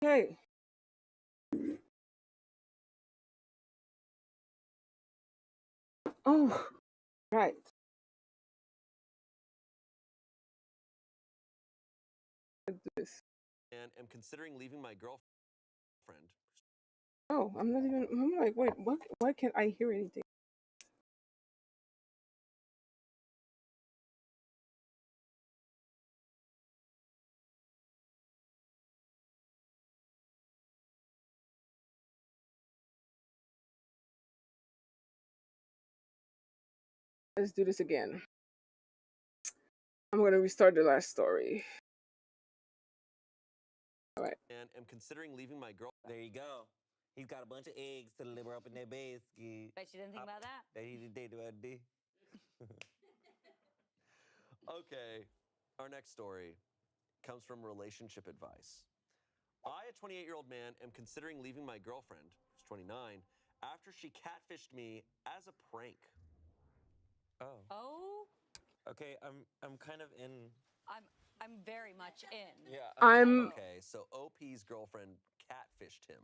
Okay. Oh, right. Let's do this. And am considering leaving my girlfriend. Oh, I'm not even. I'm like, wait, what? Why can't I hear anything? Let's do this again. I'm gonna restart the last story. All right. And am considering leaving my girlfriend. There you go. He's got a bunch of eggs to deliver up in that basket. Bet you didn't think about that. That he did do it, did. Okay, our next story comes from relationship advice. I, a 28-year-old man, am considering leaving my girlfriend, who's 29, after she catfished me as a prank. Oh. Oh, Okay, I'm kind of in. I'm very much in. Yeah. I'm. Okay, so OP's girlfriend catfished him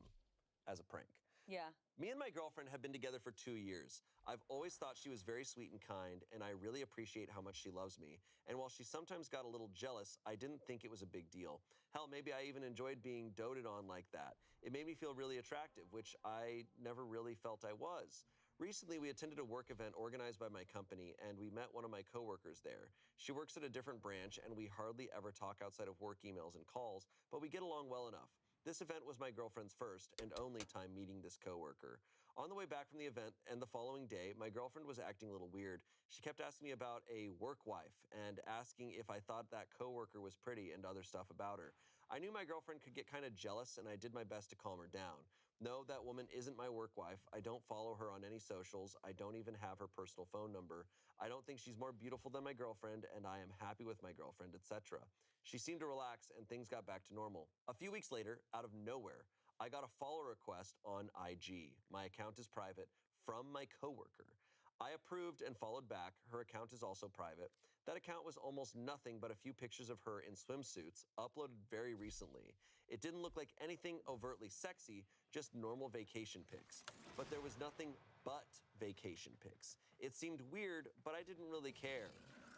as a prank. Yeah. Me and my girlfriend have been together for 2 years. I've always thought she was very sweet and kind, and I really appreciate how much she loves me. And while she sometimes got a little jealous, I didn't think it was a big deal. Hell, maybe I even enjoyed being doted on like that. It made me feel really attractive, which I never really felt I was. Recently, we attended a work event organized by my company, and we met one of my coworkers there. She works at a different branch, and we hardly ever talk outside of work emails and calls, but we get along well enough. This event was my girlfriend's first and only time meeting this coworker. On the way back from the event and the following day, my girlfriend was acting a little weird. She kept asking me about a work wife and asking if I thought that coworker was pretty and other stuff about her. I knew my girlfriend could get kind of jealous, and I did my best to calm her down. No, that woman isn't my work wife. I don't follow her on any socials. I don't even have her personal phone number. I don't think she's more beautiful than my girlfriend, and I am happy with my girlfriend, etc. She seemed to relax, and things got back to normal. A few weeks later, out of nowhere, I got a follow request on IG. My account is private from my coworker. I approved and followed back. Her account is also private. That account was almost nothing but a few pictures of her in swimsuits, uploaded very recently. It didn't look like anything overtly sexy, just normal vacation pics. But there was nothing but vacation pics. It seemed weird, but I didn't really care.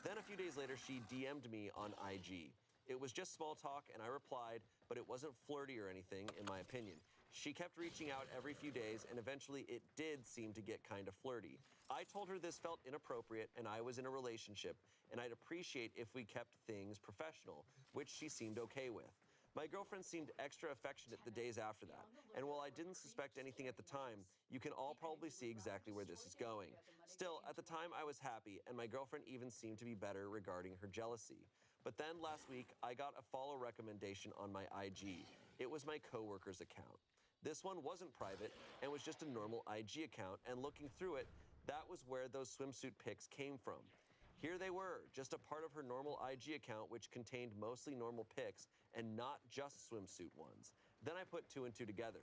Then a few days later, she DM'd me on IG. It was just small talk, and I replied, but it wasn't flirty or anything, in my opinion. She kept reaching out every few days, and eventually it did seem to get kind of flirty. I told her this felt inappropriate, and I was in a relationship, and I'd appreciate if we kept things professional, which she seemed okay with. My girlfriend seemed extra affectionate the days after that, and while I didn't suspect anything at the time, you can all probably see exactly where this is going. Still, at the time I was happy, and my girlfriend even seemed to be better regarding her jealousy. But then last week, I got a follow recommendation on my IG. It was my coworker's account. This one wasn't private and was just a normal IG account, and looking through it, that was where those swimsuit pics came from. Here they were, just a part of her normal IG account, which contained mostly normal pics and not just swimsuit ones. Then I put two and two together.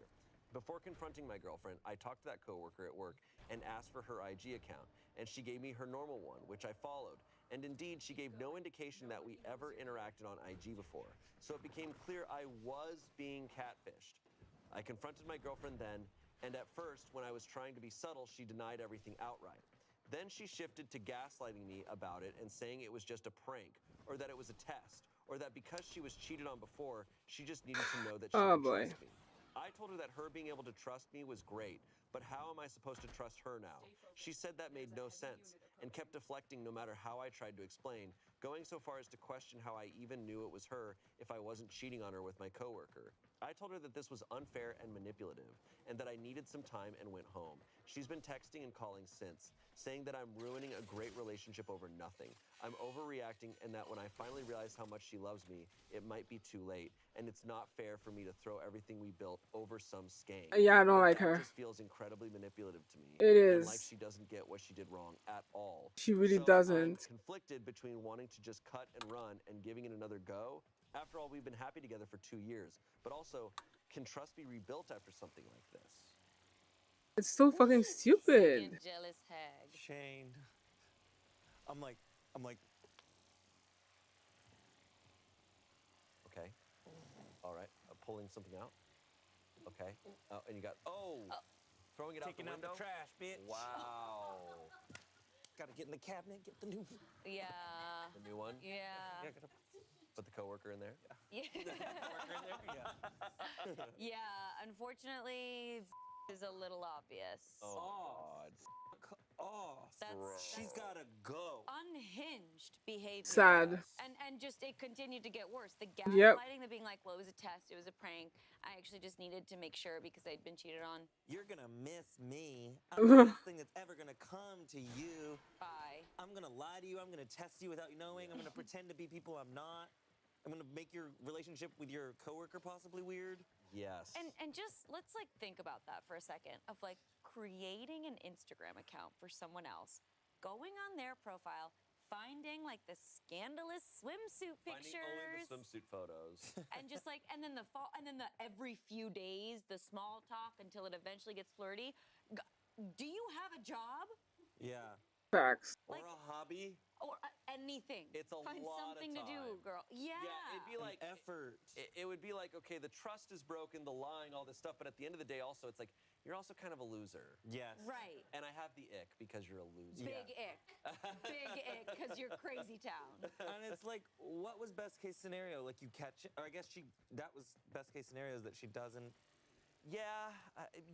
Before confronting my girlfriend, I talked to that coworker at work and asked for her IG account, and she gave me her normal one, which I followed. And indeed, she gave no indication that we ever interacted on IG before. So it became clear I was being catfished. I confronted my girlfriend then, and at first, when I was trying to be subtle, she denied everything outright. Then she shifted to gaslighting me about it and saying it was just a prank, or that it was a test, or that because she was cheated on before, she just needed to know that she Oh could boy. trust me. I told her that her being able to trust me was great, but how am I supposed to trust her now? She said that made no sense and kept deflecting no matter how I tried to explain, going so far as to question how I even knew it was her if I wasn't cheating on her with my coworker. I told her that this was unfair and manipulative, and that I needed some time and went home. She's been texting and calling since, saying that I'm ruining a great relationship over nothing. I'm overreacting, and that when I finally realize how much she loves me, it might be too late, and it's not fair for me to throw everything we built over some skein. Yeah, I don't like That her. just feels incredibly manipulative to me, It and like is. she doesn't get what she did wrong at all. She really So I'm doesn't. conflicted between wanting to just cut and run and giving it another go. After all, we've been happy together for 2 years, but also, can trust be rebuilt after something like this? It's so fucking stupid. Second jealous hag. Shane. I'm like, I'm like, Okay, all right, pulling something out. Okay. And you got throwing it Taking out out the the window. trash, bitch. Wow. Gotta get in the cabinet, get the new. Yeah. The new one. Yeah. Yeah, gotta Put the coworker in there. Yeah. worker in there. Yeah. Yeah. Unfortunately, is a little obvious. Oh God. Oh, That's she's gotta go. unhinged behavior. Sad. And just it continued to get worse. The Yep. gaslighting, the being like, well, it was a test, it was a prank. I actually just needed to make sure because I'd been cheated on. You're gonna miss me. I'm the best thing that's ever gonna come to you. Bye. I'm gonna lie to you. I'm gonna test you without you knowing. I'm gonna pretend to be people I'm not. I'm gonna make your relationship with your coworker possibly weird. Yes. And just let's like think about that for a second of like creating an Instagram account for someone else, going on their profile, finding like the scandalous swimsuit Finding pictures, only the swimsuit photos. and just like and then the every few days the small talk until it eventually gets flirty. Do you have a job? Yeah. Facts. Or Like- a hobby. Or anything. It's a Find lot something of to do, time. girl. Yeah. Yeah, it'd be like effort. It would be like, okay, the trust is broken, the lying, all this stuff, but at the end of the day, also, it's like you're also kind of a loser. Yes. Right. And I have the ick because you're a loser. Big ick. Big ick because you're crazy town. And it's like, what was best case scenario? Like you catch it, or I guess that was best case scenario is that she doesn't. Yeah,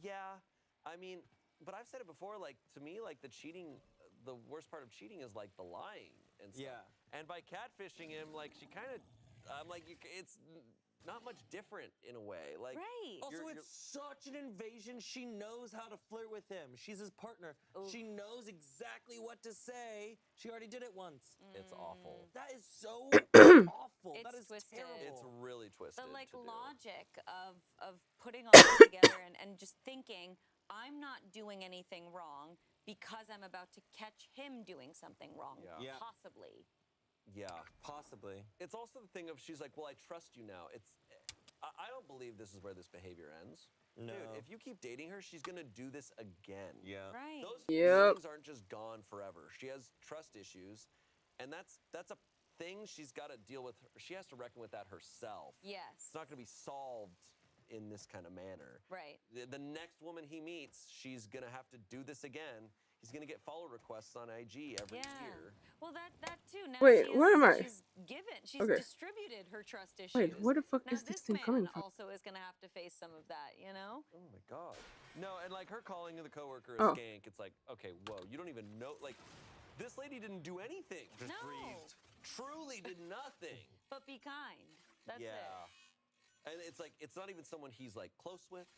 yeah. I mean, but I've said it before. Like to me, like the cheating, the worst part of cheating is like the lying and stuff. Yeah. And by catfishing him, like she kind of, I'm like, it's not much different in a way. Like, Right. Also, it's such an invasion. She knows how to flirt with him. She's his partner. Oof. She knows exactly what to say. She already did it once. it's awful. That is so awful. It's That is twisted. terrible. It's really twisted. The like to do. logic of putting all this together and just thinking I'm not doing anything wrong because I'm about to catch him doing something wrong. Yeah. Yeah. Possibly. Yeah. Possibly. It's also the thing of she's like, well, I trust you now. I don't believe this is where this behavior ends. No. Dude, if you keep dating her, she's gonna do this again. Yeah. Right. Those Yep. feelings aren't just gone forever. She has trust issues, and that's a thing she's got to deal with. She has to reckon with that herself. It's Yes. not gonna be solved in this kind of manner. Right. The next woman he meets, she's gonna have to do this again. He's gonna get follow requests on IG every Yeah. year. Well, that too. Now Wait, she where am I? She's Okay. distributed her trust issues. Wait, where the fuck now, is this this thing man coming from? also is gonna have to face some of that, you know? Oh my god. No, and like her calling the coworker a Oh. skank, it's like, okay, whoa, you don't even know. Like, this lady didn't do anything. Just No. breathed. Truly did nothing. But be kind. That's yeah. it. And it's like, it's not even someone he's like close with.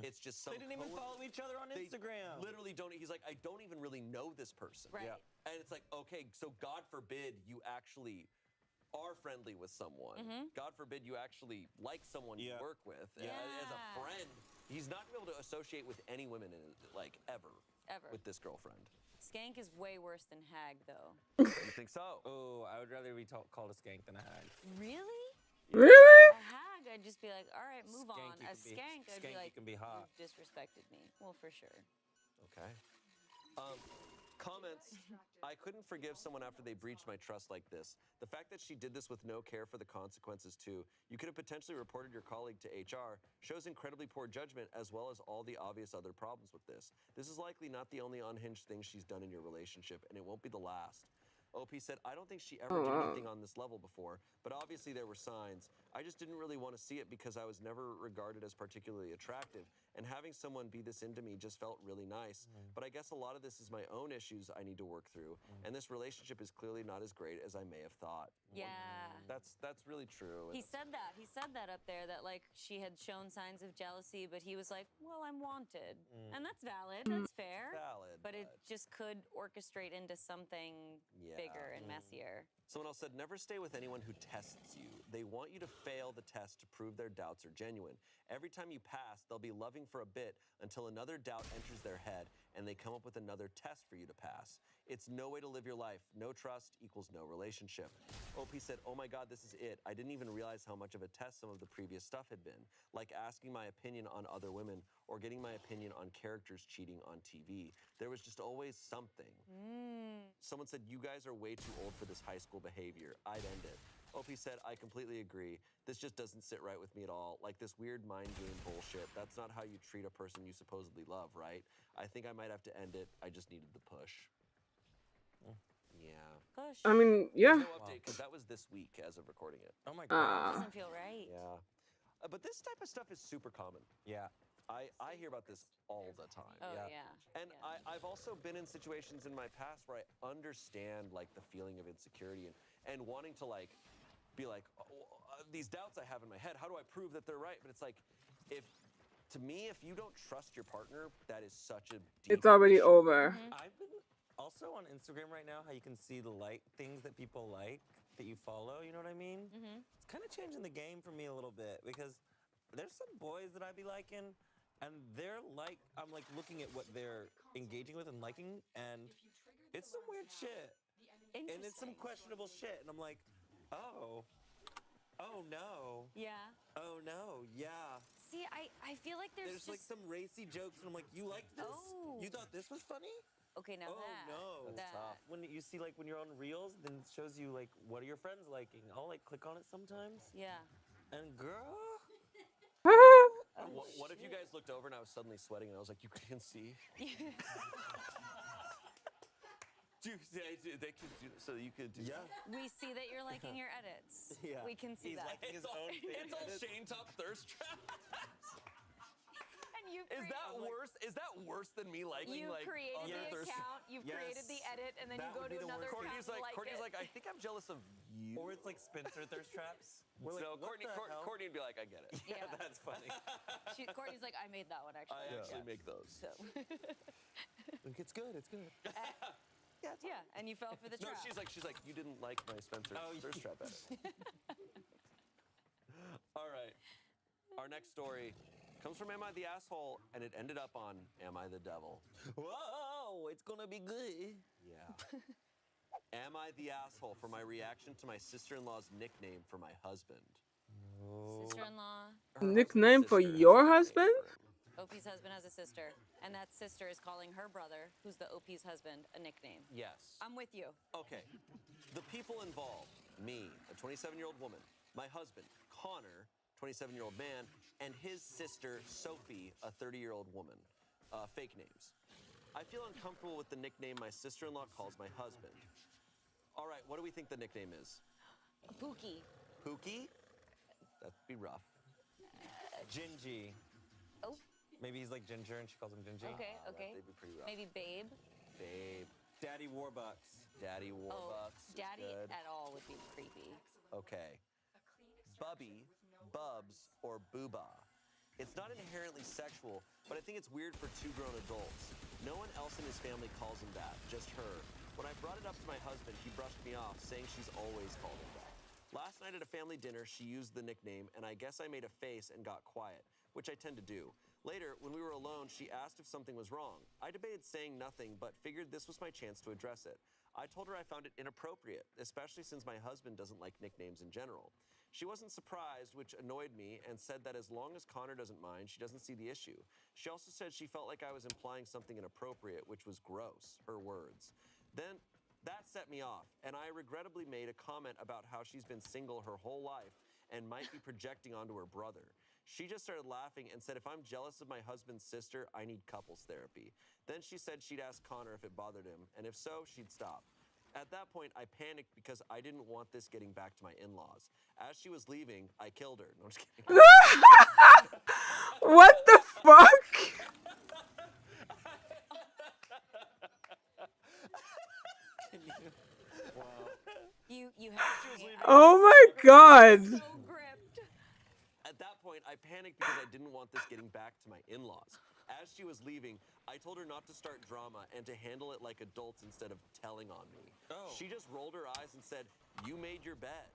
It's just some They didn't even coworker. follow each other on They Instagram. literally don't. He's like, I don't even really know this person. Right. Yeah. And it's like, okay, so God forbid you actually are friendly with someone. God forbid you actually like someone you Yeah. work with. Yeah. As a friend, he's not gonna be able to associate with any women in like ever. Ever. With this girlfriend. Skank is way worse than hag, though. You think so? Oh, I would rather be called a skank than a hag. Really? Really? A hag, I'd just be like, all right, move Skank, on. you A can be- skank, I'd skank, be you like, can be hot. you disrespected me. Well, for sure. Okay. Comments. I couldn't forgive someone after they breached my trust like this. The fact that she did this with no care for the consequences too. You could have potentially reported your colleague to HR. Shows incredibly poor judgment as well as all the obvious other problems with this. This is likely not the only unhinged thing she's done in your relationship, and it won't be the last. OP said, I don't think she ever did anything on this level before, but obviously there were signs. I just didn't really want to see it because I was never regarded as particularly attractive, and having someone be this into me just felt really nice. But I guess a lot of this is my own issues I need to work through, and this relationship is clearly not as great as I may have thought. Yeah. That's really true. He said that. He said that up there, that like she had shown signs of jealousy, but he was like, well, I'm wanted. And that's valid. That's fair. valid, But it just could orchestrate into something bigger and messier. Someone else said, never stay with anyone who tests you. They want you to fail the test to prove their doubts are genuine. Every time you pass, they'll be loving for a bit until another doubt enters their head and they come up with another test for you to pass. It's no way to live your life. No trust equals no relationship. OP said, oh my God, this is it. I didn't even realize how much of a test some of the previous stuff had been, like asking my opinion on other women or getting my opinion on characters cheating on TV. There was just always something. Someone said, you guys are way too old for this high school behavior. I'd end it. OP said, I completely agree. This just doesn't sit right with me at all. Like this weird mind game bullshit. That's not how you treat a person you supposedly love, right? I think I might have to end it. I just needed the push. Yeah. Push. I mean, There's yeah. no update because that was this week as of recording it. Oh my god. Doesn't feel right. Yeah. But this type of stuff is super common. Yeah. I hear about this all the time. Oh Yeah. yeah. And I've also been in situations in my past where I understand like the feeling of insecurity and wanting to like be like these doubts I have in my head. How do I prove that they're right? But it's like if to me, if you don't trust your partner, that is such a deep It's already issue. over. I've been also on Instagram right now. How you can see the things that people like that you follow. You know what I mean? It's kind of changing the game for me a little bit because there's some boys that I be liking, and they're like, I'm like looking at what they're engaging with and liking, and it's some weird shit, and it's some questionable shit, and I'm like, oh no, Yeah. oh no, yeah. See, I feel like there's Like just some racy jokes, and I'm like, you liked this? Oh. You thought this was funny? okay now Oh that no. that tough. When you see like when you're on Reels, then it shows you like what are your friends liking. I'll like click on it sometimes, yeah. and girl, What if you guys looked over and I was suddenly sweating and I was like, you can see? Dude, they could do so you could do yeah. We see that you're liking your edits. Yeah. We can see He's that. liking his It's all, own it's all edits. Shane Top thirst trap. And you Is that worse? Is that worse than me liking you like created other the thirst? account, you've created the Yes. edit, and then That you go would to be the another worst. account Courtney's and like, I think I'm jealous of you. Or it's like Spencer thirst traps. We're like, no, what Courtney, the hell? Courtney would be like, I get it. Yeah, Yeah. that's funny. Courtney's like, I made that one actually. I actually make those. So Like, it's good. It's good. yeah, and you fell for the No, trap. she's like, you didn't like my Spencer Oh, thirst trap edit. All right. Our next story comes from Am I the Asshole? And it ended up on Am I the Devil? Whoa, it's gonna be good. Yeah. Am I the asshole for my reaction to my sister-in-law's nickname for my husband? Sister-in-law. Her Nickname husband's for sister has your a nickname husband? for him. OP's husband has a sister, and that sister is calling her brother, who's the OP's husband, a nickname. Yes. I'm with you. Okay. The people involved, me, a 27-year-old woman, my husband, Connor, 27-year-old man, and his sister, Sophie, a 30-year-old woman. Fake names. I feel uncomfortable with the nickname my sister-in-law calls my husband. All right, what do we think the nickname is? Pookie. Pookie? That'd be rough. Gingy. Oh, Maybe he's like Ginger and she calls him Gingy. okay, okay. That'd be pretty rough. Maybe Babe. Babe, Daddy Warbucks. Daddy Warbucks. is Daddy good. at all would be creepy. Okay. Bubby, Bubs, or Booba. It's not inherently sexual, but I think it's weird for two grown adults. No one else in his family calls him that, just her. When I brought it up to my husband, he brushed me off, saying she's always called him that. Last night at a family dinner, she used the nickname, and I guess I made a face and got quiet, which I tend to do. Later, when we were alone, she asked if something was wrong. I debated saying nothing, but figured this was my chance to address it. I told her I found it inappropriate, especially since my husband doesn't like nicknames in general. She wasn't surprised, which annoyed me, and said that as long as Connor doesn't mind, she doesn't see the issue. She also said she felt like I was implying something inappropriate, which was gross, her words. Then that set me off, and I regrettably made a comment about how she's been single her whole life and might be projecting onto her brother. She just started laughing and said if I'm jealous of my husband's sister, I need couples therapy. Then she said she'd ask Connor if it bothered him, and if so, she'd stop. At that point, I panicked because I didn't want this getting back to my in-laws. As she was leaving, I killed her. No, I'm just kidding. What the fuck? You have to. Oh my god. So gripped. At that point, I panicked because I didn't want this getting back to my in-laws. As she was leaving, I told her not to start drama and to handle it like adults instead of telling on me. Oh. She just rolled her eyes and said, "You made your bed."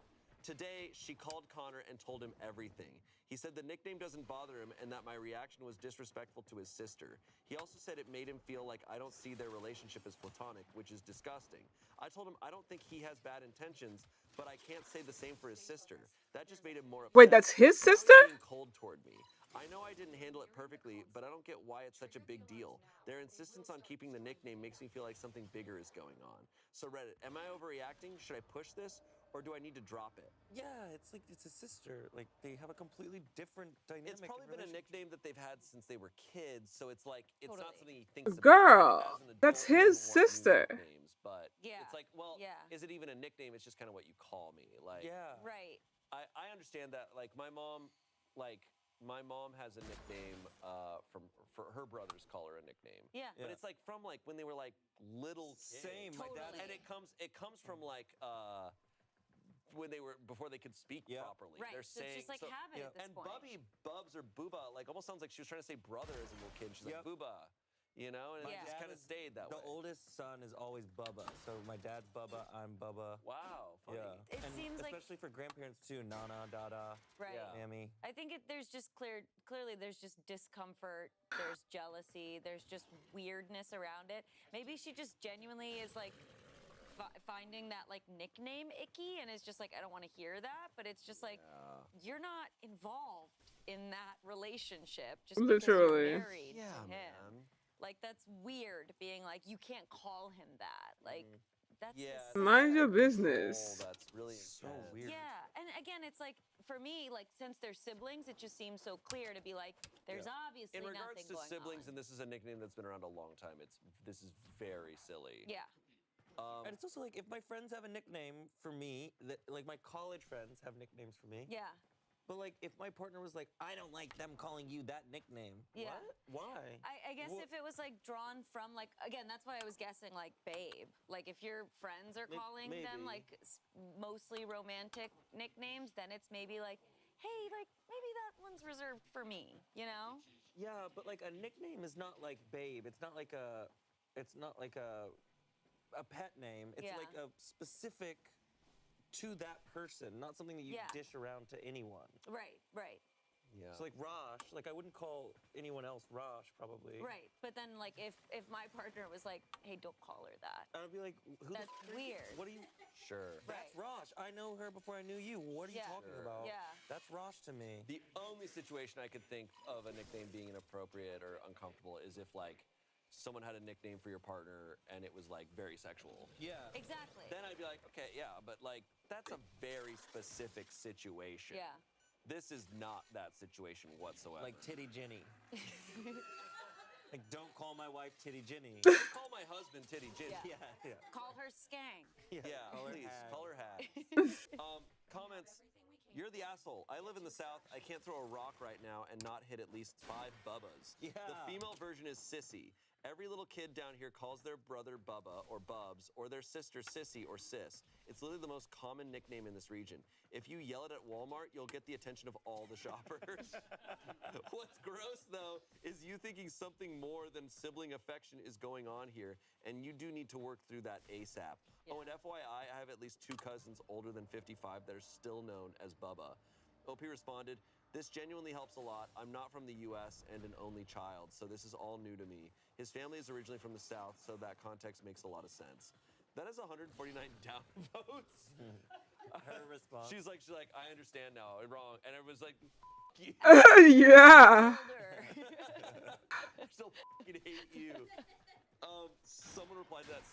Today, she called Connor and told him everything. He said the nickname doesn't bother him and that my reaction was disrespectful to his sister. He also said it made him feel like I don't see their relationship as platonic, which is disgusting. I told him I don't think he has bad intentions, but I can't say the same for his sister. That just made him more upset. Wait, that's his Now he's sister? being cold toward me. I know I didn't handle it perfectly, but I don't get why it's such a big deal. Their insistence on keeping the nickname makes me feel like something bigger is going on. So Reddit, am I overreacting? Should I push this? or do I need to drop it? Yeah, it's like it's a sister. Like they have a completely different dynamic. It's probably been a nickname that they've had since they were kids, so it's like it's not Totally. something he thinks about. Girl, Like, as an adult, that's he his doesn't want new sister. nicknames, but Yeah. it's like, well, Yeah. is it even a nickname? It's just kind of what you call me. Like, Yeah. Right. I understand that. Like my mom has a nickname for her brothers call her a nickname. Yeah. But it's like from like when they were like little kids. Same. My dad. Totally. And it comes from like when they were before they could speak properly. Right. They're So saying it's just like habit at this and point. Bubby, Bubs, or Booba, like almost sounds like she was trying to say brother as a little kid. She's like Booba, you know, and it just kind of stayed that way. The oldest son is always Bubba. So my dad's Bubba, I'm Bubba. Wow, funny. Yeah. It And seems like especially for grandparents too, Nana, Dada, right. Mammy. I think there's just clearly there's just discomfort, there's jealousy, there's just weirdness around it. Maybe she just genuinely is like finding that like nickname icky and is just like I don't want to hear that, but it's just like you're not involved in that relationship just because Literally. you're married Yeah, to him. man. Like that's weird being like you can't call him that. Like that's Yeah, his Mind sister. your control, business. That's really So intense. weird. Yeah, and again, it's like for me, like since they're siblings, it just seems so clear to be like, there's obviously In regards nothing to going siblings, on. and this is a nickname that's been around a long time. This is very silly. Yeah, And it's also like if my friends have a nickname for me, like my college friends have nicknames for me. yeah, But like if my partner was like, I don't like them calling you that nickname. Yeah. What? Why? I guess if it was like drawn from like again, that's why I was guessing like babe. Like if your friends are calling them maybe. like mostly romantic nicknames, then it's maybe like, hey, like maybe that one's reserved for me, you know? Yeah, but like a nickname is not like babe. It's not like a pet name. It's Yeah. like a specific to that person, not something that you dish around to anyone. Right, right. Yeah. So like Rosh, like I wouldn't call anyone else Rosh probably. Right. But then like if my partner was like, hey, don't call her that. I would be like, who That's weird. What are you? Sure. That's Rosh. I know her before I knew you. What are you talking about? Yeah. That's Rosh to me. The only situation I could think of a nickname being inappropriate or uncomfortable is if like someone had a nickname for your partner and it was like very sexual. Yeah. Exactly. Then I'd be like, okay, yeah, but like that's a very specific situation. Yeah. This is not that situation whatsoever. Like Titty Jenny. Like don't call my wife Titty Jenny. Call my husband Titty Ginny. Yeah. Yeah. Call her skank. Yeah, Call her please, hag. call her hag. Comments. You're the asshole. I live in the South. I can't throw a rock right now and not hit at least 5 Bubbas. Yeah. The female version is Sissy. Every little kid down here calls their brother Bubba or Bubs or their sister Sissy or Sis. It's literally the most common nickname in this region. If you yell it at Walmart, you'll get the attention of all the shoppers. What's gross, though, is you thinking something more than sibling affection is going on here, and you do need to work through that ASAP. Yeah. Oh, and FYI, I have at least 2 cousins older than 55 that are still known as Bubba. OP responded, "This genuinely helps a lot. I'm not from the US and an only child, so this is all new to me. His family is originally from the South, so that context makes a lot of sense." That is 149 downvotes. Her response. She's like, I understand now. I'm wrong. And everyone's like, you. Yeah. Older. I still fucking hate you. Someone replied to that.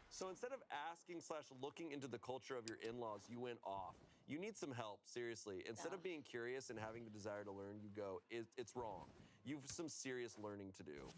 So instead of asking/looking into the culture of your in-laws, you went off. You need some help, seriously. Instead of being curious and having the desire to learn, you go, it's wrong. You've some serious learning to do.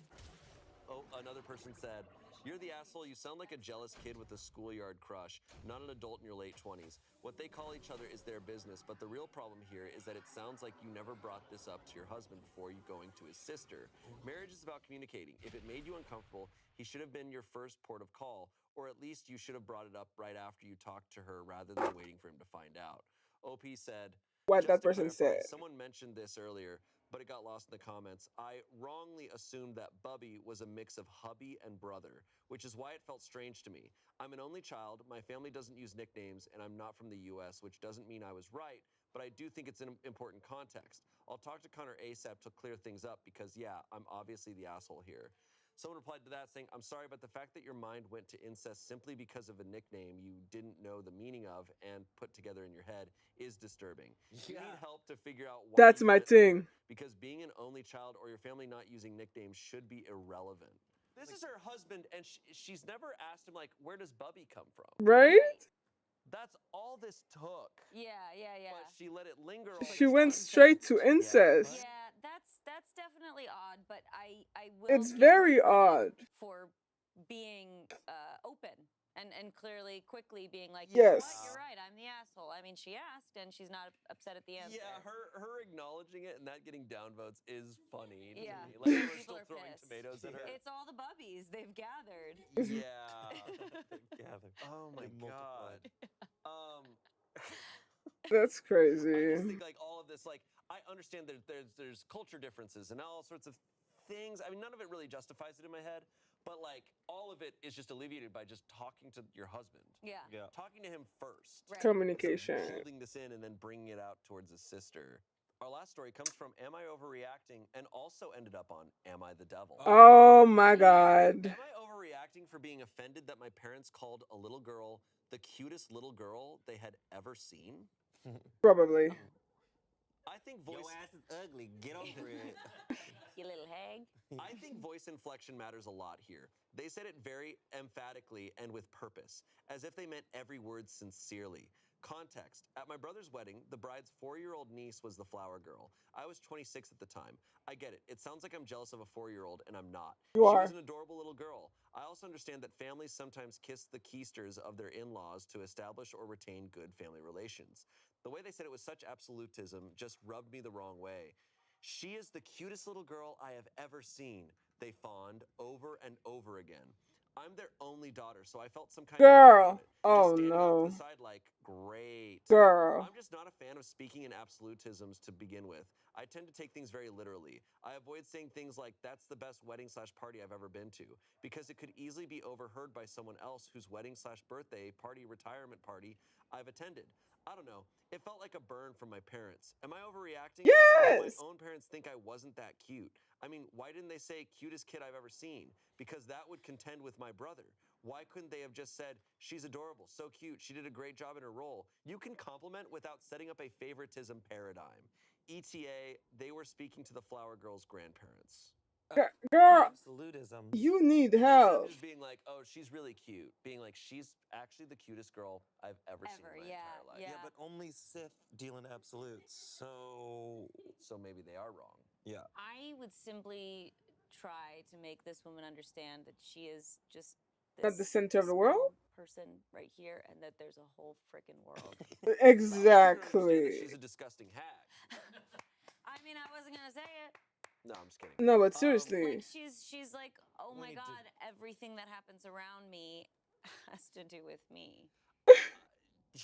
Oh, another person said, "You're the asshole. You sound like a jealous kid with a schoolyard crush, not an adult in your late 20s. What they call each other is their business, but the real problem here is that it sounds like you never brought this up to your husband before you going to his sister. Marriage is about communicating. If it made you uncomfortable, he should have been your first port of call, or at least you should have brought it up right after you talked to her rather than waiting for him to find out." OP said, What "Just that to person clarify, said. someone mentioned this earlier, but it got lost in the comments. I wrongly assumed that Bubby was a mix of hubby and brother, which is why it felt strange to me. I'm an only child, my family doesn't use nicknames, and I'm not from the US, which doesn't mean I was right, but I do think it's an important context. I'll talk to Connor ASAP to clear things up because, yeah, I'm obviously the asshole here." Someone replied to that saying, "I'm sorry, but the fact that your mind went to incest simply because of a nickname you didn't know the meaning of and put together in your head is disturbing. You need help to figure out why That's you my went there, thing. because being an only child or your family not using nicknames should be irrelevant." This is her husband, and she's never asked him, like, where does Bubby come from? Right? That's all this took. Yeah, yeah, yeah. But she let it linger all She this went time. straight to incest. Yeah, that's definitely odd, but I will It's give her very credit odd. for being open and clearly quickly being like, you know what, Yes. you're right, I'm the asshole. I mean, she asked and she's not upset at the answer. Yeah, her acknowledging it and that getting downvotes is funny. Yeah, to me. Like some we're people still are throwing pissed. tomatoes at her. It's all the bubbies they've gathered. Yeah. Gather. Oh my They god. multiplied. That's I crazy. just think like all of this, like I understand that there's culture differences and all sorts of things. I mean, none of it really justifies it in my head, but like all of it is just alleviated by just talking to your husband. Yeah. Yeah. Talking to him first. Right. Communication. Instead of holding this in and then bringing it out towards his sister. Our last story comes from Am I Overreacting? And also ended up on Am I the Devil? Oh my god. Am I overreacting for being offended that my parents called a little girl the cutest little girl they had ever seen? Probably. I think Your voice ass is ugly. Get over it. You little hag. I think voice inflection matters a lot here. They said it very emphatically and with purpose, as if they meant every word sincerely. Context. At my brother's wedding, the bride's 4-year-old niece was the flower girl. I was 26 at the time. I get it. It sounds like I'm jealous of a 4-year-old, and I'm not. You She are. was an adorable little girl. I also understand that families sometimes kiss the keisters of their in-laws to establish or retain good family relations. The way they said it with such absolutism just rubbed me the wrong way. She is the cutest little girl I have ever seen, they fawned over and over again. I'm their only daughter, so I felt some kind of way Girl. about it. Oh Just standing off to no. the side like, great. Girl. I'm just not a fan of speaking in absolutisms to begin with. I tend to take things very literally. I avoid saying things like, that's the best wedding/party I've ever been to, because it could easily be overheard by someone else whose wedding/birthday party, retirement party I've attended. I don't know. It felt like a burn from my parents. Am I overreacting? Do my Yes. own parents think I wasn't that cute? I mean, why didn't they say cutest kid I've ever seen? Because that would contend with my brother. Why couldn't they have just said, she's adorable, so cute, she did a great job in her role? You can compliment without setting up a favoritism paradigm. ETA, they were speaking to the flower girl's grandparents. Girl, Absolutism. you need Instead of help. just being like, oh, she's really cute, being like, she's actually the cutest girl I've ever seen in my entire life. yeah. Yeah, but only Sith deal in absolutes. So So maybe they are wrong. yeah. I would simply try to make this woman understand that she is just Not the this center of the world? small person right here and that there's a whole freaking world. Understand that Exactly. she's a disgusting hag. I mean, I wasn't gonna say it. No, I'm just kidding. No, but Like seriously. she's like, oh We my need to- god, everything that happens around me has to do with me.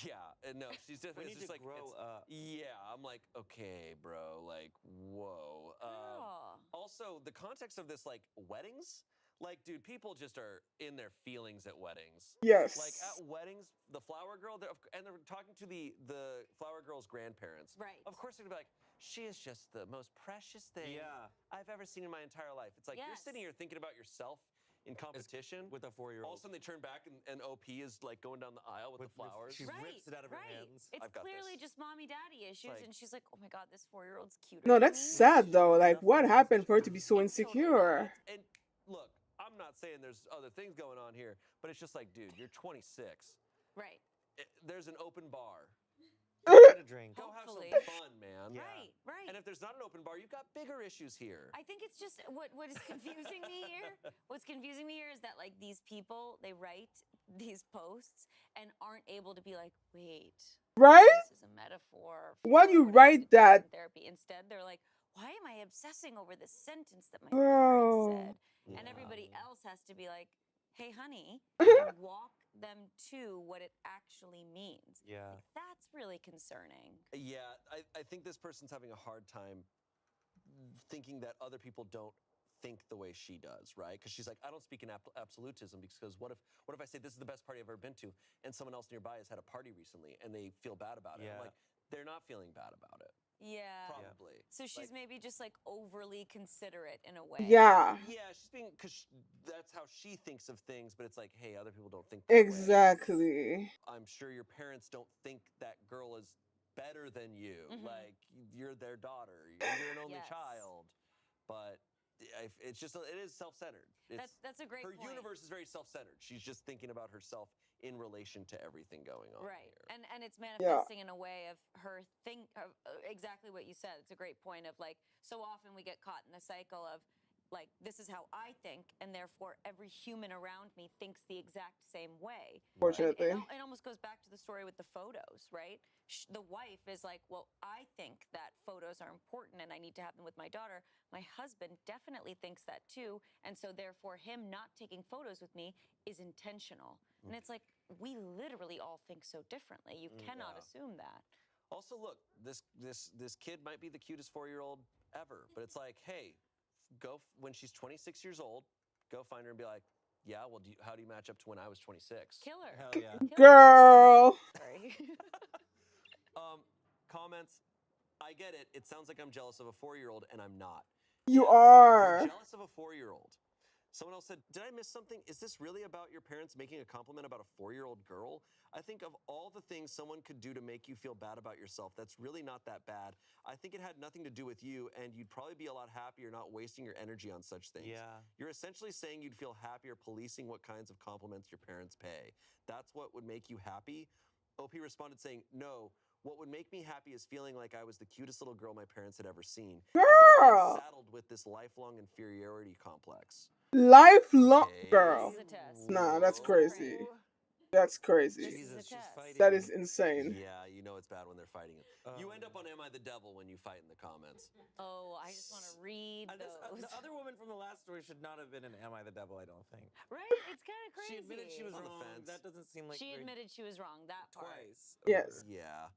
Yeah, no, she's just, We it's need just to like, grow up. yeah, I'm like, okay, bro, like, whoa. Girl. Also, the context of this, like, weddings, like, dude, people just are in their feelings at weddings. Yes. Like at weddings, the flower girl, and they're talking to the flower girl's grandparents. Right. Of course, they're gonna be like, she is just the most precious thing Yeah. I've ever seen in my entire life. It's like you're Yes. sitting here thinking about yourself in competition. With a 4-year-old. All of a sudden, they turn back and OP is like going down the aisle with the flowers. She rips it out of her hands. It's I've got clearly this. just mommy daddy issues, like- and she's like, oh my god, this 4-year-old's cuter. No, than that's me. sad though. Like, what Nothing happened is for her to be so It's totally insecure? And look, I'm not saying there's other things going on here, but it's just like, dude, you're 26. Right. There's an open bar. Get a drink. Go have some Hopefully. fun, man. Yeah. Right. And if there's not an open bar, you've got bigger issues here. I think it's just what is confusing me here. What's confusing me here is that like these people, they write these posts and aren't able to be like, wait, Right? this is a metaphor. Why for do you what I write need to do that? in therapy? Instead, they're like, why am I obsessing over this sentence that my Bro. parents said? And Yeah. everybody else has to be like, hey, honey, and walk them to what it actually means. Yeah. That's really concerning. Yeah, I think this person's having a hard time thinking that other people don't think the way she does, right? Because she's like, I don't speak in absolutism because what if I say this is the best party I've ever been to, and someone else nearby has had a party recently and they feel bad about it? Yeah. I'm like, they're not feeling bad about it, Yeah. probably. So she's Like, maybe just like overly considerate in a way. Yeah. yeah, she's being because that's how she thinks of things, but it's like, hey, other people don't think that way. Exactly. I'm sure your parents don't think that girl is better than you. Mhm. Like you're their daughter, you're an only Yes. child. But it's just it is self-centered. That's a great Her point. universe is very self-centered. She's just thinking about herself in relation to everything going on Right. here. And it's manifesting in a way of her exactly what you said. It's a great point of like, so often we get caught in the cycle of like, this is how I think, and therefore every human around me thinks the exact same way. Fortunately. And it almost goes back to the story with the photos, right? The wife is like, well, I think that photos are important and I need to have them with my daughter. My husband definitely thinks that too. And so therefore him not taking photos with me is intentional. And it's like, we literally all think so differently. You cannot assume that. Also, look, this kid might be the cutest 4-year-old ever, but it's like, hey, when she's 26 years old, go find her and be like, yeah, well, how do you match up to when I was 26? Kill her. Hell yeah. Kill her. Girl. Sorry. Comments. I get it. It sounds like I'm jealous of a 4-year-old, and I'm not. You Yes, are. You're jealous of a 4-year-old. Someone else said, did I miss something? Is this really about your parents making a compliment about a 4-year-old girl? I think of all the things someone could do to make you feel bad about yourself, that's really not that bad. I think it had nothing to do with you, and you'd probably be a lot happier not wasting your energy on such things. Yeah. You're essentially saying you'd feel happier policing what kinds of compliments your parents pay. That's what would make you happy? OP responded saying, no, what would make me happy is feeling like I was the cutest little girl my parents had ever seen. Instead of being Girl. saddled with this lifelong inferiority complex. Lifelong. Okay. Girl. This is a test. Nah, that's Whoa. crazy. That's crazy. This is Jesus, a she's test. fighting. That is insane. Yeah, you know it's bad when they're fighting it. You end up on Am I the Devil when you fight in the comments. Oh, I just want to read those. The other woman from the last story should not have been in Am I the Devil, I don't think. Right? It's kind of crazy. She admitted she was On the wrong. fence. That doesn't seem like She very- admitted she was wrong. That part. twice. Yes. Yeah.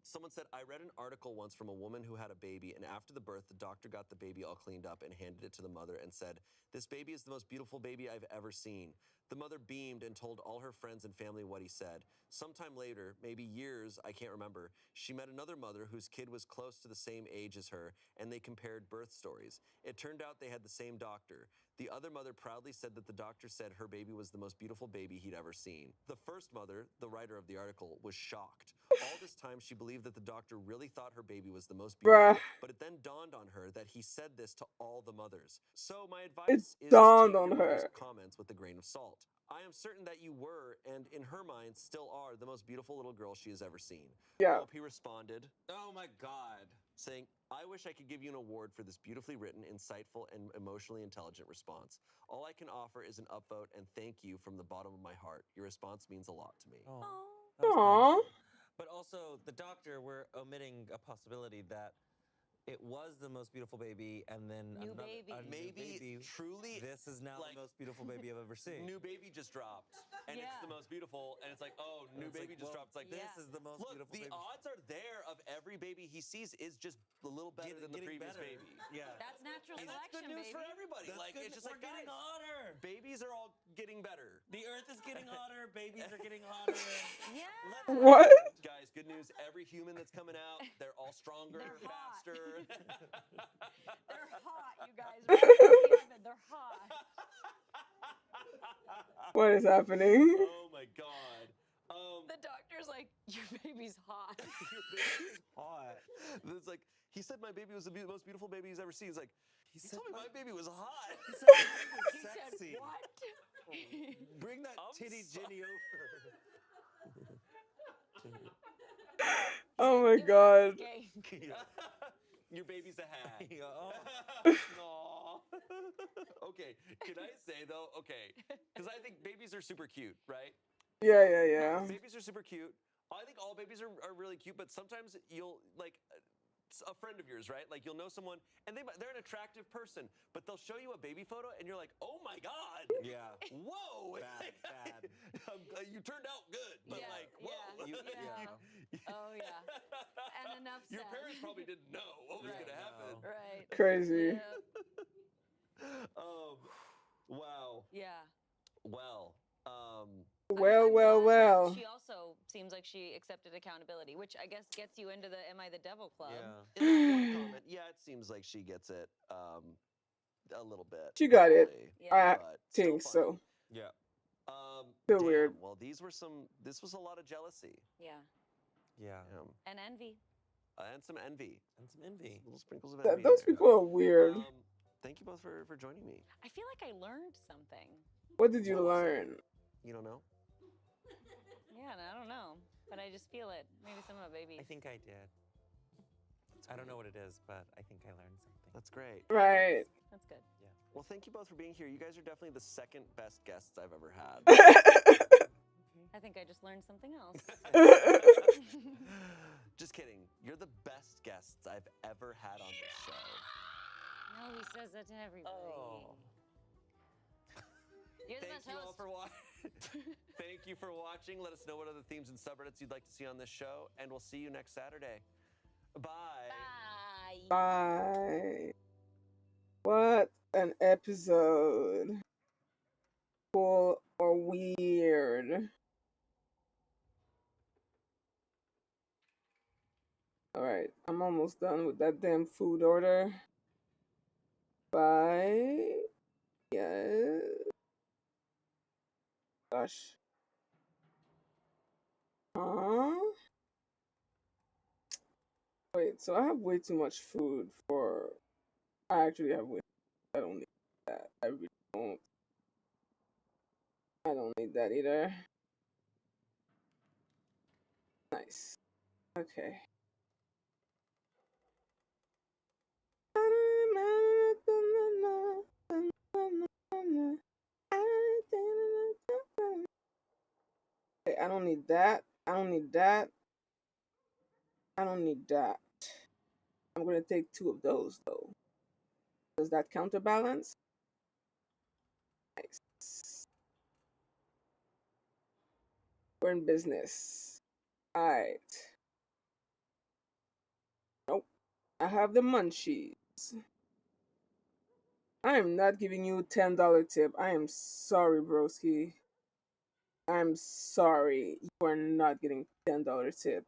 Someone said, I read an article once from a woman who had a baby, and after the birth, the doctor got the baby all cleaned up and handed it to the mother and said, this baby is the most beautiful baby I've ever seen. The mother beamed and told all her friends and family what he said. Sometime later, maybe years, I can't remember, she met another mother whose kid was close to the same age as her, and they compared birth stories. It turned out they had the same doctor. The other mother proudly said that the doctor said her baby was the most beautiful baby he'd ever seen. The first mother, the writer of the article, was shocked. All this time, she believed that the doctor really thought her baby was the most beautiful, Bruh. but it then dawned on her that he said this to all the mothers. So my It advice is to dawned take on your mother's her. comments with a grain of salt. I am certain that you were, and in her mind, still are, the most beautiful little girl she has ever seen. Yeah. Hope he responded, Oh my God. saying, I wish I could give you an award for this beautifully written, insightful, and emotionally intelligent response. All I can offer is an upvote and thank you from the bottom of my heart. Your response means a lot to me. Oh. Oh. That was Aw. nice. But also, the doctor, we're omitting a possibility that it was the most beautiful baby, and then New another, baby. a new Maybe baby. truly, This is now like, the most beautiful baby I've ever seen. new baby just dropped, and it's Yeah. the most beautiful, and it's like, oh, And new it's baby like, just well, dropped. It's like, this Yeah. is the most look, beautiful the baby. odds are there of every baby he sees is just a little better than the Getting previous better. baby. Yeah. That's natural And that's selection, good news baby. for everybody. That's Like, good. it's just We're like, getting guys, hotter. babies are all getting better. The earth is getting hotter. Babies are getting hotter. Yeah. What? Guys, good news. Every human that's coming out, they're all stronger, They're hot. faster. They're hot, you guys. Right from the oven. They're hot. What is happening? Oh my God. The doctor's like, your baby's hot. Your baby's Hot. It's like, he said my baby was the most beautiful baby he's ever seen. He's like, he said told me my baby was hot. He said my baby was He sexy. said, what? Bring that I'm titty sorry. Jenny over. Oh my God. Skank. Your baby's a hag. Oh. No. Okay, can I say though? Okay, because I think babies are super cute, right? Yeah, yeah, yeah. Babies are super cute. I think all babies are really cute, but sometimes you'll like a friend of yours, right? Like you'll know someone and they're an attractive person, but they'll show you a baby photo and you're like, oh my God. Yeah. Whoa. Bad. You turned out good, but Yeah, like, whoa. yeah. Oh, yeah. And enough Your said. parents probably didn't know what was Right. going to happen. Right. Crazy. Wow. Yeah. Well, Well, I'm well, glad well. She also seems like she accepted accountability, which I guess gets you into the Am I the Devil Club. Yeah. in that one comment, yeah, it seems like she gets it a little bit. She got it. probably, I but still think funny. so. Yeah. Still Damn, weird. Well, this was a lot of jealousy. Yeah. Yeah. And envy. And some envy. And some envy. Little sprinkles of envy. Those in there. people are weird. Thank you both for joining me. I feel like I learned something. What did you What was it? learn? You don't know? Yeah, I don't know, but I just feel it. Maybe some of it, baby. I think I did. I don't know what it is, but I think I learned something. That's great. Right. That's good. Yeah. Well, thank you both for being here. You guys are definitely the second best guests I've ever had. I think I just learned something else. Just kidding. You're the best guests I've ever had on this show. No, he says that to everybody. Oh. You're the Thank best you all host. for watching. Thank you for watching. Let us know what other themes and subreddits you'd like to see on this show, and we'll see you next Saturday. Bye. Bye. Bye. What an episode. Cool or weird. Alright, I'm almost done with that damn food order. Bye. Yes. Gosh. Wait, so I have way too much food for. I actually have way. I don't need that. I really don't. I don't need that either. Nice. Okay. Okay, I don't need that. I don't need that. I don't need that. I'm gonna take 2 of those though. Does that counterbalance? Nice. We're in business. Alright. Nope. I have the munchies. I am not giving you $10 tip. I am sorry, broski. I'm sorry. You are not getting $10 tip.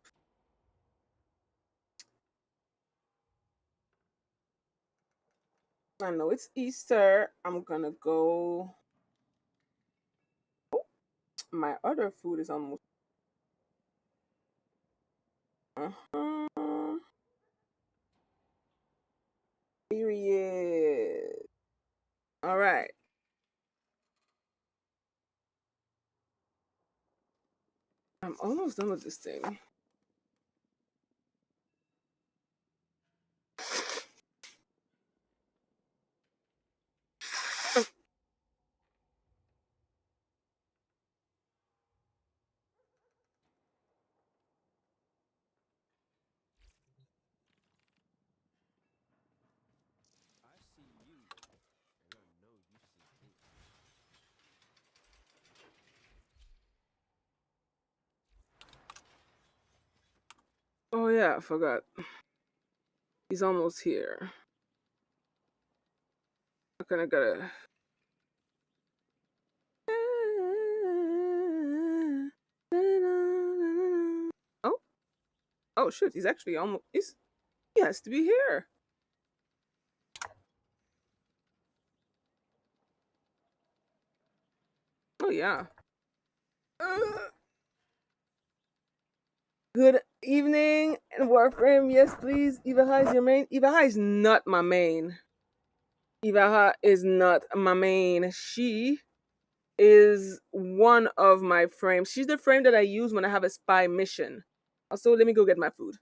I know it's Easter. I'm gonna go. Oh, my other food is almost. Uh-huh. Period. All right. I'm almost done with this thing. Oh yeah, I forgot. He's almost here. I kind of gotta. Oh, oh shit! He's actually almost. He has to be here. Oh yeah. Good evening and Warframe. Yes, please. Ivaha is your main. Ivaha is not my main. Ivaha is not my main. She is one of my frames. She's the frame that I use when I have a spy mission. Also, let me go get my food.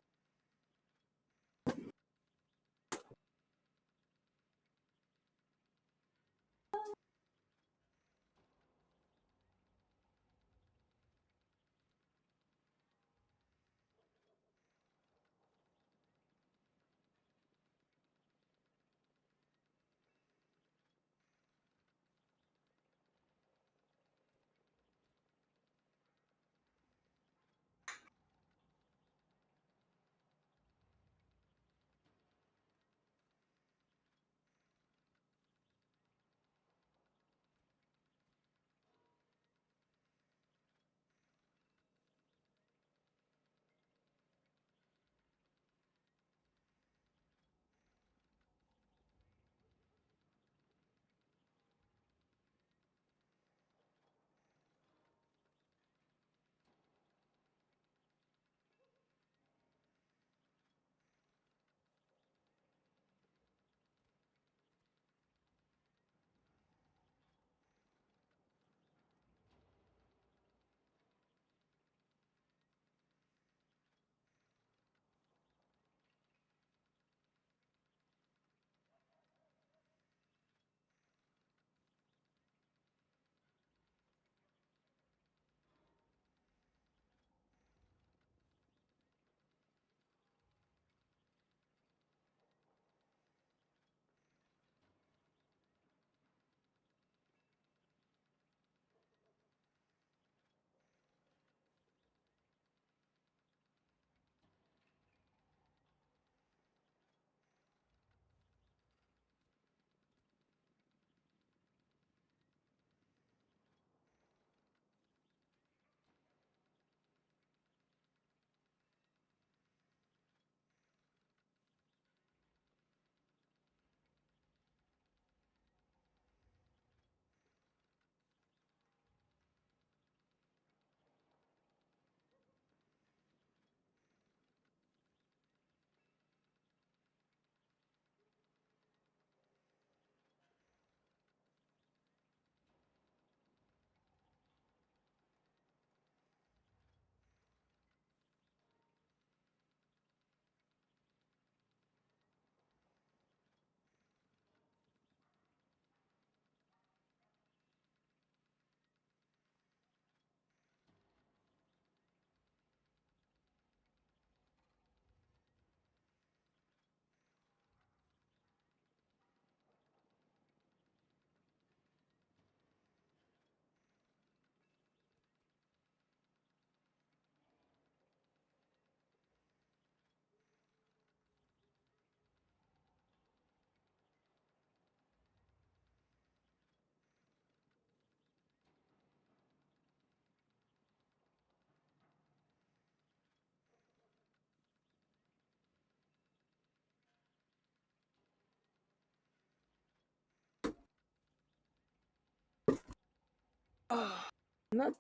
Oh, not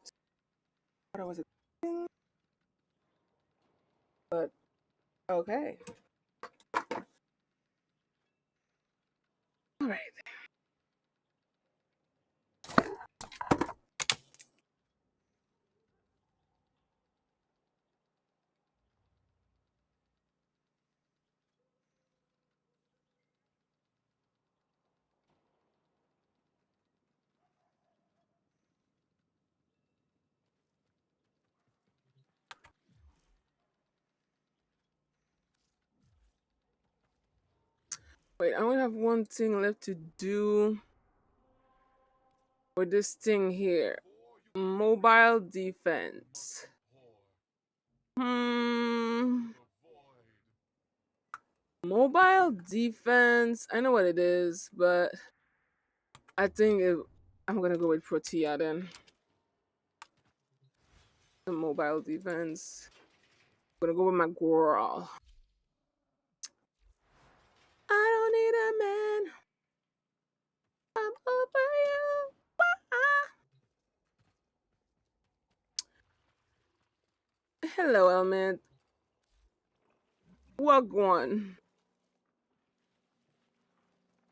what I was expecting, but okay. All right. Wait, I only have one thing left to do for this thing here. Mobile defense. Hmm. Mobile defense. I know what it is, but I think I'm gonna go with Protea then. The mobile defense. I'm gonna go with my girl. I don't need a man. I'm over you. Ah. Hello, Element. Wagwan.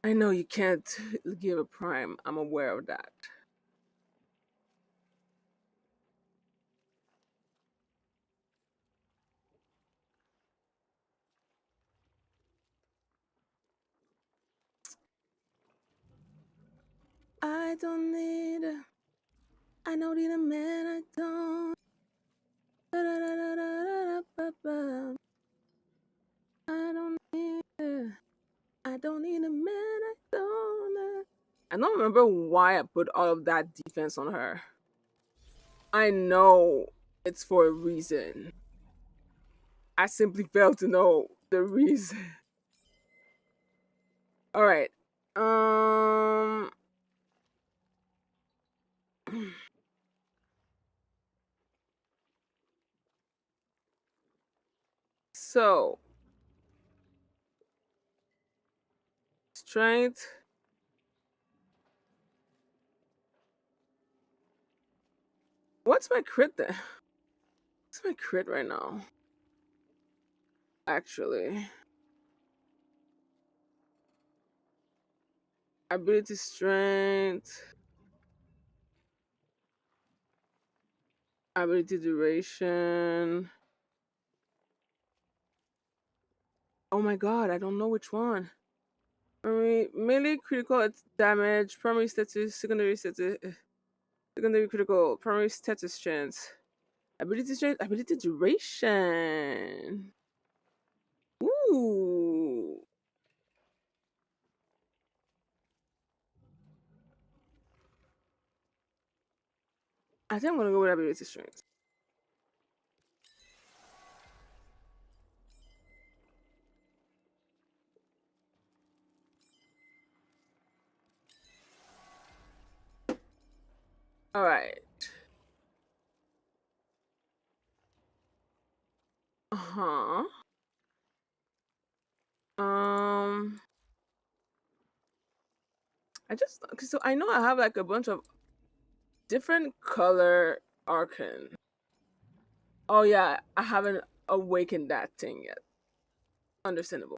I know you can't give a prime. I'm aware of that. I don't need. I don't need a man. I don't. Da-da-da-da-da-da-da-ba-ba. I don't need. I don't need a man. I don't. I don't remember why I put all of that defense on her. I know it's for a reason. I simply failed to know the reason. All right. Um. So strength. What's my crit then? What's my crit right now? Actually, ability strength, ability duration. Oh my god, I don't know which one. Melee critical damage, primary status, secondary status, secondary critical, primary status strength, ability strength, ability duration. Ooh, I think I'm gonna go with ability strength. All right. Uh huh. Um, I just okay, so I know I have like a bunch of different color arcane. Oh yeah, I haven't awakened that thing yet. Understandable.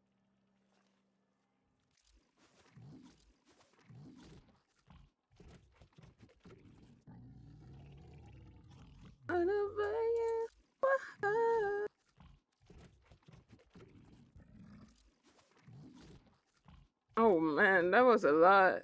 Oh man, that was a lot.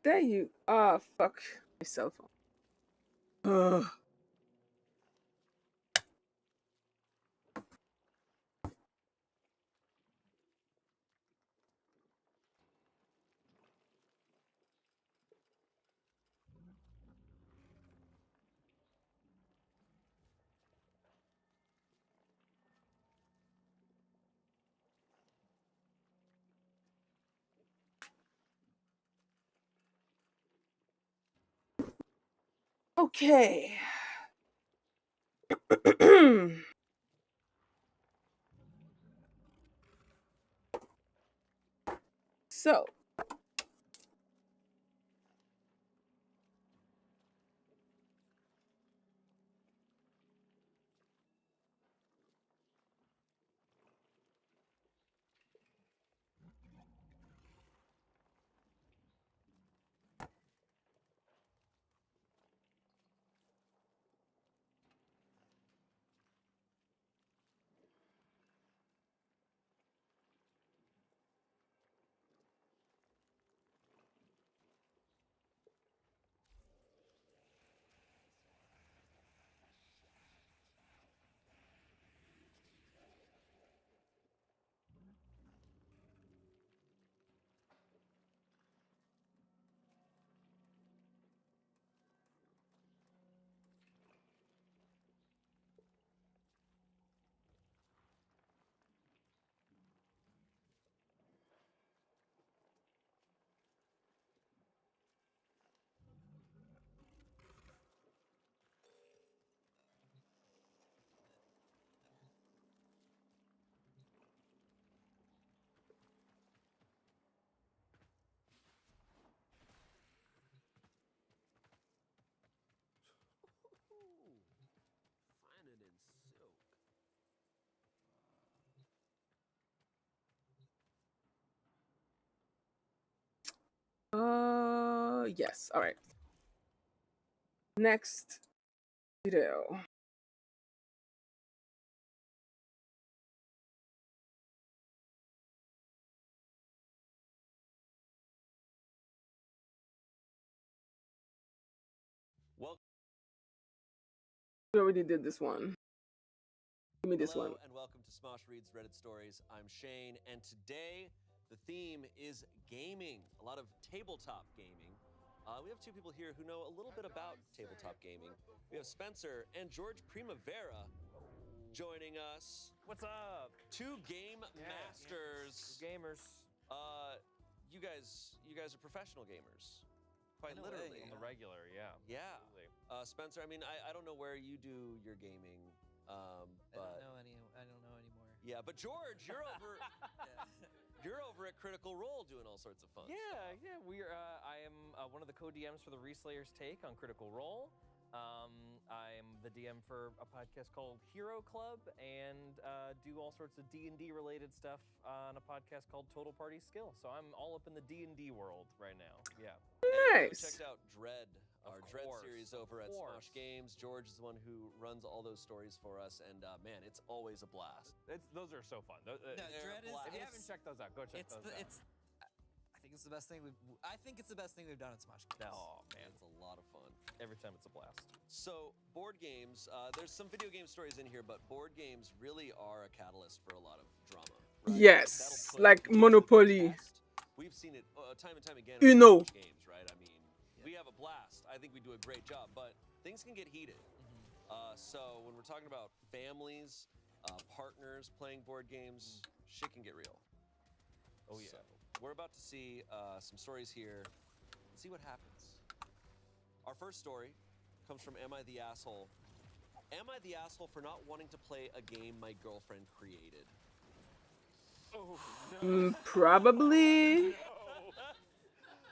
There you ah fuck my cell phone. Ugh. Okay. So, Fine and in silk. yes. All right. Next video. Well, We already did this one. Give me this one. hello and welcome to Smosh Reads Reddit Stories. I'm Shane, and today the theme is gaming. A lot of tabletop gaming. We have two people here who know a little bit about tabletop gaming. We have Spencer and George Primavera joining us. What's up? Two game masters. Gamers. You guys are professional gamers. Quite In a way, literally. on the regular, yeah. Yeah. Absolutely. Spencer, I mean, I don't know where you do your gaming, but I don't know anymore. yeah, but George, you're over. You're over at Critical Role doing all sorts of fun. Yeah. We are. I am one of the co-DMs for the Reslayers Take on Critical Role. I'm the DM for a podcast called Hero Club, and do all sorts of D&D related stuff on a podcast called Total Party Skill. So I'm all up in the D&D world right now. Yeah. And Nice. checked out Dread, our Dread series over at Smosh Games. George is the one who runs all those stories for us, and man, it's always a blast. Those are so fun. No, Dread is. If you haven't checked those out, go check those out. I think it's the best thing we've done at Smosh Games. Oh man, It's a lot of fun. every time it's a blast. So, board games, there's some video game stories in here, but board games really are a catalyst for a lot of drama. Right? Yes, That'll put like games to the Monopoly. test. We've seen it time and time again. Uno. On Smosh Games, right? I mean, we have a blast. I think we do a great job, but things can get heated. So when we're talking about families, partners playing board games, shit can get real. Oh yeah. So, we're about to see some stories here. Let's see what happens. Our first story comes from Am I the Asshole? Am I the asshole for not wanting to play a game my girlfriend created? Oh Probably.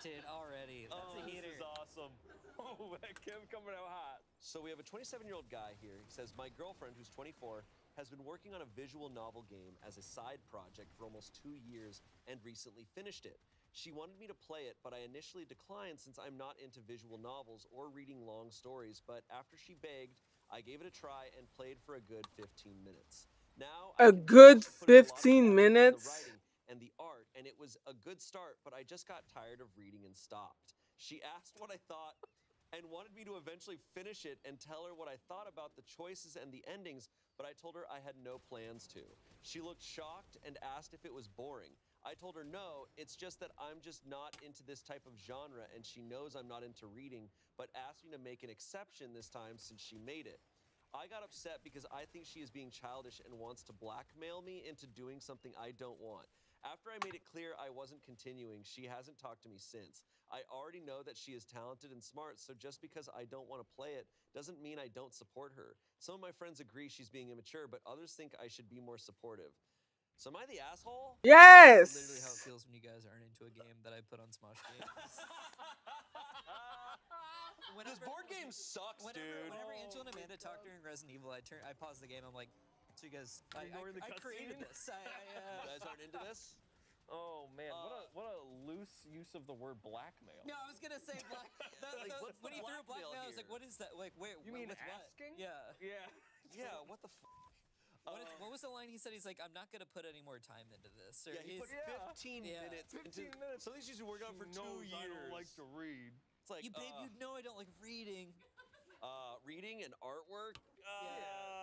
Dude, already. That's a heater. This is awesome. Oh, Kim coming out hot. So we have a 27-year-old guy here. He says, my girlfriend, who's 24, has been working on a visual novel game as a side project for almost 2 years and recently finished it. She wanted me to play it, but I initially declined since I'm not into visual novels or reading long stories. But after she begged, I gave it a try and played for a good 15 minutes. Now, A I can tell good she put in a lot of 15 effort in minutes? the writing and the art, and it was a good start, but I just got tired of reading and stopped. She asked what I thought and wanted me to eventually finish it and tell her what I thought about the choices and the endings, but I told her I had no plans to. She looked shocked and asked if it was boring. I told her no, it's just that I'm just not into this type of genre, and she knows I'm not into reading, but asked me to make an exception this time since she made it. I got upset because I think she is being childish and wants to blackmail me into doing something I don't want. After I made it clear I wasn't continuing, she hasn't talked to me since. I already know that she is talented and smart, so just because I don't want to play it doesn't mean I don't support her. Some of my friends agree she's being immature, but others think I should be more supportive. So am I the asshole? That's literally how it Yes. feels when you guys aren't into a game that I put on Smosh Games. This board game sucks, dude. Whenever Angela and Amanda talk during Resident Evil, I pause the game. I'm like, so you guys, I created this. You guys aren't into this? Oh man, what a loose use of the word blackmail. No, I was gonna say black. What's When the he threw blackmail blackmail, I was like, here? what is that? Like, where? You mean with what? asking? Yeah. Yeah. Yeah, what the What was the line he said? He's like, I'm not gonna put any more time into this. Or Yeah, he put 15 minutes 15 into minutes. So these she's been working on for 2 years. I don't like to read. It's like, you, babe, you know I don't like reading. reading and artwork?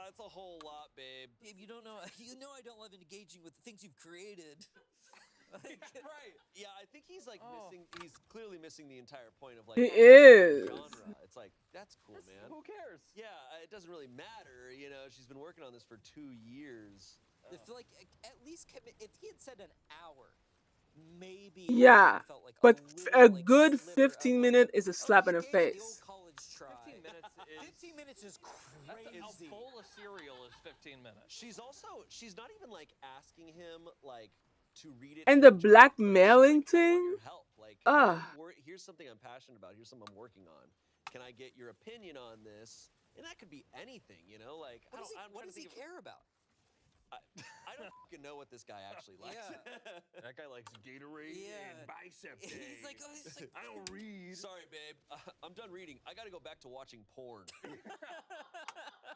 It's a whole lot, babe. Babe, you don't know. You know I don't love engaging with the things you've created. Right. Yeah, I think he's like missing. He's clearly missing the entire point of like He is. genre. It's like that's cool, man. Who cares? Yeah, it doesn't really matter. You know, she's been working on this for 2 years. I feel like at least commit. If he had said an hour, maybe. Yeah, I felt like but little, a like, good sliver of, 15 like, minute is a oh, slap she in the gave it the face. old college try. 15 minutes is 15 minutes is that's crazy. a bowl of cereal is 15 minutes. She's not even like asking him like to read it. And to the enjoy it. blackmailing She's like, I want thing? your help. Like, here's something I'm passionate about. Here's something I'm working on. Can I get your opinion on this? And that could be anything, you know. Like, What does he care about? I don't fucking know what this guy actually likes. Yeah. That guy likes Gatorade Yeah. and bicep day. He's like, I don't read. Sorry, babe. I'm done reading. I got to go back to watching porn.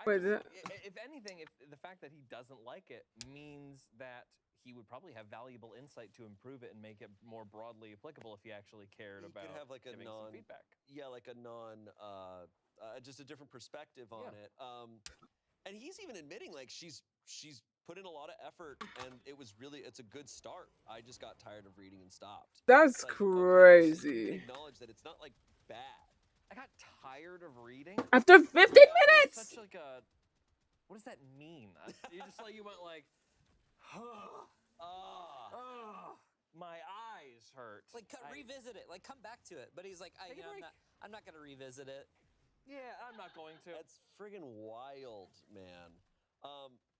Wait, If anything, if the fact that he doesn't like it means that he would probably have valuable insight to improve it and make it more broadly applicable if he actually cared He about could have like a giving some non feedback. Yeah, like a non just a different perspective on it. And he's even admitting like she's put in a lot of effort and it's a good start. I just got tired of reading and stopped. That's Like, crazy. Okay, acknowledge that it's not like bad. I got tired of reading. After 15 It's minutes? such like a. What does that mean? You went like, my eyes hurt. Like, revisit it. Like, come back to it. But he's like, Take a break. I'm not gonna revisit it. Yeah, I'm not going to. That's friggin' wild, man.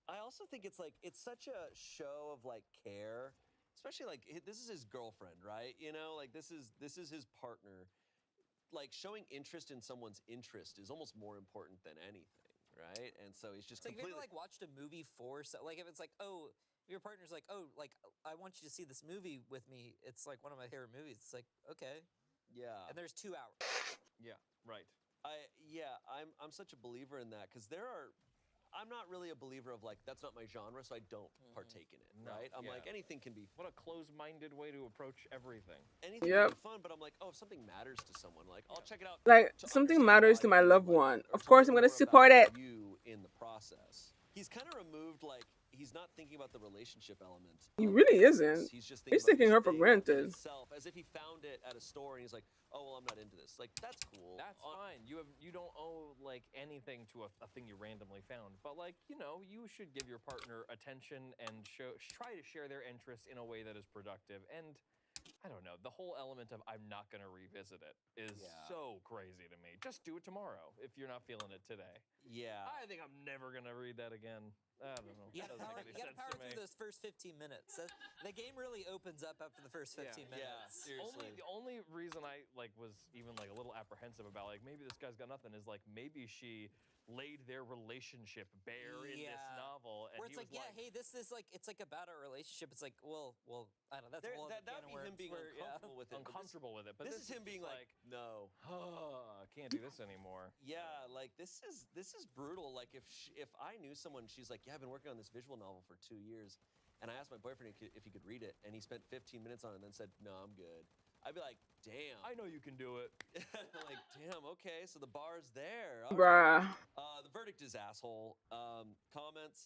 I also think it's such a show of like care, especially like this is his girlfriend, right? You know, like this is his partner. Like showing interest in someone's interest is almost more important than anything, right? And so he's just It's like, have you completely ever, like, watched a movie for, so, like, if it's like, oh, your partner's like, oh, like, I want you to see this movie with me. It's like one of my favorite movies. It's like, okay. yeah. And there's 2 hours. Yeah, right. I'm such a believer in that because I'm not really a believer of like that's not my genre, so I don't partake in it, No, right? I'm yeah. like anything can be What a closed-minded way to approach everything. anything Yep. can be fun, but I'm like, oh, if something matters to someone, like I'll check it out. Like, to something understand matters why to my you loved like it, one. or Of to course, learn I'm gonna more support about it. You in the process. He's kind of removed, like he's not thinking about the relationship element. He of really this. isn't. He's just He's thinking taking her about for this thing granted. in itself, as if he found it at a store and he's like, oh well, I'm not into this. Like that's cool. That's fine. You don't owe like anything to a thing you randomly found, but like you should give your partner attention and try to share their interests in a way that is productive. And I don't know, the whole element of I'm not gonna revisit it is so crazy to me. Just do it tomorrow if you're not feeling it today. Yeah. I think I'm never gonna read that again. I don't know. You Doesn't make any gotta sense power to me. through those first 15 minutes. The game really opens up after the first 15 Yeah. minutes. Seriously. The only reason I was even like a little apprehensive about like maybe this guy's got nothing is like maybe she laid their relationship bare in this novel, and Where it's he like, was yeah, hey, this is like, it's like about our relationship. It's like, well, I don't know. That's a whole other That can would of be him worms being where, uncomfortable with it. but uncomfortable with it. But This is him being like, no. Can't do this anymore. Yeah, like this is brutal. Like if I knew someone, she's like, yeah, I've been working on this visual novel for 2 years, and I asked my boyfriend if he could read it, and he spent 15 minutes on it, and then said, no, I'm good. I'd be like, damn. I know you can do it. Like, damn. Okay, so the bar's there. Bruh. The verdict is asshole. Comments.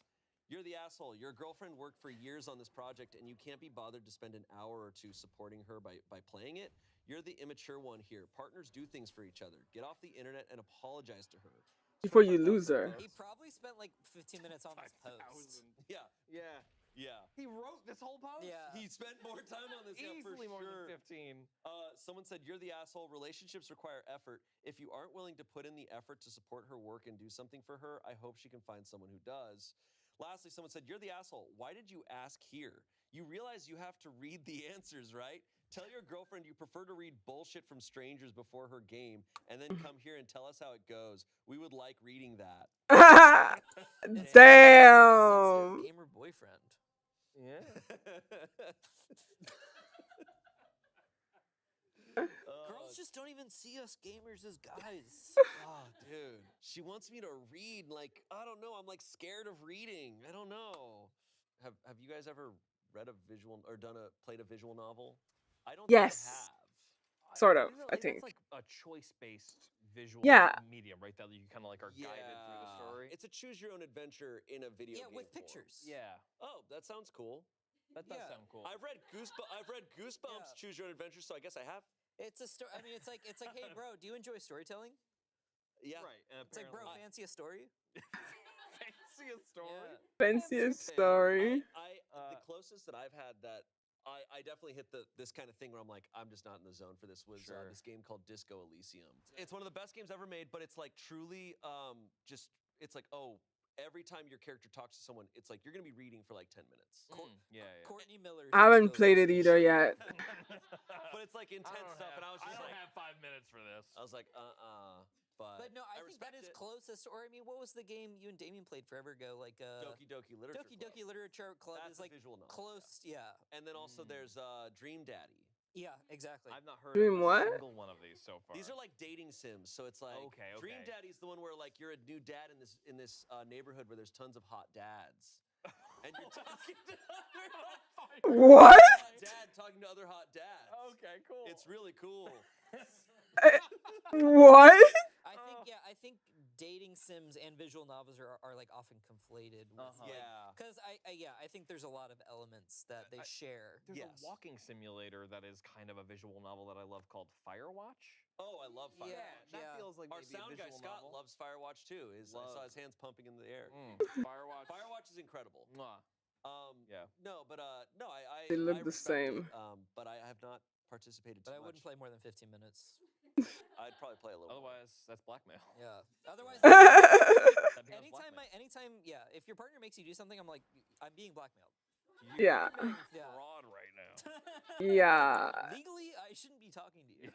You're the asshole. Your girlfriend worked for years on this project, and you can't be bothered to spend an hour or two supporting her by playing it. You're the immature one here. Partners do things for each other. Get off the internet and apologize to her. Before you lose her. he probably spent like 15 minutes on this post. Yeah. Yeah. Yeah. He wrote this whole post? Yeah. He spent more time on this. Yeah, for Easily more sure. than 15. Someone said, "You're the asshole. Relationships require effort. If you aren't willing to put in the effort to support her work and do something for her, I hope she can find someone who does." Lastly, someone said, "You're the asshole. Why did you ask here? You realize you have to read the answers, right? Tell your girlfriend you prefer to read bullshit from strangers before her game, and then come here and tell us how it goes. We would like reading that." It's Damn. sensitive gamer boyfriend. Yeah. Girls just don't even see us gamers as guys. Oh, dude. She wants me to read. Like, I don't know. I'm like scared of reading. I don't know. Have you guys ever read a visual or played a visual novel? I don't think I Yes. have. Sort of, I That's think. like a choice-based visual Yeah. medium, right? That you kind of like are guided through the story. It's a choose your own adventure in a video Yeah, game with form. pictures. Yeah, Oh, that sounds cool. that does Yeah. sound cool. I've read Goosebumps Yeah. Choose Your Own Adventure, so I guess I have. It's a story. I mean, it's like, hey, bro, do you enjoy storytelling? Yeah. Right. And It's like, bro, apparently- fancy a story? fancy a story. Yeah. Fanciest Okay. story. The closest that I've had that I definitely hit this kind of thing where I'm like, I'm just not in the zone for this was Sure. this game called Disco Elysium. It's one of the best games ever made, but it's like truly it's like, oh, every time your character talks to someone, it's like you're gonna be reading for like 10 minutes. Yeah. Courtney Miller. I haven't played it either yet. But it's like intense stuff, and I was I just don't like, have 5 minutes for this. I was like, But no, I think that respect is it. closest. Or I mean, what was the game you and Damien played forever ago? Like Doki Doki Literature Doki Club. Doki Literature Club That's is a like visual novel, close. Yeah. And then also there's Dream Daddy. Yeah, exactly. I've not heard Doing of a what? single one of these so far. These are like dating sims, so it's like Okay, Dream okay. Daddy's the one where like you're a new dad in this neighborhood where there's tons of hot dads, and you're talking to What? hot dad talking to other hot dads. Okay, cool. It's really cool. What? I think dating sims and visual novels are like often conflated. Yeah. Because I think there's a lot of elements that they share. There's Yes. a walking simulator that is kind of a visual novel that I love called Firewatch. Oh, I love Firewatch. Yeah. That feels like Our maybe sound a guy visual Scott novel. loves Firewatch too. I saw his hands pumping in the air. Firewatch. Firewatch is incredible. Mwah. Yeah. No, but no, I They look I the respect same. It, but I have not participated too But I much. wouldn't play more than 15 minutes. I'd probably play a little. more. Otherwise, that's blackmail. Yeah. Otherwise, That becomes anytime, yeah. If your partner makes you do something, I'm like, I'm being blackmailed. You're Yeah. committing Yeah. fraud right now. Yeah. Legally, I shouldn't be talking to you.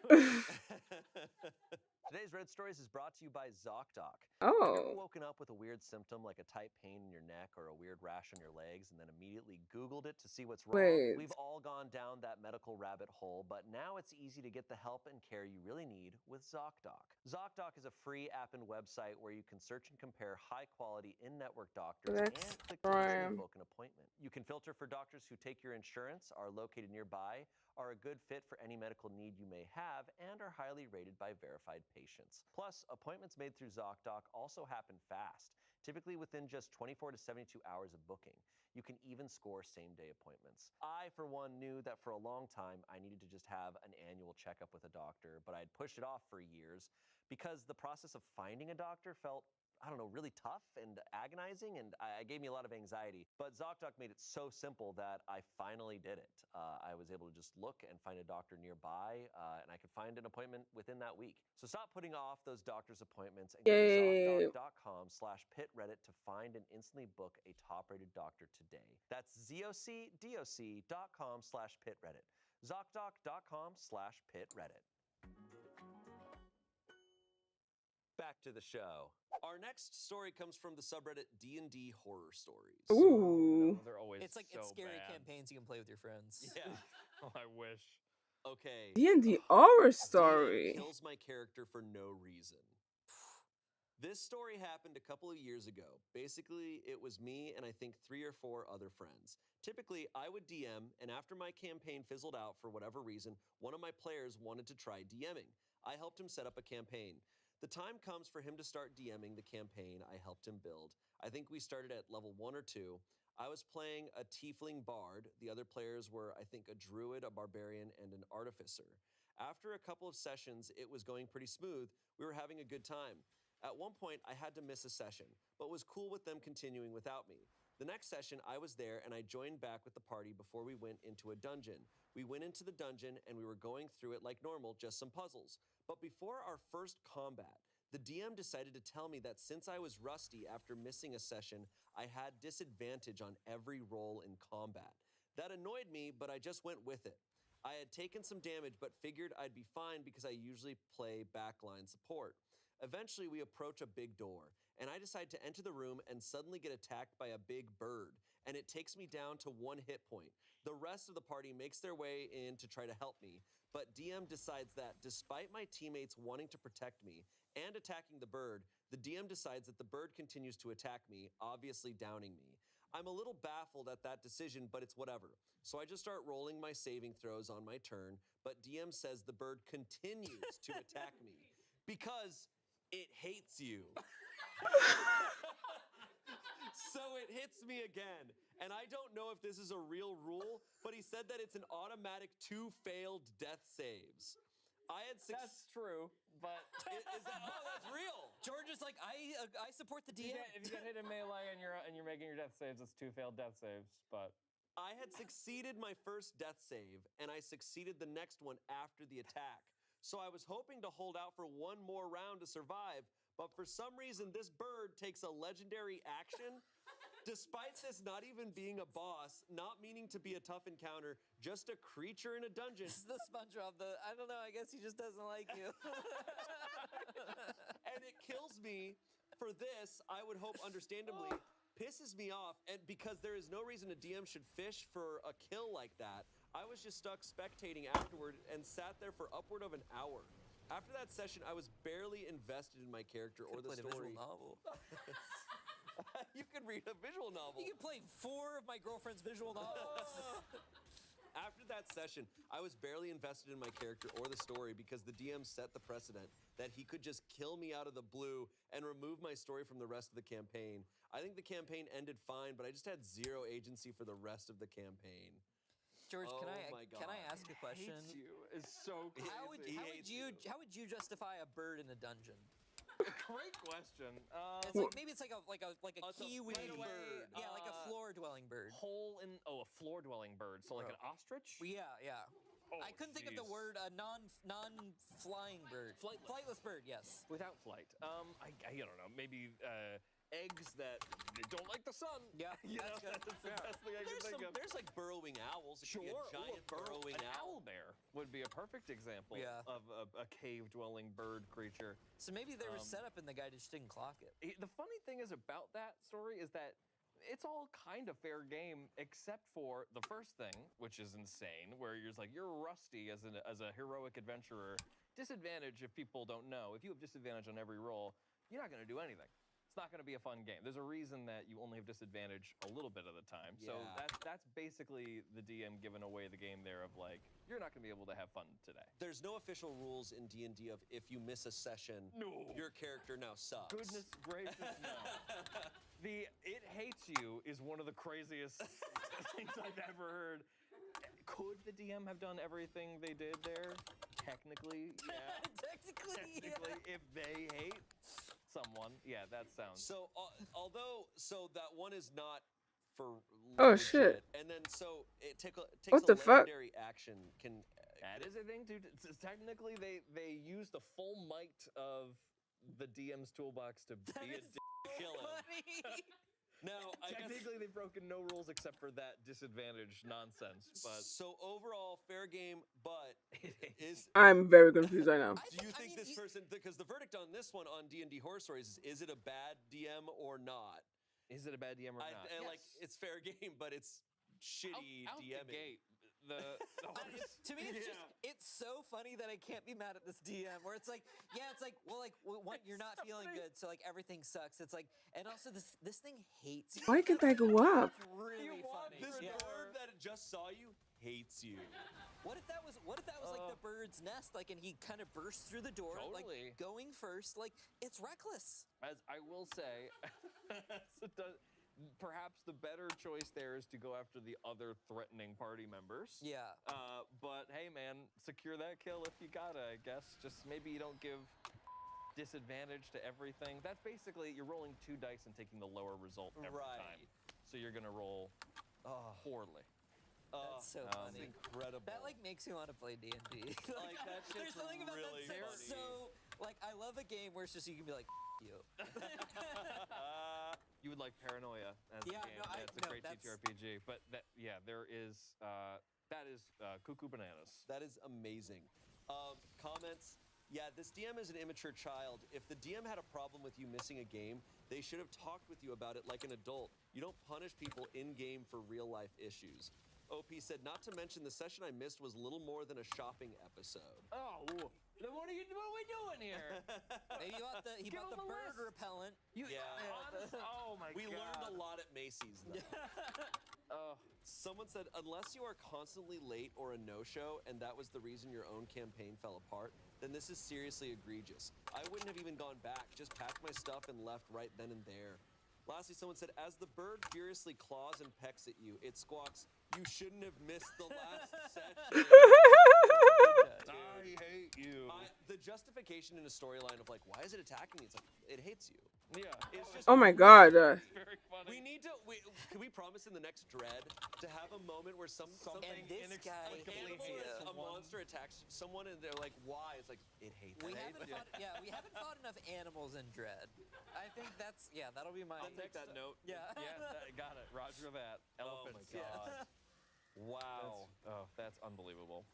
Today's Red Stories is brought to you by ZocDoc. Have you ever Oh. woken up with a weird symptom like a tight pain in your neck or a weird rash on your legs and then immediately Googled it to see what's wrong? Wait. We've all gone down that medical rabbit hole, but now it's easy to get the help and care you really need with ZocDoc. ZocDoc is a free app and website where you can search and compare high-quality in-network doctors Let's and click to easily try. book an appointment. You can filter for doctors who take your insurance, are located nearby, are a good fit for any medical need you may have, and are highly rated by verified patients. Plus, appointments made through ZocDoc also happen fast, typically within just 24 to 72 hours of booking. You can even score same-day appointments. I, for one, knew that for a long time I needed to just have an annual checkup with a doctor, but I'd pushed it off for years because the process of finding a doctor felt, I don't know, really tough and agonizing, and it gave me a lot of anxiety. But ZocDoc made it so simple that I finally did it. I was able to just look and find a doctor nearby, and I could find an appointment within that week. So stop putting off those doctor's appointments and go Yay. to ZocDoc.com/pitreddit to find and instantly book a top-rated doctor today. That's ZocDoc.com/pitreddit. ZocDoc.com/pitreddit. Back to the show. Our next story comes from the subreddit D&D Horror Stories. Ooh. They're always It's like so it's scary bad. campaigns you can play with your friends. Yeah. Oh, I wish. Okay. D&D horror DM story. kills my character for no reason. This story happened a couple of years ago. Basically, it was me and I think 3 or 4 other friends. Typically, I would DM, and after my campaign fizzled out for whatever reason, one of my players wanted to try DMing. I helped him set up a campaign. The time comes for him to start DMing the campaign I helped him build. I think we started at level 1 or 2. I was playing a tiefling bard. The other players were, I think, a druid, a barbarian, and an artificer. After a couple of sessions, it was going pretty smooth. We were having a good time. At one point, I had to miss a session, but was cool with them continuing without me. The next session, I was there and I joined back with the party before we went into a dungeon. We went into the dungeon and we were going through it like normal, just some puzzles. But before our first combat, the DM decided to tell me that since I was rusty after missing a session, I had disadvantage on every roll in combat. That annoyed me, but I just went with it. I had taken some damage, but figured I'd be fine because I usually play backline support. Eventually, we approach a big door, and I decide to enter the room and suddenly get attacked by a big bird, and it takes me down to 1 hit point. The rest of the party makes their way in to try to help me, but DM decides that despite my teammates wanting to protect me and attacking the bird, the DM decides that the bird continues to attack me, obviously downing me. I'm a little baffled at that decision, but it's whatever. So I just start rolling my saving throws on my turn, but DM says the bird continues to attack me because it hates you. So it hits me again. And I don't know if this is a real rule, but he said that it's an automatic 2 failed death saves. I had That's true, but is that, oh, that's real. George is like, I support the DM. if you get hit in melee and you're making your death saves, it's 2 failed death saves. But I had succeeded my first death save, and I succeeded the next one after the attack. So I was hoping to hold out for one more round to survive, but for some reason, this bird takes a legendary action. Despite this not even being a boss, not meaning to be a tough encounter, just a creature in a dungeon. This is the SpongeBob. I don't know. I guess he just doesn't like you. And it kills me. For this, I would hope understandably, pisses me off, and because there is no reason a DM should fish for a kill like that, I was just stuck spectating afterward and sat there for upward of an hour. After that session, I was barely invested in my character or the Played a story. visual novel. You can read a visual novel. You can play 4 of my girlfriend's visual novels. After that session, I was barely invested in my character or the story because the DM set the precedent that he could just kill me out of the blue and remove my story from the rest of the campaign. I think the campaign ended fine, but I just had 0 agency for the rest of the campaign. George, Oh can my God. I ask a question? hates you is so crazy. How would you justify a bird in a dungeon? Great question. It's like maybe it's like a It's a kiwi bird. Yeah, like a floor dwelling bird. A floor dwelling bird. So like an ostrich. Yeah. Oh, I couldn't think of the jeez. word non-flying bird. Flightless bird, yes. Without flight. I don't know. Maybe eggs that don't like the sun. Yeah, You know, that's good. that's the best thing I can think of. There's like burrowing owls. It could be Sure, a giant burrowing an owl. owl bear would be a perfect example Yeah. of a cave-dwelling bird creature. So maybe there was setup and the guy just didn't clock it. The funny thing is about that story is that it's all kind of fair game except for the first thing, which is insane, where you're just like, you're rusty as a heroic adventurer. Disadvantage if people don't know. If you have disadvantage on every roll, you're not going to do anything. It's not going to be a fun game. There's a reason that you only have disadvantage a little bit of the time. So Yeah. that's basically the DM giving away the game there of like, you're not going to be able to have fun today. There's no official rules in D&D of if you miss a session, No. your character now sucks. Goodness gracious, no. The "it hates you" is one of the craziest things I've ever heard. Could the DM have done everything they did there? Technically, yeah. Technically, if they hate someone, yeah, that sounds. So, that one is not for Oh, legit. shit. And then so it takes What a the fuck? legendary action. That is a thing, dude. Technically, they use the full might of the DM's toolbox to be a kill him. Now, I guess, Technically, they've broken no rules except for that disadvantage nonsense. But so overall, fair game, but is I'm very confused right now. do you think this person, because the verdict on this one on D&D Horror Stories is it a bad DM or not? is it a bad DM or not? And like, it's fair game, but it's shitty out the DMing. gate, the To me, it's so funny that I can't be mad at this DM. Where it's like, one, you're not feeling good, so like everything sucks. It's like, and also this thing hates you. Why can't I go up? It's really funny. This Yeah. bird that just saw you hates you. What if that was like the bird's nest, like, and he kind of bursts through the door, Totally. like going first, like it's reckless. As I will say, perhaps the better choice there is to go after the other threatening party members. Yeah. But hey, man, secure that kill if you gotta, I guess. Just maybe you don't give disadvantage to everything. That's basically, you're rolling 2 dice and taking the lower result every time. so you're gonna roll poorly. That's so funny. Incredible. That like makes me want to play D&D. Like, that shit's There's something about really that that's funny. so like I love a game where it's just you can be like you. You would like Paranoia as Yeah, a game. no, It's a great that's- TTRPG. But there is that is cuckoo bananas. That is amazing. Comments. Yeah, this DM is an immature child. If the DM had a problem with you missing a game, they should have talked with you about it like an adult. You don't punish people in-game for real-life issues. OP said, not to mention the session I missed was little more than a shopping episode. Oh, then what are we doing here? Maybe he Give bought him the a bird list. repellent. Oh my We god. learned a lot at Macy's, though. Someone said, unless you are constantly late or a no-show, and that was the reason your own campaign fell apart, then this is seriously egregious. I wouldn't have even gone back, just packed my stuff and left right then and there. Lastly, someone said, as the bird furiously claws and pecks at you, it squawks, you shouldn't have missed the last session. I hate you. The justification in a storyline of like, why is it attacking me? It's like, it hates you. Yeah. It's just Oh my god. Very funny. We need to. Can we promise in the next Dread to have a moment where something And this guy inexplicably hates you. a monster attacks someone and they're like, "Why?" It's like it hates. We it. haven't fought, we haven't fought enough animals in Dread. I think that'll be my I'll take that note. Yeah. Got it. Roger that. Oh my Elephants. god! Wow. That's unbelievable.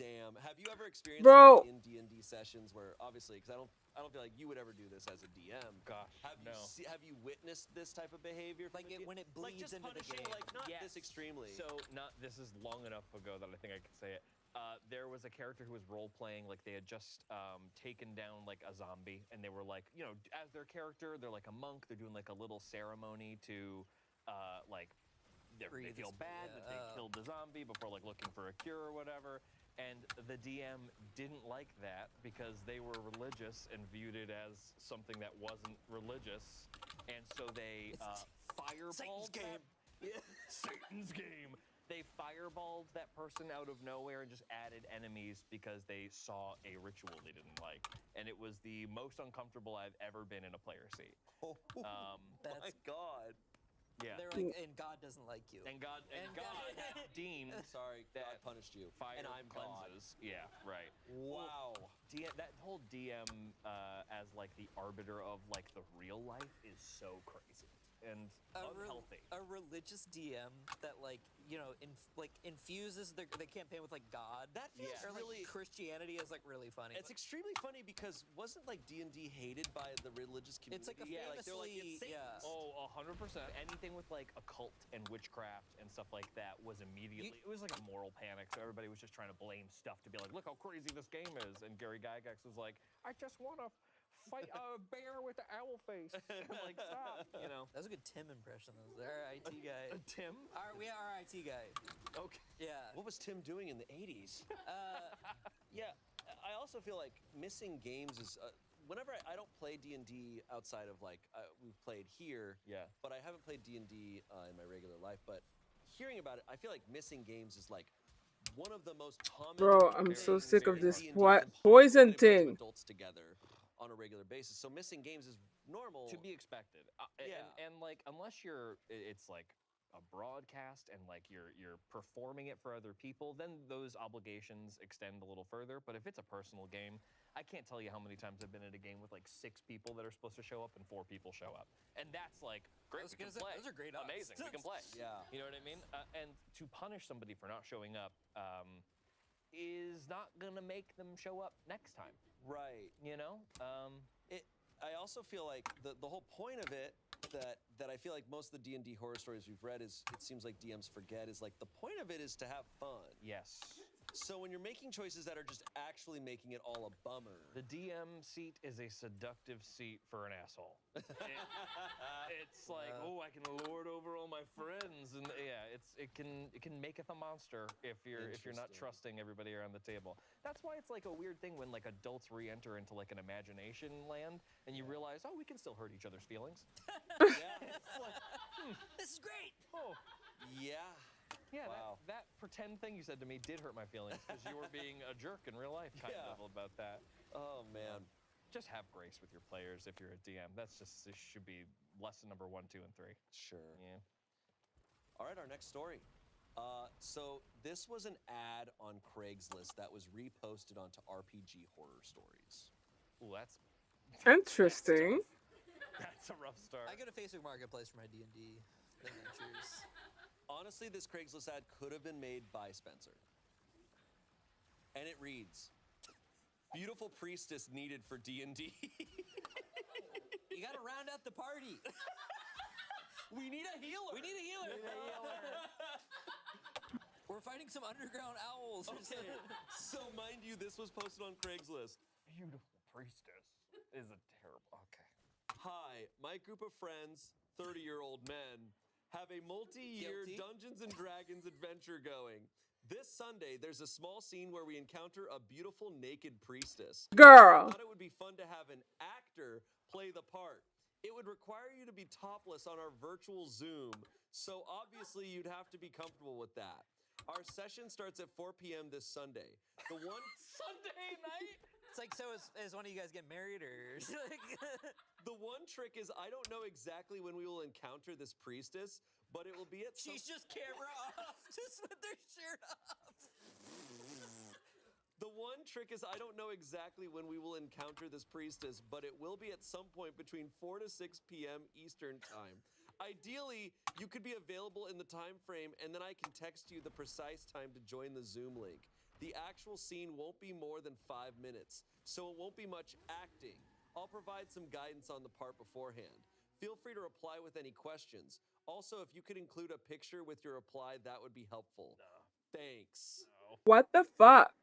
Damn. Have you ever experienced Bro. in D&D sessions where obviously because I don't feel like you would ever do this as a DM. Gosh, no. Have you witnessed this type of behavior? Like when it bleeds just into the punishing, game. like not Yes. this extremely. So this is long enough ago that I think I could say it. There was a character who was role playing, like they had just taken down like a zombie, and they were like, as their character, they're like a monk. They're doing like a little ceremony to like they feel bad that they killed the zombie before like looking for a cure or whatever. And the DM didn't like that because they were religious and viewed it as something that wasn't religious, and so they fireballed Satan's game. Satan's game. They fireballed that person out of nowhere and just added enemies because they saw a ritual they didn't like, and it was the most uncomfortable I've ever been in a player seat. That's my god. Yeah. They're like, and God doesn't like you. And God deemed Sorry, God that punished you. fire and I'm God. cleanses. Yeah, right. Wow. That whole DM as like the arbiter of like the real life is so crazy and unhealthy. A religious DM that infuses the campaign with like God. That feels or like really Christianity is like really funny. It's extremely funny because wasn't like D&D hated by the religious community? It's like a they're like, it's famously- yeah. Satans. Oh, 100%. Anything with like occult and witchcraft and stuff like that was immediately, it was like a moral panic. So everybody was just trying to blame stuff to be like, look how crazy this game is. And Gary Gygax was like, I just want to fight a bear with an owl face. I'm like, stop, That was a good Tim impression. That was our IT guy. Tim? Our IT guy. Okay. Yeah. What was Tim doing in the 80s? Yeah, I also feel like missing games is whenever I don't play D&D outside of like we've played here. Yeah. But I haven't played D&D in my regular life. But hearing about it, I feel like missing games is like one of the most common. Bro, I'm so things sick of in this D&D poison that brings thing. Adults together on a regular basis. So missing games is normal. To be expected. Yeah. And like, unless it's like a broadcast and like you're performing it for other people, then those obligations extend a little further. But if it's a personal game, I can't tell you how many times I've been in a game with like 6 people that are supposed to show up and 4 people show up, and that's like great. We can play. Those are great odds. Amazing. We can play. Yeah. You know what I mean? And to punish somebody for not showing up is not gonna make them show up next time. Right. I also feel like the whole point of it that I feel like most of the D&D horror stories we've read is it seems like DMs forget is like the point of it is to have fun. Yes. So when you're making choices that are just actually making it all a bummer. The DM seat is a seductive seat for an asshole. It's like, I can lord over all my friends, and yeah, it can maketh a monster if you're not trusting everybody around the table. That's why it's like a weird thing when like adults re-enter into like an imagination land, and you realize, we can still hurt each other's feelings. Yeah. It's like, This is great. oh. Yeah. Yeah, Wow. that pretend thing you said to me did hurt my feelings because you were being a jerk in real life, kind of about that. Oh man. just have grace with your players if you're a DM. This should be lesson number 1, 2, and 3. Sure. Yeah. All right, our next story. So this was an ad on Craigslist that was reposted onto RPG Horror Stories. Ooh, that's Interesting. That's a rough start. I go to Facebook Marketplace for my D&D adventures. Honestly, this Craigslist ad could have been made by Spencer. And it reads, "Beautiful priestess needed for D&D." You gotta round out the party. We need a healer. We need a healer. We're fighting some underground owls. Okay, so mind you, this was posted on Craigslist. Beautiful priestess is a terrible. Okay. Hi, my group of friends, 30-year-old men, have a multi-year Guilty. Dungeons & Dragons adventure going. This Sunday, there's a small scene where we encounter a beautiful naked priestess. I Girl. thought it would be fun to have an actor play the part. It would require you to be topless on our virtual Zoom, so obviously you'd have to be comfortable with that. Our session starts at 4 p.m. this Sunday. The one Sunday night? It's like, so is one of you guys get married or like? The one trick is I don't know exactly when we will encounter this priestess, but it will be at some... She's just camera off, just with their shirt off. The one trick is I don't know exactly when we will encounter this priestess, but it will be at some point between 4 to 6 p.m. Eastern time. Ideally, you could be available in the time frame, and then I can text you the precise time to join the Zoom link. The actual scene won't be more than 5 minutes, so it won't be much acting. I'll provide some guidance on the part beforehand. Feel free to reply with any questions. Also, if you could include a picture with your reply, that would be helpful. No. Thanks. No. What the fuck?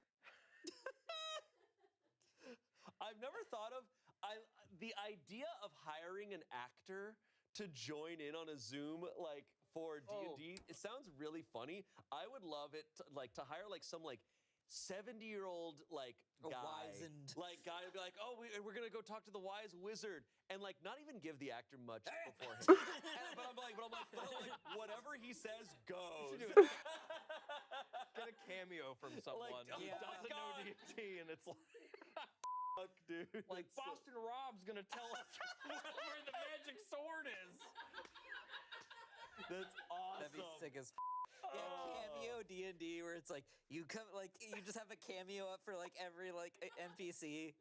I've never thought of the idea of hiring an actor to join in on a Zoom like for D&D. It sounds really funny. I would love it to hire like some like 70-year-old like A guy, wizened- like guy to be like, oh, we're gonna go talk to the wise wizard, and like not even give the actor much beforehand. But I'm like, whatever he says goes. Get a cameo from someone oh who my doesn't know God. D&D, and it's like, Fuck, dude. like That's so- Boston Rob's gonna tell us where the magic sword is. That's awesome. That'd be sick as. Yeah, cameo D&D where it's like you come like you just have a cameo up for like every like NPC.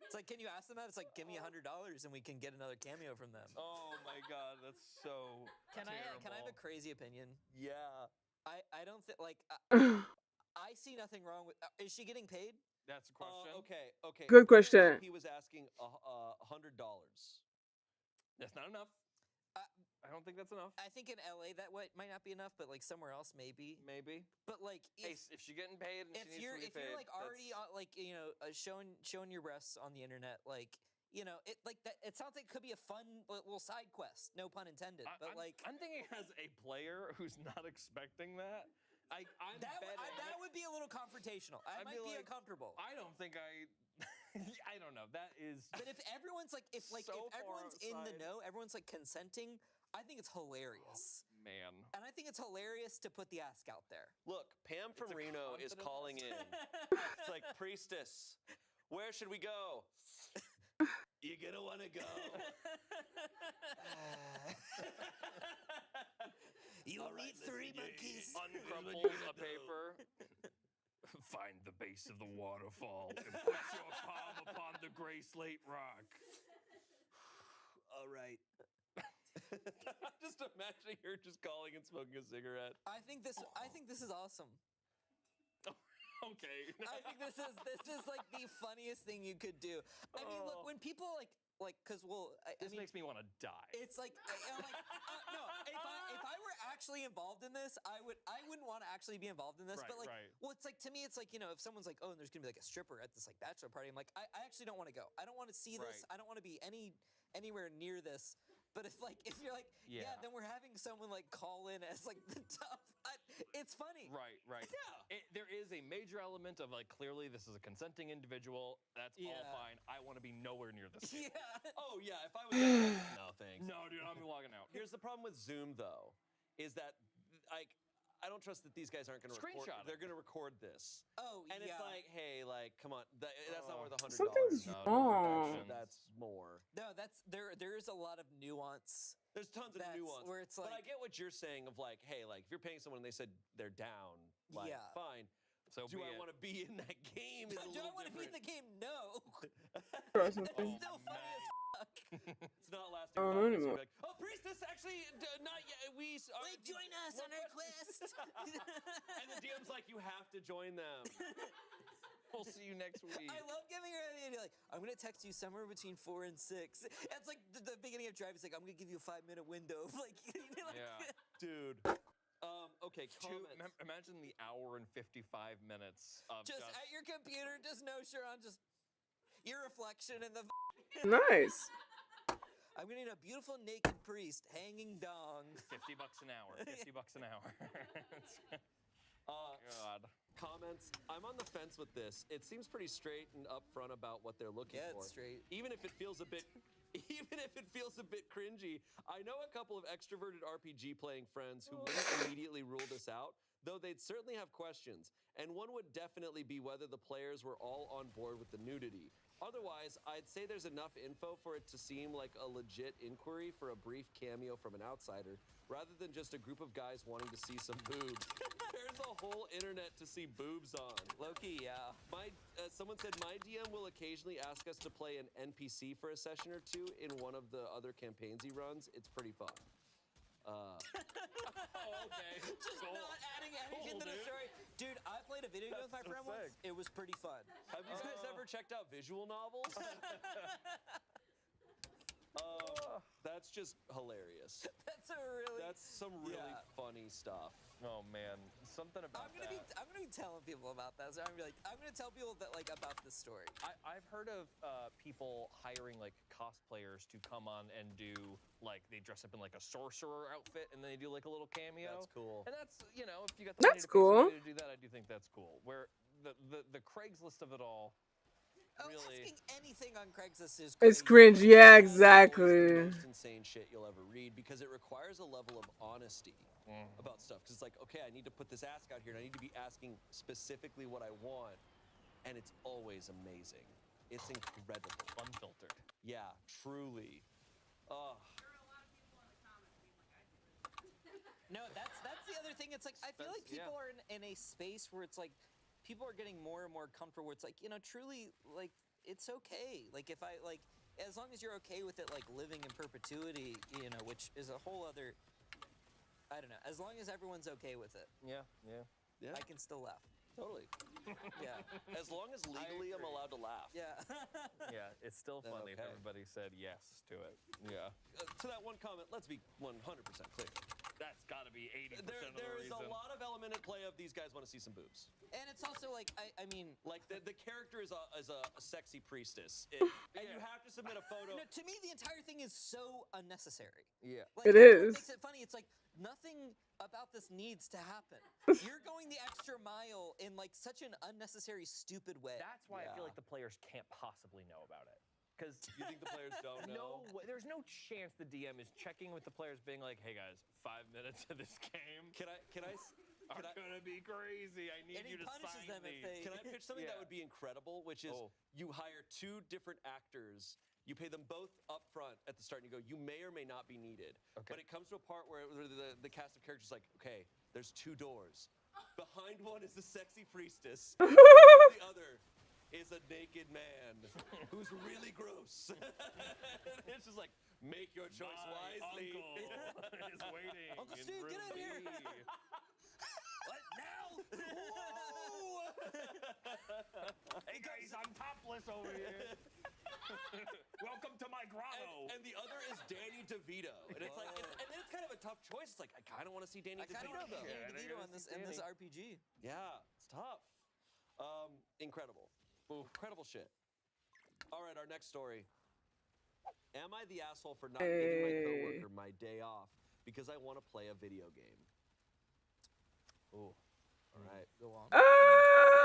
It's like, can you ask them that? It's like, give me $100 and we can get another cameo from them. Oh my God, that's so Can I have a terrible. crazy opinion? Yeah. I don't think like I see nothing wrong with. Is she getting paid? That's a question. Okay. Good question. He was asking $100. That's not enough. I don't think that's enough. I think in LA that might not be enough, but like somewhere else maybe. Maybe. But like Hey, if she's getting paid and if she you're needs to be if you're paid, like already on, like showing your breasts on the internet, like it like that. It sounds like it could be a fun little side quest. No pun intended. But I'm thinking as a player who's not expecting that. I'm betting that would be a little confrontational. I I'd might be like, uncomfortable. I don't think I don't know. That is. But if everyone's like, if so everyone's far in the outside. know, everyone's like consenting, I think it's hilarious. Man. And I think it's hilarious to put the ask out there. Look, Pam from It's a Reno is confident calling in. It's like, priestess, where should we go? You're gonna wanna go. You'll All right, meet three listen, monkeys. Uncrumples a paper. Find the base of the waterfall and put your palm upon the gray slate rock. All right. I'm just imagining her just calling and smoking a cigarette. I think this is awesome. Okay. I think this is like the funniest thing you could do. I mean, look, when people because This makes me want to die. it's like I'm like no. If I were actually involved in this, I wouldn't want to actually be involved in this. Right, but like, right. well, it's like to me, it's like if someone's like, oh, and there's gonna be like a stripper at this like bachelor party, I'm like, I actually don't want to go. I don't want to see this. Right. I don't want to be anywhere near this. But if you're like, yeah, then we're having someone like call in as like the tough. It's funny. Right. Yeah. There is a major element of like clearly this is a consenting individual. That's all fine. I want to be nowhere near this. Yeah. Oh yeah, if I was no thanks. No, dude, I'm logging out. Here's the problem with Zoom though, is that like I don't trust that these guys aren't going to record. Screenshot it. They're going to record this. Oh, And yeah. it's like, hey, like, come on, that's not worth $100. Something's No, wrong. production. That's more. No, that's there is a lot of nuance. There's tons of That's nuance. where it's but I like- get what you're saying of like, hey, like if you're paying someone and they said they're down, like Yeah. fine. So Do be I it. want to be in that game? Is a Do I little want to be in the different. game? No. Or It's something. still funny as fuck. It's not lasting. Oh, 5 minutes. anymore. You'll be like, oh, priestess, actually, not yet. Wait, join us on our quest. And the DM's like, you have to join them. We'll see you next week. I love giving her an idea. Like, I'm gonna text you somewhere between 4 and 6. It's like the beginning of Drive. It's like I'm gonna give you a 5-minute window. Like, like Yeah. Dude. Okay, comments. Imagine the hour and 55 minutes of just at your computer. Just no, Sharon. Just your reflection in the. Nice. I'm gonna need a beautiful naked priest hanging dong. $50 an hour. $50 an hour. God. Comments. I'm on the fence with this. It seems pretty straight and upfront about what they're looking Yeah, for. it's straight. Even if it feels a bit cringy. I know a couple of extroverted RPG playing friends who wouldn't immediately rule this out, though they'd certainly have questions. And one would definitely be whether the players were all on board with the nudity. Otherwise, I'd say there's enough info for it to seem like a legit inquiry for a brief cameo from an outsider, rather than just a group of guys wanting to see some boobs. There's a whole internet to see boobs on. Loki, yeah. Someone said, my DM will occasionally ask us to play an NPC for a session or two in one of the other campaigns he runs. It's pretty fun. Okay. Just not adding anything to the dude. story. Dude, I played a video game with my That's friend so once. sick. It was pretty fun. Have you guys ever checked out visual novels? That's just hilarious. That's some really funny stuff. Oh man, something about I'm gonna be telling people about that. So I'm gonna tell people that like about this story. I've heard of people hiring like cosplayers to come on and do like they dress up in like a sorcerer outfit and then they do like a little cameo. That's cool. And that's if you got the That's money to pay somebody cool. to do that, I do think that's cool. Where the Craigslist of it all. Really? Asking anything on Craigslist is It's cringe. crazy. Yeah, Always the exactly. most insane shit you'll ever read because it requires a level of honesty about stuff. Because it's like, okay, I need to put this ask out here and I need to be asking specifically what I want. And it's always amazing. It's incredible. Unfiltered. Yeah, truly. Oh. No, that's the other thing. It's like I feel like people are in a space where it's like people are getting more and more comfortable where it's like, truly like it's okay. Like if I like as long as you're okay with it like living in perpetuity, which is a whole other I don't know. As long as everyone's okay with it, Yeah. I can still laugh. Totally. Yeah. As long as legally I'm agree. allowed to laugh. Yeah. Yeah, it's still Then funny if okay. everybody said yes to it. Yeah. To that one comment, let's be 100% clear. That's got to be 80% of the There is reason. a lot of element at play of these guys want to see some boobs. And it's also like I mean Like the character is a sexy priestess, and you have to submit a photo. no, to me the entire thing is so unnecessary. Yeah. Like, It that's what is. makes it funny. It's like nothing about this needs to happen. You're going the extra mile in like such an unnecessary, stupid way. That's why I feel Yeah. like the players can't possibly know about it. Because You think the players don't know? there's no chance the DM is checking with the players, being like, "Hey guys, 5 minutes of this game Can I are gonna be crazy. I need And he you to punishes sign them if these." they- Can I pitch something Yeah. that would be incredible, which is you hire 2 different actors, you pay them both up front at the start, and you go, you may or may not be be Okay. But it comes to a part where the cast of characters is like, okay, there's 2 doors. Behind one is the sexy priestess. The other is a naked man who's really gross. It's just like, make your choice My wisely. uncle is waiting. Uncle in Steve, get room out here. B. What now? Hey guys, I'm topless over here. Welcome to my grotto. And the other is Danny DeVito. And it's like, and then it's kind of a tough choice. It's like, I kind of want to see Danny I kind of DeVito, want though. Danny DeVito I in this gotta see RPG. Yeah, it's tough. Incredible. Incredible shit. All right, our next story. Am I the asshole for not giving my coworker my day off because I want to play a video game? Ooh. All right. Go on.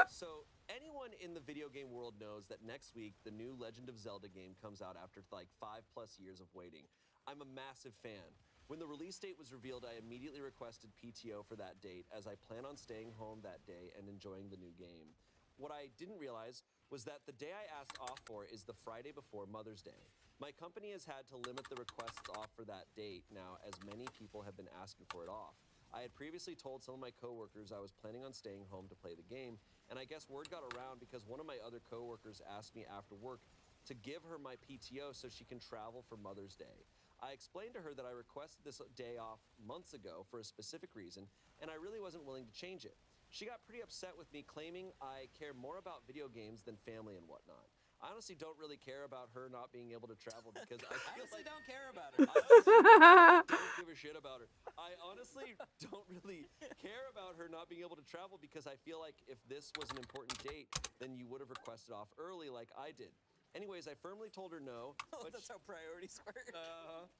So anyone in the video game world knows that next week the new Legend of Zelda game comes out after like 5+ years of waiting. I'm a massive fan. When the release date was revealed, I immediately requested PTO for that date, as I plan on staying home that day and enjoying the new game. What I didn't realize was that the day I asked off for is the Friday before Mother's Day. My company has had to limit the requests off for that date now, as many people have been asking for it off. I had previously told some of my coworkers I was planning on staying home to play the game, and I guess word got around because one of my other coworkers asked me after work to give her my PTO so she can travel for Mother's Day. I explained to her that I requested this day off months ago for a specific reason, and I really wasn't willing to change it. She got pretty upset with me, claiming I care more about video games than family and whatnot. I honestly don't really care about her not being able to travel because I I feel honestly like don't care about her. don't give a shit about her. I honestly don't really care about her not being able to travel because I feel like if this was an important date, then you would have requested off early like I did. Anyways, I firmly told her no. Oh, that's how priorities work.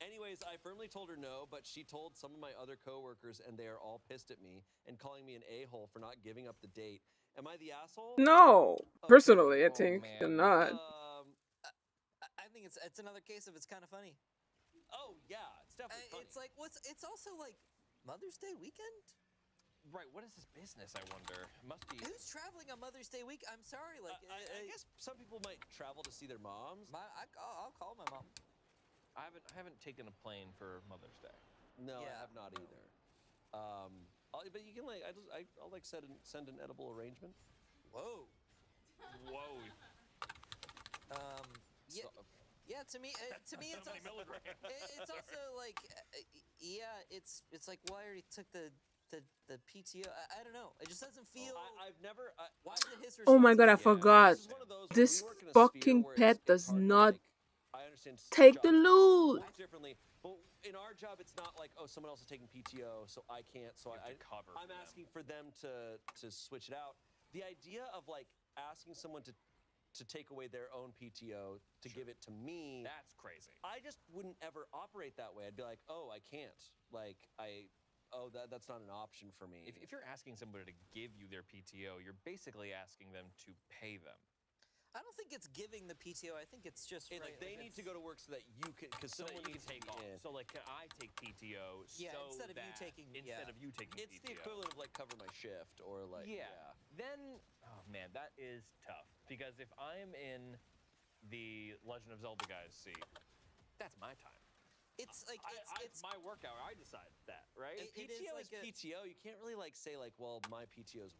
Anyways, I firmly told her no, but she told some of my other coworkers, and they are all pissed at me and calling me an a-hole for not giving up the date. Am I the asshole? No, Okay. personally, I think man. you're not. I think it's another case of it's kind of funny. Oh yeah, it's definitely funny. It's like it's also like Mother's Day weekend. Right, what is this business, I wonder? Must be. Who's traveling on Mother's Day week? I'm sorry, like I guess some people might travel to see their moms. I'll call my mom. I haven't taken a plane for Mother's Day. No, I Yeah. have not either. But you can like I'll like send an edible arrangement. Whoa. Whoa. Yeah. So, Yeah, to me, it's How many also, milligrams? it's also like, yeah, it's like, well, I already took the PTO. I don't know. It just doesn't feel. I've never. Why is it his Oh my god, I responsibility? forgot. This is one of those where This we work in a fucking sphere where pet it's does hard to, not like, I understand take the jobs loot. work differently, but in our job, it's not like, oh, someone else is taking PTO, so I can't. So You have to cover I'm for them. asking for them to switch it out. The idea of like asking someone to take away their own PTO to give it to me. That's crazy. I just wouldn't ever operate that way. I'd be like, oh, I can't. Like, that's not an option for me. If you're asking somebody to give you their PTO, you're basically asking them to pay them. I don't think it's giving the PTO. I think it's just right, they need to go to work so that you can, because So that someone you needs can take to be off. in. So like, can I take PTO? Yeah, so instead of you that- taking- instead yeah. of you taking It's PTO. the equivalent of like cover my shift or like Yeah. Then, oh man, that is tough because if I'm in the Legend of Zelda guy's seat, that's my time. It's like It's my work hour. I decide that, right? And it is PTO like is PTO. You can't really like say like, well, my PTO is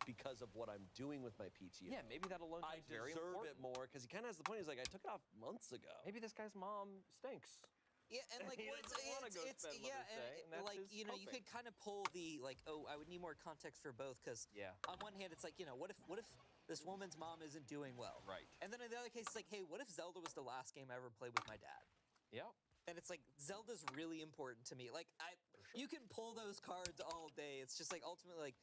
because of what I'm doing with my PTO. Yeah, maybe that alone I time's very deserve important. it more because he kind of has the point. He's like, I took it off months ago. Maybe this guy's mom stinks. yeah, and like He what's doesn't wanna go it's spend yeah, Mother's Day, and that's like his you know, you coping. could kind of pull the like, oh, I would need more context for both because Yeah. on one hand, it's like, you know, what if this woman's mom isn't doing well, Right. and then in the other case, it's like, hey, what if Zelda was the last game I ever played with my dad? Yep. And it's like Zelda's really important to me. Like you can pull those cards all day. It's just like ultimately like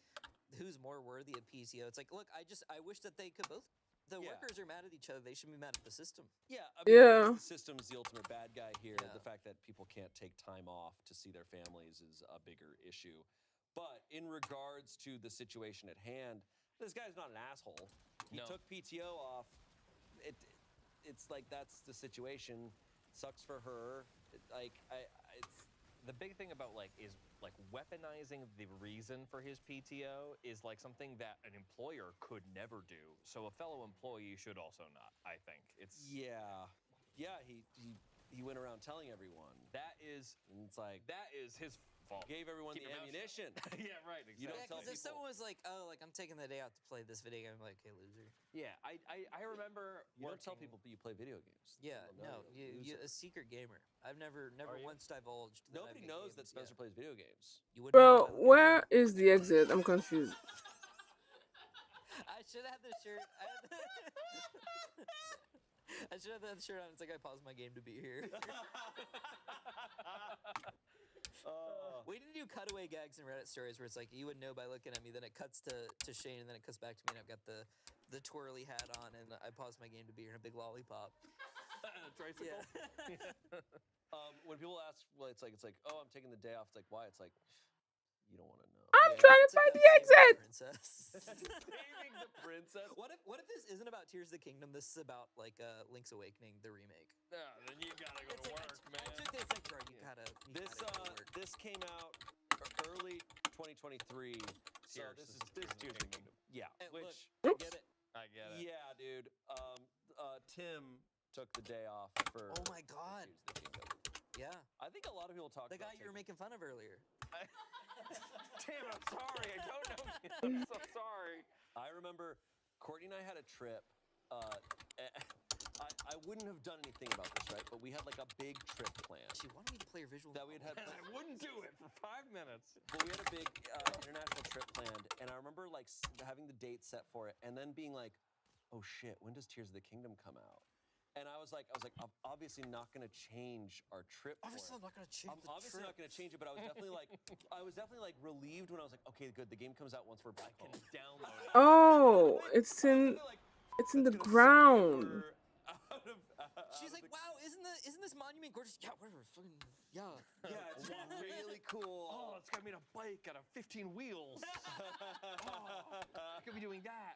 who's more worthy of PTO? It's like, look, I wish that they could both. The Yeah. workers are mad at each other. They should be mad at the system. Yeah, I mean, Yeah. the system's the ultimate bad guy here. Yeah. The fact that people can't take time off to see their families is a bigger issue. But in regards to the situation at hand, this guy's not an asshole. He No. took PTO off. It's like that's the situation. Sucks for her. It's The big thing about like is like weaponizing the reason for his PTO is like something that an employer could never do. So a fellow employee should also not. I think it's yeah. He went around telling everyone. that is And it's like that is his fault. gave everyone Keep the your mouth shut. ammunition. Yeah, right. Exactly. You don't Yeah, tell because if people. someone was like, oh, like I'm taking the day out to play this video game, I'm like, hey, loser. Yeah, I remember. You don't tell working- people you play video games. Yeah, They'll know no, you loser. a secret gamer. I've never Are you? once divulged. That I Nobody make knows that games, Spencer yeah. plays video games. You wouldn't know Bro, by looking at where me. is the exit? I'm confused. I should have the shirt. I should have that shirt on. It's like I paused my game to be here. We need to do cutaway gags in Reddit stories where it's like you would know by looking at me. Then it cuts to Shane, and then it cuts back to me, and I've got the twirly hat on, and I paused my game to be here in a big lollipop. Tricycle. Yeah. When people ask, well, it's like, oh, I'm taking the day off. It's like, why? It's like, you don't want to know. I'm trying to It's like find the I'm saving exit. Princess. Saving the princess. What if this isn't about Tears of the Kingdom? This is about like Link's Awakening, the remake. Yeah, then you gotta go It's to like, work, I man. took this like, bro, you gotta. This came out early 2023. So this is Tears of the Kingdom. Yeah, which look, I get it. I get it. yeah, dude. Tim took the day off for. Oh my God. Tears of the Kingdom. Yeah. I think a lot of people talk The about guy you were making fun of earlier. Damn, I'm sorry. I don't know you. I'm so sorry. I remember Courtney and I had a trip. I wouldn't have done anything about this, right? But we had like a big trip planned. She wanted me to play her visual That we had And I wouldn't do it for 5 minutes. But we had a big international trip planned, and I remember like having the date set for it, and then being like, "Oh shit, when does Tears of the Kingdom come out?" And I was like, I'm obviously not going to change our trip. Obviously, I'm not going to change I'm obviously not going to change it, but I was definitely like relieved when I was like, okay, good, the game comes out once we're back home. Download it. Oh, it's in the ground. She's like, wow, isn't this monument gorgeous? Yeah, whatever. Fucking yeah. Yeah, it's really cool. Oh, it's got me a bike out of 15 wheels. I could be doing that.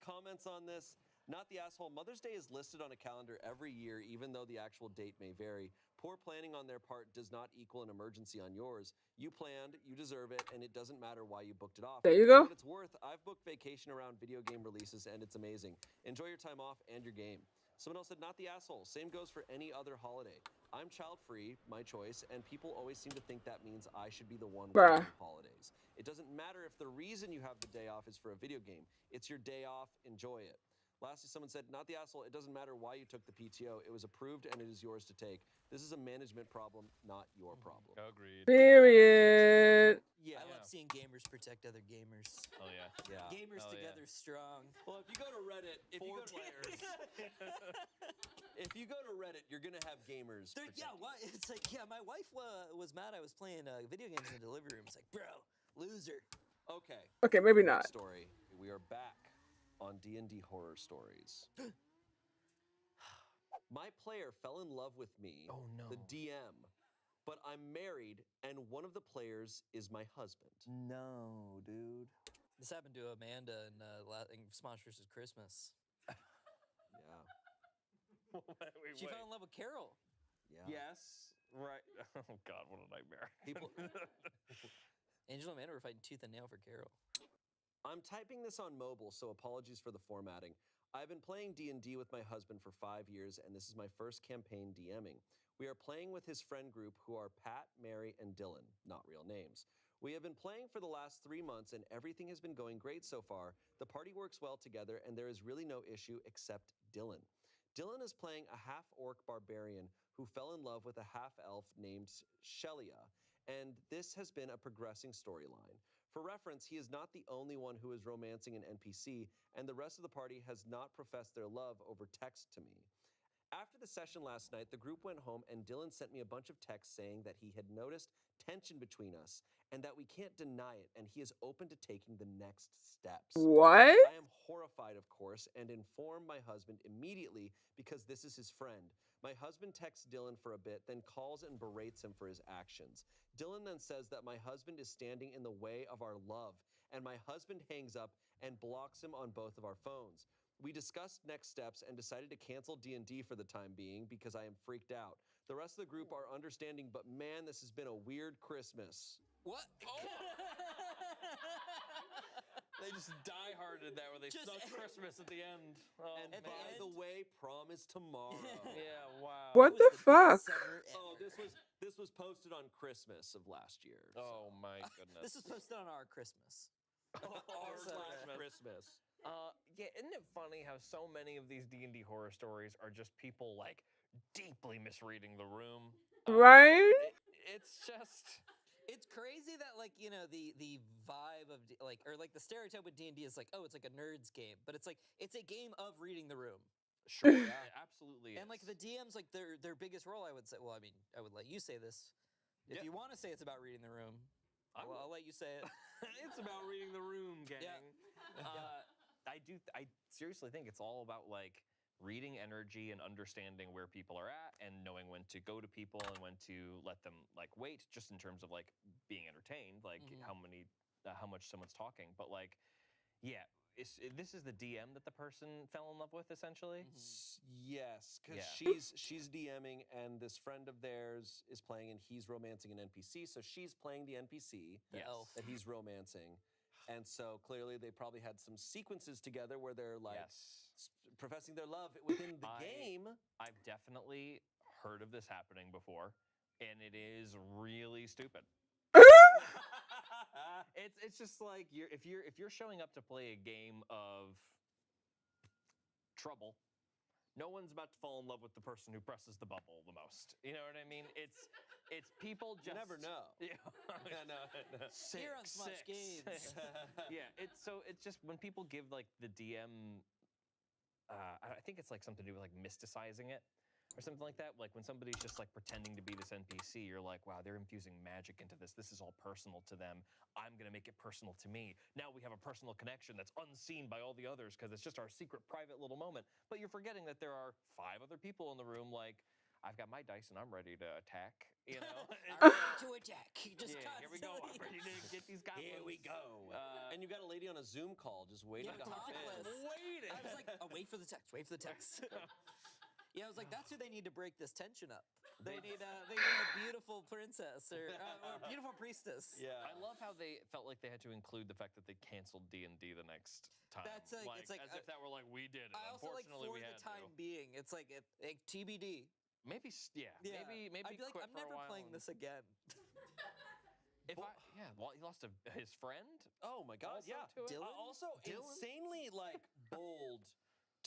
Comments on this. Not the asshole. Mother's Day is listed on a calendar every year, even though the actual date may vary. Poor planning on their part does not equal an emergency on yours. You planned, you deserve it, and it doesn't matter why you booked it off. There you go. For what it's worth, I've booked vacation around video game releases, and it's amazing. Enjoy your time off and your game. Someone else said, not the asshole. Same goes for any other holiday. I'm child-free, my choice, and people always seem to think that means I should be the one Bruh. working holidays. It doesn't matter if the reason you have the day off is for a video game. It's your day off. Enjoy it. Lastly, someone said, not the asshole, it doesn't matter why you took the PTO. It was approved and it is yours to take. This is a management problem, not your problem. Agreed. Period. Yeah. I love seeing gamers protect other gamers. Oh, yeah. Yeah. Gamers Oh, yeah. together strong. Well, if you go to Reddit, if you go to Reddit, you're gonna have gamers. Yeah, why? It's like, yeah, my wife was mad I was playing video games in the delivery room. It's like, bro, loser. Okay. Okay, maybe not. Story. We are back on D&D horror stories. My player fell in love with me, Oh, no. the DM, but I'm married and one of the players is my husband. No, dude. This happened to Amanda in Smash vs. Christmas. Yeah. wait. She fell in love with Carol. Yeah. Yes. Right. Oh, God, what a nightmare. People. Angel and Amanda were fighting tooth and nail for Carol. I'm typing this on mobile, so apologies for the formatting. I've been playing D&D with my husband for 5 years, and this is my first campaign DMing. We are playing with his friend group, who are Pat, Mary, and Dylan, not real names. We have been playing for the last 3 months, and everything has been going great so far. The party works well together, and there is really no issue except Dylan. Dylan is playing a half-orc barbarian who fell in love with a half-elf named Shelia, and this has been a progressing storyline. For reference, he is not the only one who is romancing an NPC, and the rest of the party has not professed their love over text to me. After the session last night, the group went home and Dylan sent me a bunch of texts saying that he had noticed tension between us and that we can't deny it, and he is open to taking the next steps. What? I am horrified, of course, and inform my husband immediately because this is his friend. My husband texts Dylan for a bit, then calls and berates him for his actions. Dylan then says that my husband is standing in the way of our love, and my husband hangs up and blocks him on both of our phones. We discussed next steps and decided to cancel D&D for the time being because I am freaked out. The rest of the group are understanding, but man, this has been a weird Christmas. What? They just die-harded that where they Just- snuck Christmas at the end. Oh, And At the by end? the way, prom is tomorrow. Yeah, wow. What the fuck? Oh, this was posted on Christmas of last year. Oh, my goodness. This is posted on our Christmas. Our So- last Christmas. Yeah, isn't it funny how so many of these D&D horror stories are just people, like, deeply misreading the room? Right? It's just... It's crazy that the vibe of the stereotype with D&D is like, oh, it's like a nerds game, but it's a game of reading the room. Sure, yeah, absolutely. And like the DMs, like their biggest role, I would say. Well, I mean, I would let you say this. If Yeah. you want to say it's about reading the room, I'll let you say it. It's about reading the room, gang. Yeah. I seriously think it's all about like reading energy and understanding where people are at and knowing when to go to people and when to let them like wait, just in terms of like being entertained, like Mhm. how much someone's talking. But like, yeah, this is the DM that the person fell in love with, essentially. Yes, because Yeah. she's DMing, and this friend of theirs is playing, and he's romancing an NPC. So she's playing the NPC Yes. elf. that he's romancing, and so clearly they probably had some sequences together where they're like Yes. professing their love within the game. I've definitely heard of this happening before, and it is really stupid. It's just like if you're showing up to play a game of Trouble, no one's about to fall in love with the person who presses the bubble the most. You know what I mean? It's people just You never know. Yeah, no. Here on Smush Games. Yeah, it's just when people give like the DM. I think it's like something to do with like mysticizing it or something like that. Like when somebody's just like pretending to be this NPC, you're like, wow, they're infusing magic into this. This is all personal to them. I'm going to make it personal to me. Now we have a personal connection that's unseen by all the others because it's just our secret private little moment. But you're forgetting that there are 5 other people in the room. Like, I've got my dice and I'm ready to attack, you know? I'm ready to attack. Just Yeah, here we go. I'm constantly- ready to get these goblins. Here we go. And you got a lady on a Zoom call just waiting Yeah, to hop in. topless. Waiting. I was like, oh, wait for the text. Wait for the text. Yeah, I was like, that's who they need to break this tension up. They need a beautiful princess or a beautiful priestess. Yeah. I love how they felt like they had to include the fact that they canceled D&D the next time. That's like- it's like, as if that were like we did it. I also like Unfortunately, for we the had time to. being, it's like TBD. Maybe maybe I'd be like, quit I'm for a never while playing and- this again. Well, he lost his friend. Oh my God! Also Yeah. to it? Dylan? Also Dylan? insanely like bold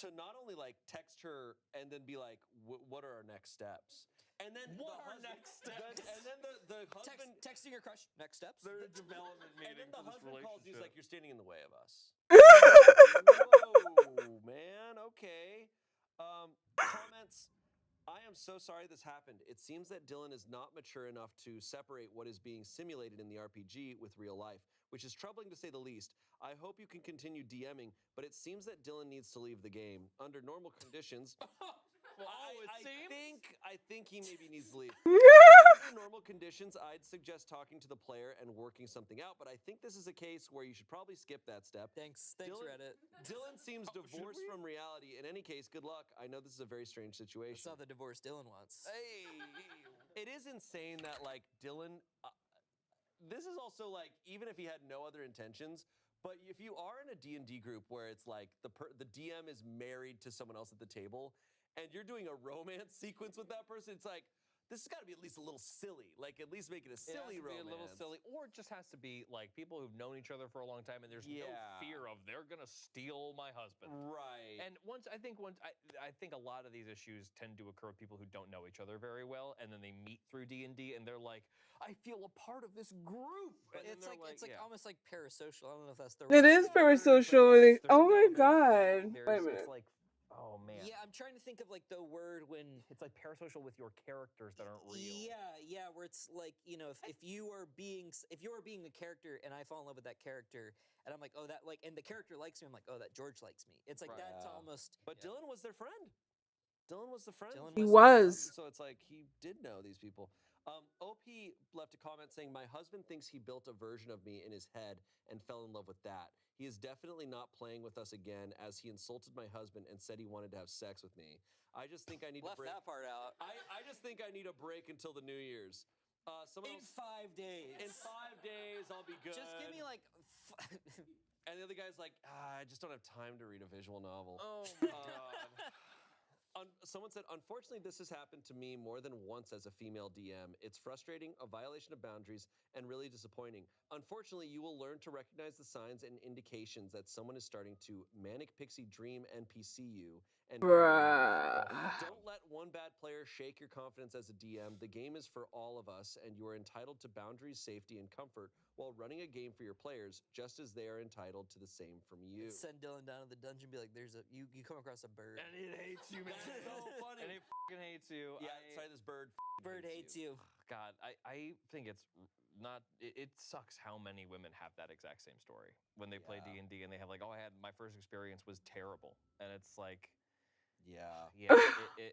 to not only like text her and then be like, "What are our next steps?" And then What the are husband- next steps? And then the husband. Texting your crush. Next steps. There's a development meeting And then the for this husband calls. He's like, relationship. "You're standing in the way of us." Whoa, man. Okay. Comments. I am so sorry this happened. It seems that Dylan is not mature enough to separate what is being simulated in the RPG with real life, which is troubling to say the least. I hope you can continue DMing, but it seems that Dylan needs to leave the game. Under normal conditions, I think he maybe needs to leave. Under normal conditions, I'd suggest talking to the player and working something out, but I think this is a case where you should probably skip that step. Thanks, Dylan- Reddit. Dylan seems divorced from reality. In any case, good luck. I know this is a very strange situation. That's not the divorce Dylan wants. Hey, it is insane that like Dylan. This is also like even if he had no other intentions, but if you are in a D&D group where it's like the DM is married to someone else at the table, and you're doing a romance sequence with that person, it's like. This has got to be at least a little silly. Like, at least make it a silly It has to romance. be a little silly, or it just has to be like people who've known each other for a long time, and there's no fear of they're gonna steal my husband. Right. And I think a lot of these issues tend to occur with people who don't know each other very well, and then they meet through D&D, and they're like, I feel a part of this group. But And it's then like they're almost like parasocial. I don't know if that's the It right is word. parasocial. There's Oh my something about God. there's- Wait a minute. It's like, oh man. Yeah, I'm trying to think of like the word when. It's like parasocial with your characters that aren't real. Yeah, where it's like, you know, if you are being a character and I fall in love with that character and I'm like, oh, that like, and the character likes me, I'm like, oh, that George likes me. It's like Right. that's Yeah. almost. But Dylan was their friend. Dylan was the friend. Dylan He their was. friend. So it's like he did know these people. OP left a comment saying, my husband thinks he built a version of me in his head and fell in love with that. He is definitely not playing with us again as he insulted my husband and said he wanted to have sex with me. I just think I need Left to break. that part out. I just think I need a break until the New Year's. Someone In else, 5 days. in 5 days, I'll be good. Just give me like. And the other guy's like, I just don't have time to read a visual novel. Oh my god. Someone said, unfortunately, this has happened to me more than once as a female DM. It's frustrating, a violation of boundaries, and really disappointing. Unfortunately, you will learn to recognize the signs and indications that someone is starting to manic pixie dream NPC you. And Bruh. don't let one bad player shake your confidence as a DM. The game is for all of us, and you are entitled to boundaries, safety, and comfort while running a game for your players, just as they are entitled to the same from you. Send Dylan down to the dungeon. Be like, you come across a bird. And it hates you, man. That's so funny. And it fucking hates you. Yeah, sorry, this bird. Bird hates you. God, I think it's not. It sucks how many women have that exact same story when they play Yeah. D&D and they have like, oh, I had my first experience was terrible, and it's like, Yeah,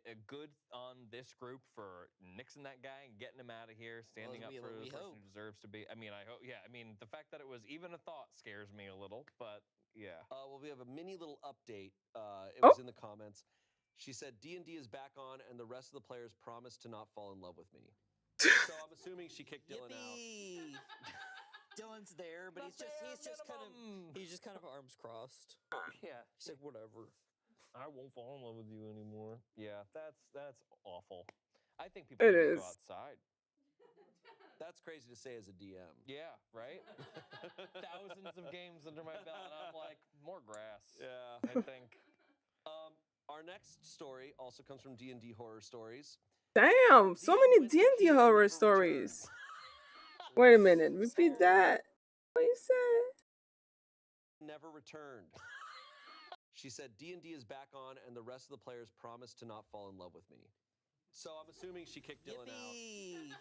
a good on this group for nixing that guy and getting him out of here, standing up for the person who deserves to be. I mean, I hope. Yeah, I mean, the fact that it was even a thought scares me a little, but yeah. Well, we have a mini little update. It Oh, was in the comments. She said D&D is back on, and the rest of the players promised to not fall in love with me. So I'm assuming she kicked Dylan out. Yippee! Dylan's there, but he's just kind of arms crossed. Yeah, He's like, whatever. I won't fall in love with you anymore. Yeah, that's awful. I think people it need to is. go outside. That's crazy to say as a DM. Yeah, right? Thousands of games under my belt, and I'm like, more grass. Yeah. I think. Our next story also comes from D&D Horror Stories. Damn, so many D&D horror stories. Wait a minute, repeat that. What you said? Never returned. She said D&D is back on, and the rest of the players promised to not fall in love with me. So I'm assuming she kicked Dylan out. Yippee!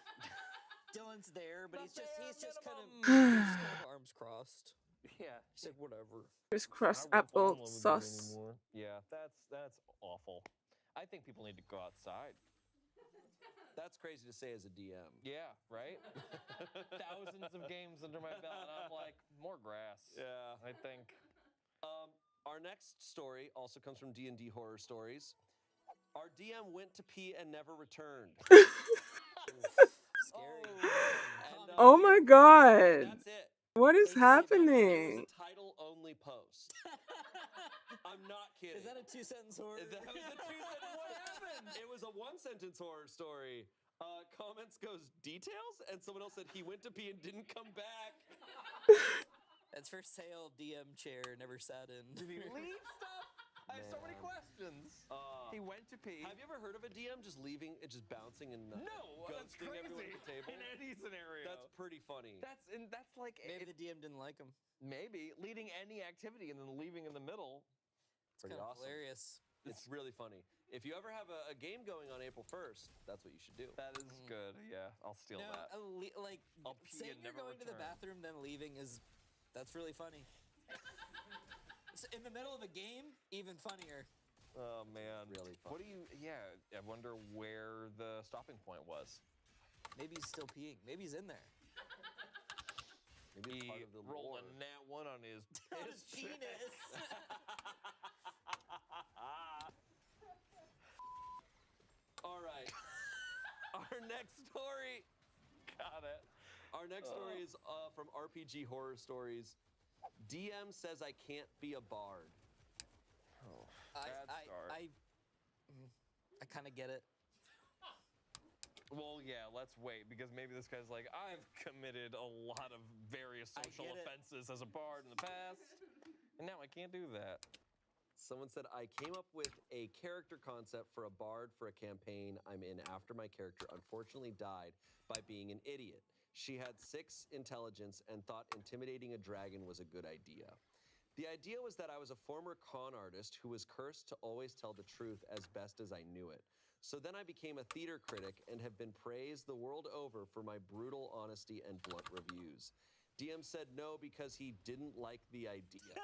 Dylan's there, but he's just kind of arms crossed. Yeah. He's like, whatever. Crisscross I won't fall in apple love with you sauce. anymore. Yeah, that's awful. I think people need to go outside. That's crazy to say as a DM. Yeah, right? Thousands of games under my belt, and I'm like, more grass. Yeah. I think. Our next story also comes from D&D Horror Stories. Our DM went to pee and never returned. Scary. And, Oh my god. That's it. What is It was happening? a title-only post. I'm not kidding. Is that a 2-sentence horror? That was a 2-sentence. What happened? It was a 1-sentence horror story. Comments goes details, and someone else said he went to pee and didn't come back. That's for sale. DM chair never sat in. Did he leave stuff? I have so many questions. He went to pee. Have you ever heard of a DM just leaving, just bouncing and No, that's ghosting everyone crazy. at the table? In any scenario. That's pretty funny. That's like Maybe the DM didn't like him. maybe leading any activity and then leaving in the middle. It's Pretty kind of awesome. hilarious. It's really funny. If you ever have a game going on April 1st, that's what you should do. That is good. Yeah, I'll steal No, that. like I'll pee saying and you're never going to the return. bathroom then leaving that's really funny. So in the middle of a game, even funnier. Oh man, Really fun. What do you? Yeah, I wonder where the stopping point was. Maybe he's still peeing. Maybe he's in there. Maybe it's He part of the rolled lore. a nat 1 on his His penis. All right. Our next story. Got it. Our next story is from RPG Horror Stories. DM says I can't be a bard. Oh, I bad start. I kind of get it. Well, yeah, let's wait because maybe this guy's like, I've committed a lot of various I social get it. offenses as a bard in the past, and now I can't do that. Someone said I came up with a character concept for a bard for a campaign I'm in after my character unfortunately died by being an idiot. She had 6 intelligence and thought intimidating a dragon was a good idea. The idea was that I was a former con artist who was cursed to always tell the truth as best as I knew it. So then I became a theater critic and have been praised the world over for my brutal honesty and blunt reviews. DM said no because he didn't like the idea.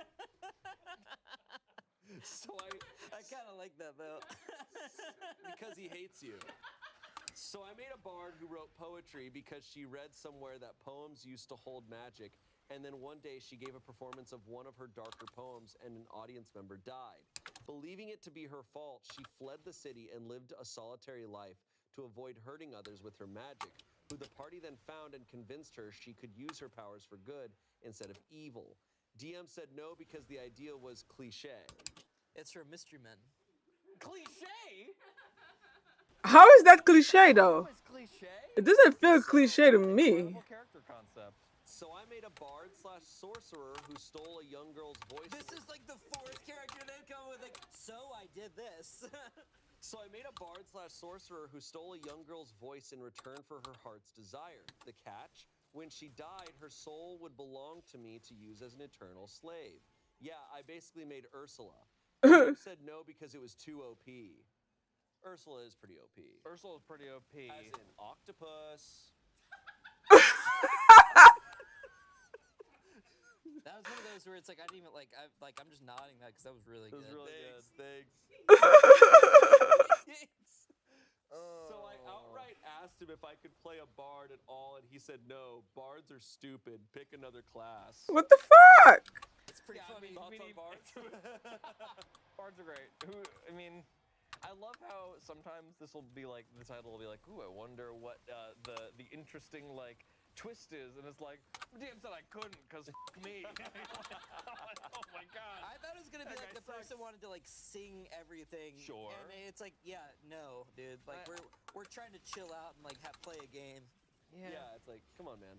So I kind of like that though. because he hates you. So I made a bard who wrote poetry because she read somewhere that poems used to hold magic, and then one day she gave a performance of one of her darker poems and an audience member died. Believing it to be her fault, she fled the city and lived a solitary life to avoid hurting others with her magic, who the party then found and convinced her she could use her powers for good instead of evil. DM said no because the idea was cliche. It's for mystery men. Cliche? How is that cliche though? It's cliche. It doesn't feel cliche to me. Incredible character concept. So I made a bard/sorcerer who stole a young girl's voice. This is like the 4th character they come with, like, so I did this. So I made a bard/sorcerer who stole a young girl's voice in return for her heart's desire. The catch? When she died, her soul would belong to me to use as an eternal slave. Yeah, I basically made Ursula. DM said no because it was too OP. Ursula is pretty OP. Ursula's pretty OP. As in octopus. That That was one of those where it's like I didn't even I'm just nodding that because that was really It was good. really good. Thanks. So I outright asked him if I could play a bard at all, and he said no. Bards are stupid. Pick another class. What the fuck? It's pretty Yeah, funny. Thoughts on bards? Bards are great. I mean, I love how sometimes this will be like the title will be like, "Ooh, I wonder what the interesting like twist is," and it's like, "DM said I couldn't because me." Oh my god! I thought it was gonna be That like guy the person sucks. wanted to like sing everything. Sure. And it's like, yeah, no, dude. Like we're trying to chill out and like play a game. Yeah, it's like, come on, man.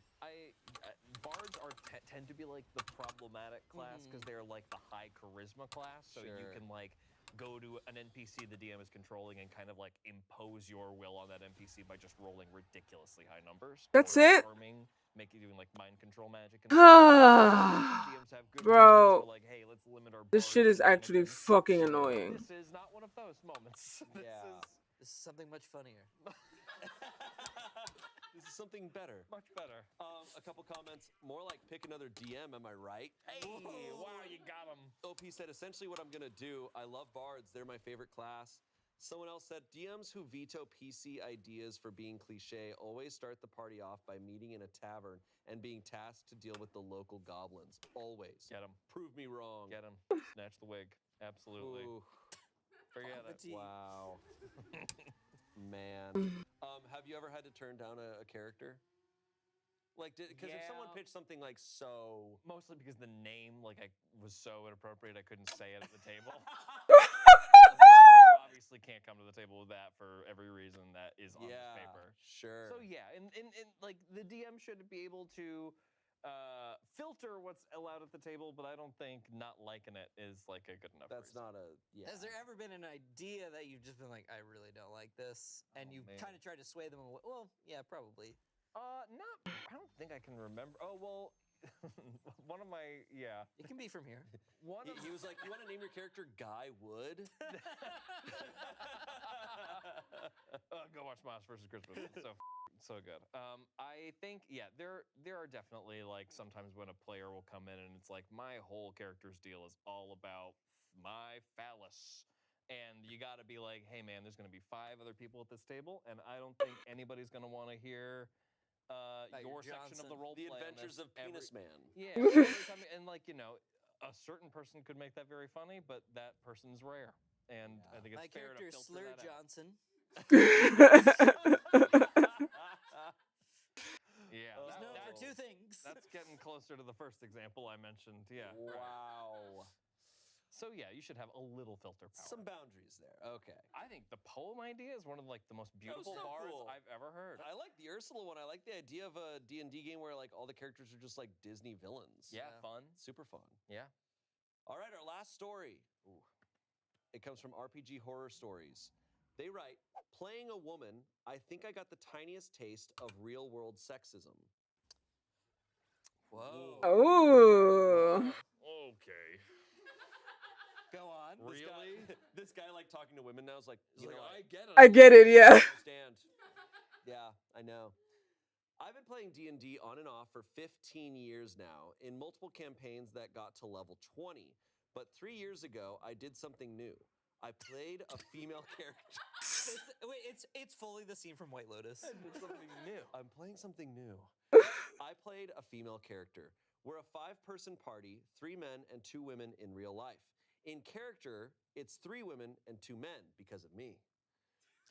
Bards are tend to be like the problematic class because they're like the high charisma class, so you Sure. can like go to an NPC the DM is controlling and kind of like impose your will on that NPC by just rolling ridiculously high numbers. That's or it? Charming, doing like mind control magic and stuff. DMs have good reasons Bro, for like, hey, let's limit our this bard shit is actually shenanigans. fucking annoying. This is not one of those moments. Yeah. This is something much funnier. This is something better. Much better. A couple comments. More like pick another DM, am I right? Hey, wow, you got him. OP said, essentially what I'm going to do, I love bards. They're my favorite class. Someone else said, DMs who veto PC ideas for being cliche always start the party off by meeting in a tavern and being tasked to deal with the local goblins. Always. Get him. Prove me wrong. Get him. Snatch the wig. Absolutely. Ooh, Forget it. Tea. wow. Man. Have you ever had to turn down a character? Like, because if someone Yeah. pitched something like so... Mostly because the name, like, I was so inappropriate I couldn't say it at the table. You obviously can't come to the table with that for every reason that is on this paper. Sure. So yeah, and like the DM should be able to filter what's allowed at the table, but I don't think not liking it is like a good enough. That's reason. not a... Yeah. Has there ever been an idea that you've just been like, I really don't like this, and Oh, you man. kind of tried to sway them away? Well, yeah, probably. Not. I don't think I can remember. Oh well, one of my It can be from here. one of He was like, you want to name your character Guy Wood? Go watch Moss versus Christmas. It's so good. I think there are definitely like sometimes when a player will come in and it's like my whole character's deal is all about my phallus. And you got to be like, hey man, there's going to be 5 other people at this table, and I don't think anybody's going to want to hear your section of the Johnson. role The play on Adventures this of Penis Man. Yeah, every time, and like a certain person could make that very funny, but that person's rare, and I think it's My fair to character is filter Slur that out. Johnson. Yeah, He's that- known for that- 2 things. That's getting closer to the first example I mentioned. Yeah. right. Wow. So yeah, you should have a little filter power. Some boundaries there. Okay. I think the poem idea is one of like the most beautiful so bars cool. I've ever heard. I like the Ursula one. I like the idea of a D&D game where like all the characters are just like Disney villains. Yeah, Yeah. fun. Super fun. Yeah. All right, our last story. Ooh. It comes from RPG Horror Stories. They write, playing a woman, I think I got the tiniest taste of real-world sexism. Whoa. Oh. Okay. Go on. Really? This guy like talking to women now is like, He's like, I get it. I get it, yeah. understand. Yeah, I know. I've been playing D&D on and off for 15 years now in multiple campaigns that got to level 20. But 3 years ago, I did something new. I played a female character. Wait, it's fully the scene from White Lotus. Something new. I'm playing something new. I played a female character. We're a 5-person party, 3 men and 2 women in real life. In character, it's 3 women and 2 men because of me.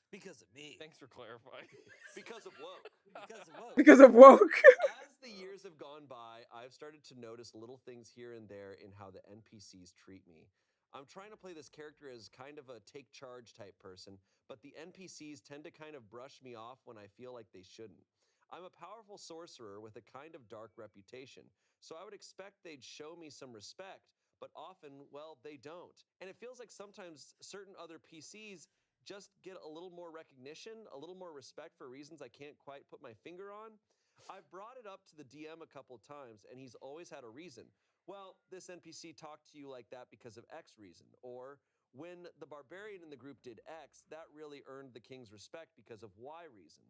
Because of me. Thanks for clarifying. Because of woke. Because of woke. Because of woke. As the years have gone by, I've started to notice little things here and there in how the NPCs treat me. I'm trying to play this character as kind of a take charge type person, but the NPCs tend to kind of brush me off when I feel like they shouldn't. I'm a powerful sorcerer with a kind of dark reputation, so I would expect they'd show me some respect, but often, well, they don't. And it feels like sometimes certain other PCs just get a little more recognition, a little more respect for reasons I can't quite put my finger on. I've brought it up to the DM a couple times, and he's always had a reason. Well, this NPC talked to you like that because of X reason. Or, when the barbarian in the group did X, that really earned the king's respect because of Y reason.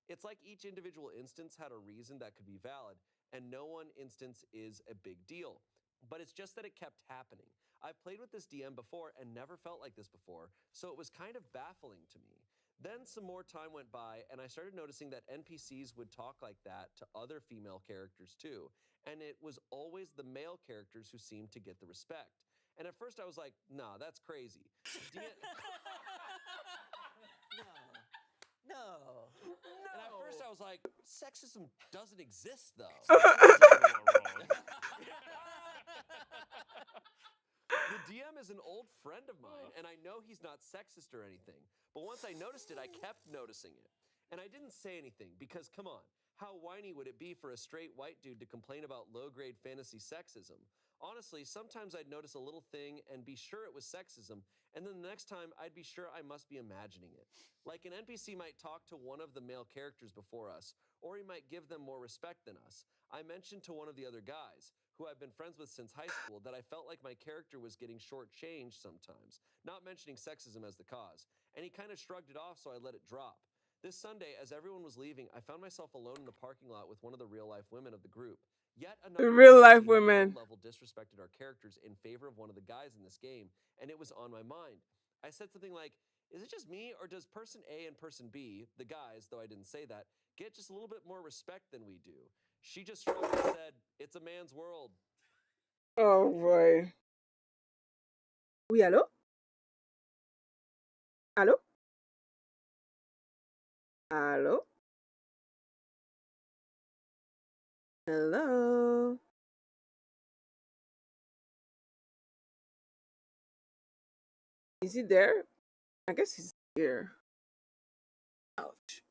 It's like each individual instance had a reason that could be valid, and no one instance is a big deal. But it's just that it kept happening. I've played with this DM before and never felt like this before, so it was kind of baffling to me. Then some more time went by, and I started noticing that NPCs would talk like that to other female characters too, and it was always the male characters who seemed to get the respect. And at first I was like, nah, that's crazy. No. And at first I was like, sexism doesn't exist though. The DM is an old friend of mine, and I know he's not sexist or anything. But once I noticed it, I kept noticing it. And I didn't say anything because, come on, how whiny would it be for a straight white dude to complain about low-grade fantasy sexism? Honestly, sometimes I'd notice a little thing and be sure it was sexism, and then the next time I'd be sure I must be imagining it. Like an NPC might talk to one of the male characters before us, or he might give them more respect than us. I mentioned to one of the other guys, who I've been friends with since high school, that I felt like my character was getting shortchanged sometimes, not mentioning sexism as the cause. And he kind of shrugged it off, so I let it drop. This Sunday, as everyone was leaving, I found myself alone in the parking lot with one of the real-life women of the group. Yet another Real life NPC had women. low-level disrespected our characters in favor of one of the guys in this game, and it was on my mind. I said something like, is it just me, or does person A and person B, the guys, though I didn't say that, get just a little bit more respect than we do? She just shrugged and said, it's a man's world. Oh boy. Oui, allô? Allô? Allô? Hello? Is he there? I guess he's here. Ouch.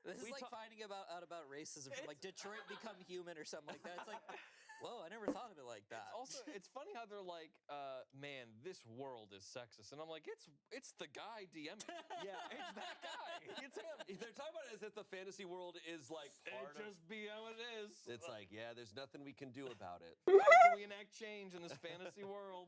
This is like finding out about racism from like Detroit Become Human or something like that. It's like, whoa, I never thought of it like that. It's funny how they're like, man, this world is sexist, and I'm like, it's the guy DMing. Yeah. It's that guy. It's him. They're talking about it as if the fantasy world is like part It just be how it is. It's like, yeah, there's nothing we can do about it. How can we enact change in this fantasy world?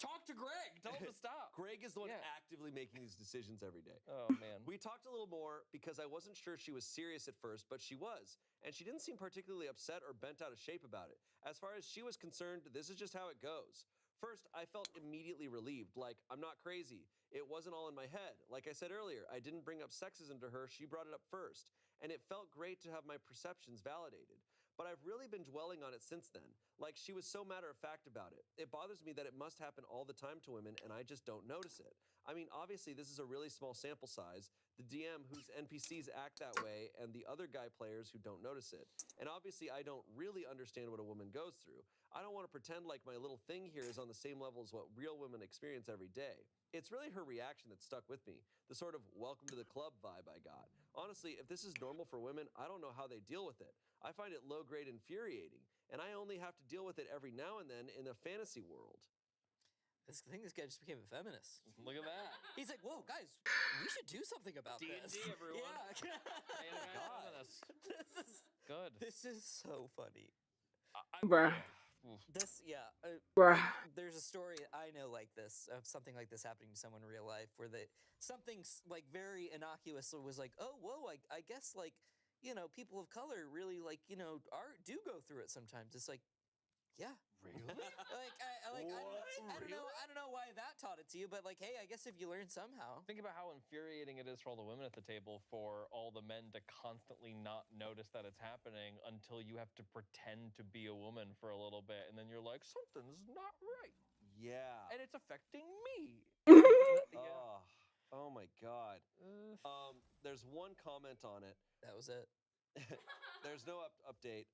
Talk to Greg. Tell him to stop. Greg is the one Yeah. actively making these decisions every day. Oh, man. We talked a little more because I wasn't sure she was serious at first, but she was. And she didn't seem particularly upset or bent out of shape about it. As far as she was concerned, this is just how it goes. First, I felt immediately relieved, like, I'm not crazy. It wasn't all in my head. Like I said earlier, I didn't bring up sexism to her, she brought it up first. And it felt great to have my perceptions validated. but I've really been dwelling on it since then. Like, she was so matter of fact about it. It bothers me that it must happen all the time to women, and I just don't notice it. I mean, obviously, this is a really small sample size. The DM whose NPCs act that way, and the other guy players who don't notice it. And obviously, I don't really understand what a woman goes through. I don't want to pretend like my little thing here is on the same level as what real women experience every day. It's really her reaction that stuck with me, the sort of welcome to the club vibe I got. Honestly, if this is normal for women, I don't know how they deal with it. I find it low-grade infuriating, and I only have to deal with it every now and then in a fantasy world. I think this guy just became a feminist. Look at that. He's like, whoa, guys, we should do something about D&D, this. everyone. Yeah. God. This is so funny. Bruh. Bruh. There's a story I know like this, of something like this happening to someone in real life, where something like very innocuous was like, oh, whoa, I guess like, you know, people of color really like, you know, do go through it sometimes. It's like, yeah. Really? I don't know why that taught it to you, but like, hey, I guess if you learn somehow. Think about how infuriating it is for all the women at the table for all the men to constantly not notice that it's happening until you have to pretend to be a woman for a little bit, and then you're like, something's not right. Yeah. And it's affecting me. Oh my God. There's one comment on it. That was it. There's no update.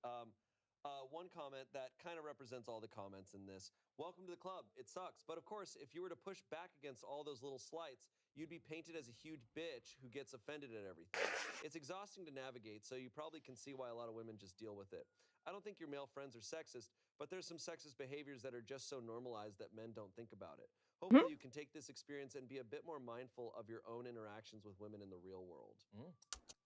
One comment that kind of represents all the comments in this. Welcome to the club. It sucks. But of course, if you were to push back against all those little slights, you'd be painted as a huge bitch who gets offended at everything. It's exhausting to navigate, so you probably can see why a lot of women just deal with it. I don't think your male friends are sexist, but there's some sexist behaviors that are just so normalized that men don't think about it. Hopefully you can take this experience and be a bit more mindful of your own interactions with women in the real world.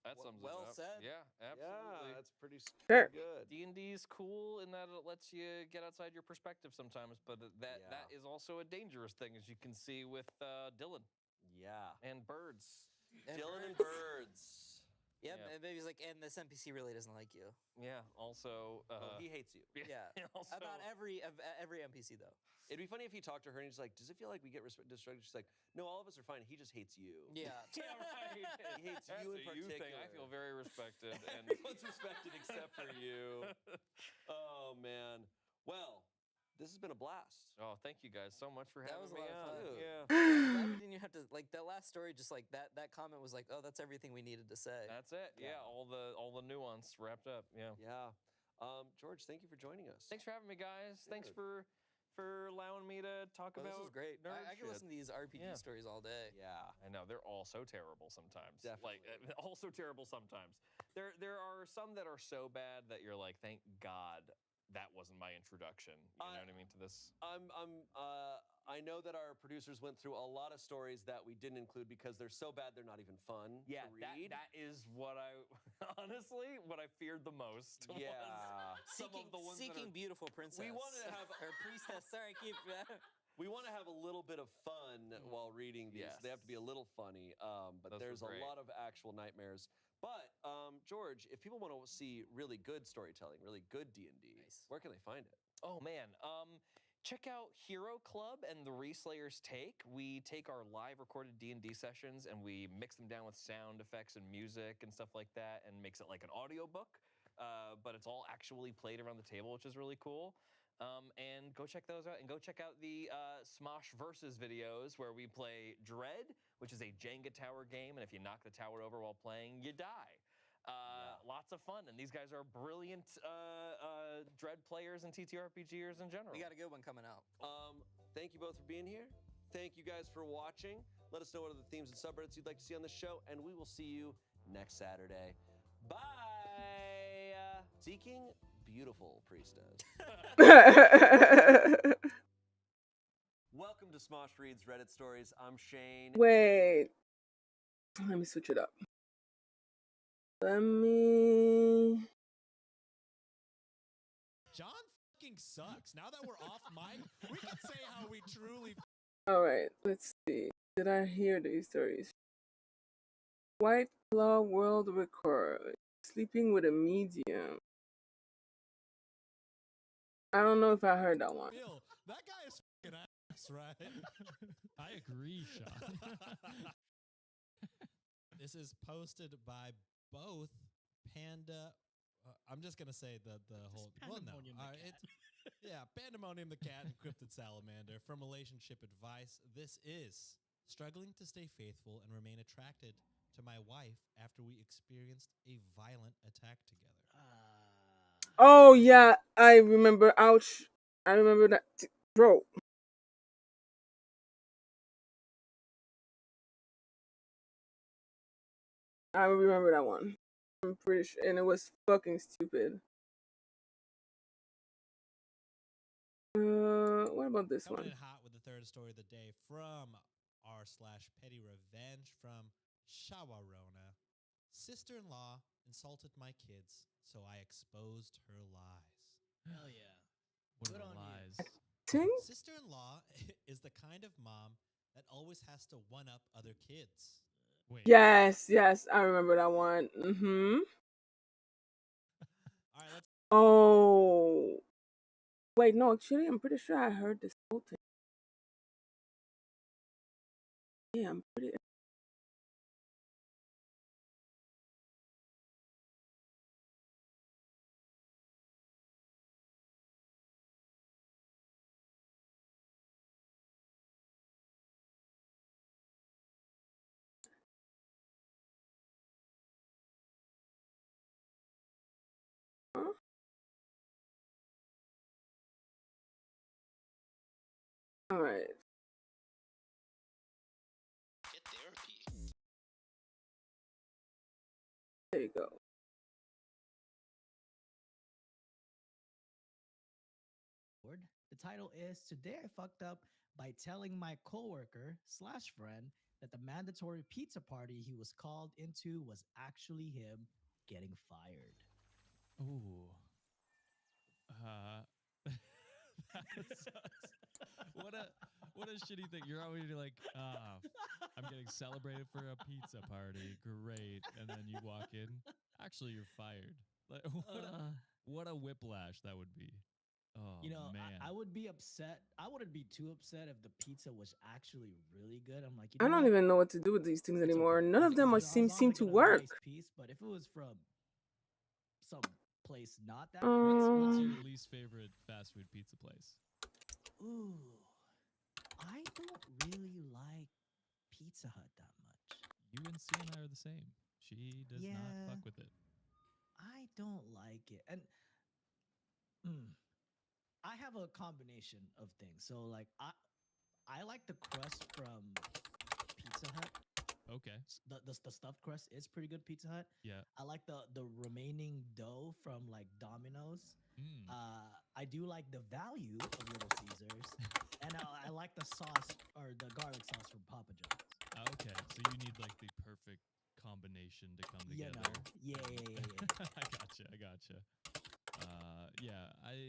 That sums well it up. said. Yeah, absolutely. Yeah, that's pretty Sure. good. D&D's cool in that it lets you get outside your perspective sometimes, but that is also a dangerous thing, as you can see with Dylan. Yeah. And birds. Dylan and birds. Yep, and baby's like, and this NPC really doesn't like you. Yeah, also... he hates you. Yeah. Also, About every NPC, though. It'd be funny if he talked to her and he's like, does it feel like we get distracted? She's like, no, all of us are fine. He just hates you. Yeah. yeah, right. He hates That's you in a you particular. thing. I feel very respected. And Everyone's respected except for you. Oh, man. Well, this has been a blast. oh, thank you guys so much for That having was a me lot of on. fun. Yeah. Glad we didn't have to, like, that last story, just like that comment was like, oh, that's everything we needed to say. That's it. Yeah, all the nuance wrapped up. Yeah. Yeah. George, thank you for joining us. Thanks for having me, guys. Thanks for allowing me to talk about. This was great. nerd I could shit. listen to these RPG stories all day. Yeah. I know they're all so terrible sometimes. Definitely. Like also terrible sometimes. There are some that are so bad that you're like, thank God that wasn't my introduction. You know what I mean to this? I know that our producers went through a lot of stories that we didn't include because they're so bad they're not even fun to read. That is what I honestly what I feared the most. Yeah. Was some of the ones Seeking Beautiful Princess. We wanted to have or Priestess. Sorry, keep. We want to have a little bit of fun while reading these. Yes. They have to be a little funny, but Those there's were a great. lot of actual nightmares. But George, if people want to see really good storytelling, really good D&D, where can they find it? Oh man, check out Hero Club and the Reslayers Take. We take our live recorded D&D sessions and we mix them down with sound effects and music and stuff like that, and makes it like an audiobook. But it's all actually played around the table, which is really cool. And go check those out, and go check out the Smosh Versus videos where we play Dread, which is a Jenga tower game, and if you knock the tower over while playing, you die. Lots of fun, and these guys are brilliant Dread players and TTRPGers in general. We got a good one coming out. Thank you both for being here. Thank you guys for watching. Let us know what are the themes and subreddits you'd like to see on the show, and we will see you next Saturday. Bye! Seeking Beautiful Priestess. Welcome to Smosh Reads Reddit Stories. I'm Shane. Wait. Let me switch it up. John fucking sucks. Now that we're off mic, we can say how we truly. Alright, let's see. Did I hear these stories? White Claw World Record. Sleeping with a medium. I don't know if I heard that one. Bill, that guy is fucking ass, right? I agree, Sean. This is posted by both Panda I'm just gonna say the Just whole Pandemonium the cat. it's yeah, Pandemonium the cat and Cryptid Salamander from relationship advice. This is struggling to stay faithful and remain attracted to my wife after we experienced a violent attack together. Oh yeah, I remember. Ouch! I remember that, bro. I remember that one. I'm pretty sure, and it was fucking stupid. What about this Coming one? in hot with the third story of the day from r slash petty revenge from Shawarona. Sister-in-law insulted my kids, so I exposed her lies. Hell yeah. What Good are the on you. lies? Ting? Sister-in-law is the kind of mom that always has to one up other kids. Wait, Yes, yes, I remember that one. Mm-hmm. All right, let's Oh, wait, no, actually, I'm pretty sure I heard this whole thing. Yeah, I'm pretty. Huh? All right, Get therapy. there you go. The title is Today I Fucked Up by Telling My Coworker slash friend that the mandatory pizza party he was called into was actually him getting fired. Ooh. Uh, that sucks. What a what a shitty thing. You're already like, I'm getting celebrated for a pizza party. Great. And then you walk in. Actually, you're fired. Like what a whiplash that would be. Oh You know, man. I would be upset. I wouldn't be too upset if the pizza was actually really good. I'm like, you I know don't what? even know what to do with these things It's anymore. okay. None of them As long seem as I to get a nice work. piece. But if it was from some place not that great, What's your Um, least favorite fast food pizza place? ooh, I don't really like Pizza Hut that much. You and Sienna are the same. She does not Yeah, fuck with it. I don't like it. And mm, I have a combination of things. So like I like the crust from Pizza Hut. Okay. The stuffed crust is pretty good Pizza Hut. Yeah. I like the remaining dough from like Domino's. Mm. I do like the value of Little Caesars, and I like the sauce or the garlic sauce from Papa John's. Okay. So you need like the perfect combination to come You together. know, yeah. I gotcha. I gotcha. Yeah. I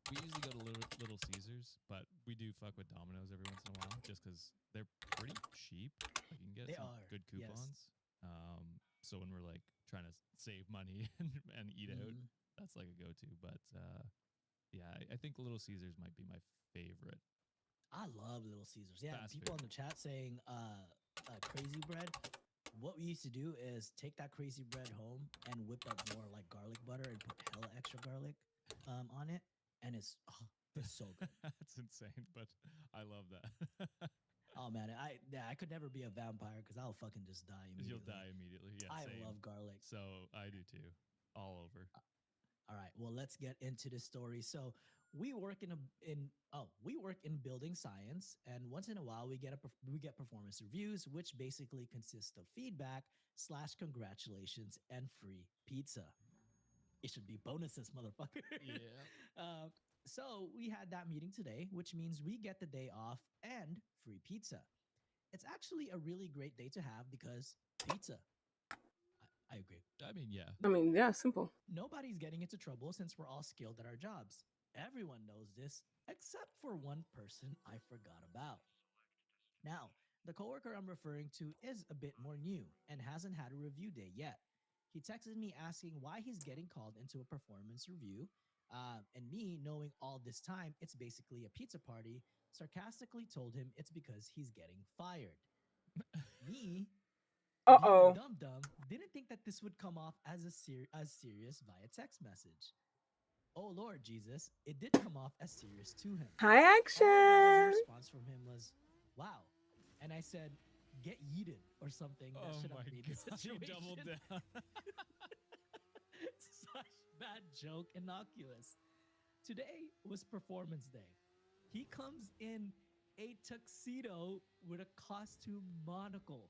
We usually go to Little Caesars, but we do fuck with Domino's every once in a while, just because they're pretty cheap. Like you can get They some are, good yes. coupons. So when we're like trying to save money and eat out, Mhm. that's like a go-to. But yeah, I think Little Caesars might be my favorite I love Little Caesars. Yeah, fast people food. in the chat saying crazy bread. What we used to do is take that crazy bread home and whip up more like garlic butter and put hella extra garlic on it, and it's so good. That's insane, but I love that. Oh man, I could never be a vampire because I'll fucking just die You'll immediately. die immediately. Yeah, I same. love garlic. So I do too. All over. All right, well let's get into the story. So we work we work in building science, and once in a while we get performance reviews, which basically consist of feedback slash congratulations and free pizza. It should be bonuses, motherfucker. Yeah. uh, so we had that meeting today, which means we get the day off and free pizza. It's actually a really great day to have because pizza. I agree. I mean, yeah. I mean, yeah, simple. Nobody's getting into trouble since we're all skilled at our jobs. Everyone knows this, except for one person I forgot about. Now, the coworker I'm referring to is a bit more new and hasn't had a review day yet. He texted me asking why he's getting called into a performance review, and me, knowing all this time it's basically a pizza party, sarcastically told him it's because he's getting fired. Me Being a Uh-oh. dum-dum, didn't think that this would come off as as serious via text message. Oh Lord Jesus, it did come off as serious to him. High All I got as a action. response from him was, "Wow," and I said, "Get yeeted" or something that Oh should my have made the god, you situation doubled down. such bad joke innocuous. Today was performance day. He comes in a tuxedo with a costume monocle.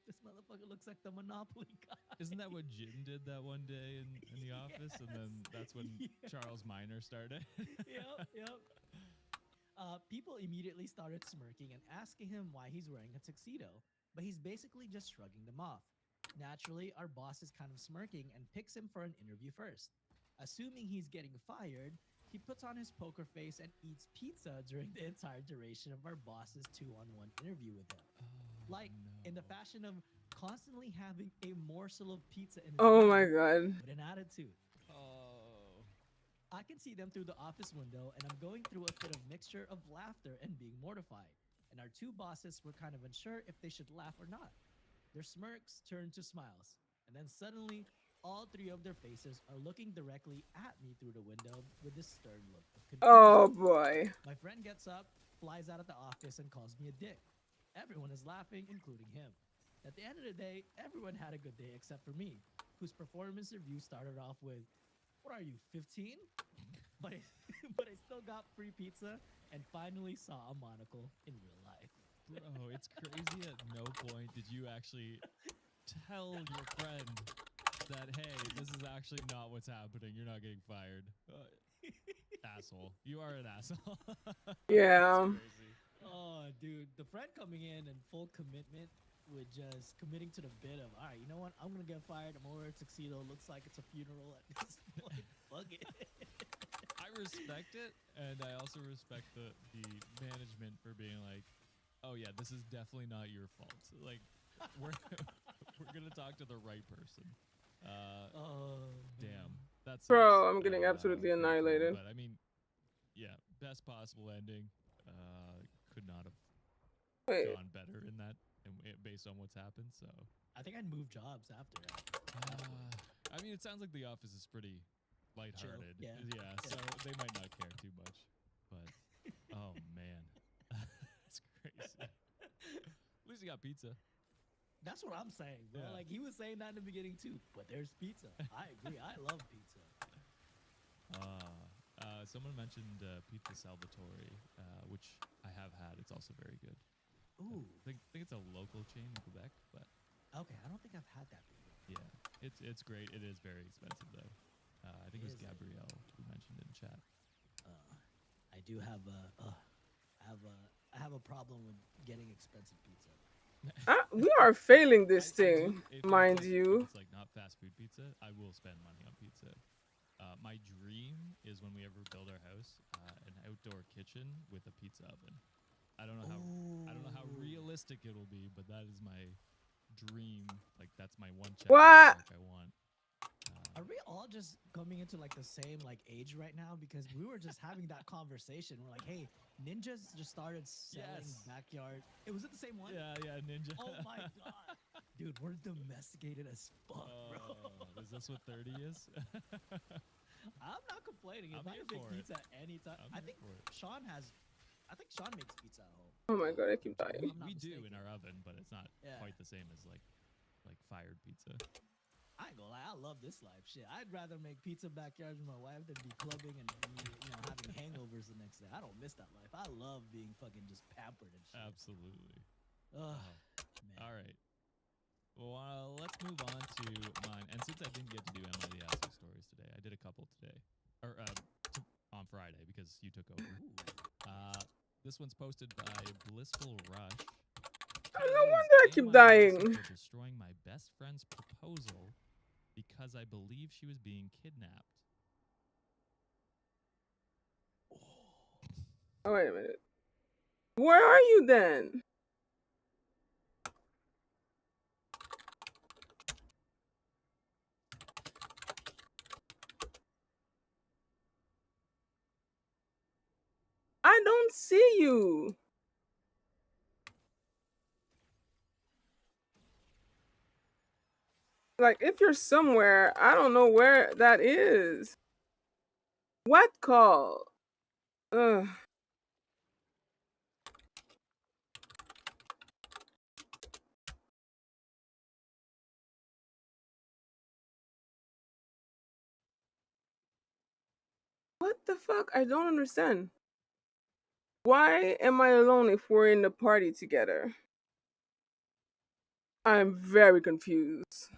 This motherfucker looks like the Monopoly guy. Isn't that what Jin did that one day in the office? And then that's when Yeah. Charles Minor started. Yep. People immediately started smirking and asking him why he's wearing a tuxedo, but he's basically just shrugging them off. Naturally, our boss is kind of smirking and picks him for an interview first. Assuming he's getting fired, he puts on his poker face and eats pizza during the entire duration of our boss's 2-on-1 interview with him. Like, in the fashion of constantly having a morsel of pizza in his Oh mouth my god. with an attitude. Oh. I can see them through the office window, and I'm going through a fit of mixture of laughter and being mortified. And our two bosses were kind of unsure if they should laugh or not. Their smirks turned to smiles, and then suddenly, all three of their faces are looking directly at me through the window with this stern look of confusion. Oh boy. My friend gets up, flies out of the office, and calls me a dick. Everyone is laughing, including him. At the end of the day, everyone had a good day except for me, whose performance review started off with, "What are you, 15?" But but I still got free pizza and finally saw a monocle in real life. Bro, it's crazy at no point did you actually tell your friend that, hey, this is actually not what's happening. You're not getting fired. Asshole. You are an asshole. Yeah. That's crazy. Oh, dude, the friend coming in full commitment with just committing to the bit of, all right, you know what? I'm gonna get fired. I'm gonna wear a tuxedo. Looks like it's a funeral at this point. Fuck it. I respect it, and I also respect the management for being like, oh yeah, this is definitely not your fault. Like, we're we're gonna talk to the right person. Oh, Damn, that sucks. Bro, I'm getting absolutely for your friend, annihilated. but I mean, yeah, best possible ending. Could not have Wait. gone better in that, and based on what's happened. So, I think I'd move jobs after that. I mean, it sounds like the office is pretty lighthearted. Yeah. So they might not care too much. But oh man, it's crazy. At least you got pizza. That's what I'm saying, bro. Yeah. Like he was saying that in the beginning too. But there's pizza. I agree. I love pizza. Someone mentioned Pizza Salvatore, which I have had. It's also very good. Ooh. I think it's a local chain in Quebec, but Okay, I don't think I've had that before. yeah, it's great. It is very expensive though. I think it was Is it? Gabrielle who mentioned in chat. I do have I have a problem with getting expensive pizza. We are failing this I thing, do, if mind it's like, you. If it's like not fast food pizza, I will spend money on pizza. My dream is when we ever build our house, an outdoor kitchen with a pizza oven. I don't know how realistic it'll be, but that is my dream. Like that's my one check What? mark I want. Are we all just coming into like the same like age right now? Because we were just having that conversation. We're like, hey, ninjas just started selling Yes. backyard. Was it the same one? Yeah, Ninja. Oh my god, dude, we're domesticated as fuck, bro. Is this what 30 is? I'm not complaining. If I'm I here make for it. pizza anytime, I'm I here think for it. Sean makes pizza at home. Oh my god, I keep dying. I'm not We do in mistaken. our oven, but it's not Yeah. quite the same as like fired pizza. I ain't gonna lie, I love this life. Shit, I'd rather make pizza backyard with my wife than be clubbing and be, having hangovers the next day. I don't miss that life. I love being fucking just pampered and shit. Absolutely. Ugh, man. All right. Well, let's move on to mine. And since I didn't get to do Emily the Asshole stories today, I did a couple today, or on Friday because you took over. This one's posted by Blissful Rush. No wonder I keep Am I innocent dying. for destroying my best friend's proposal because I believe she was being kidnapped. Oh, wait a minute. Where are you then? I don't see you. Like, if you're somewhere, I don't know where that is. What call? Ugh. What the fuck? I don't understand. Why am I alone if we're in the party together? I'm very confused.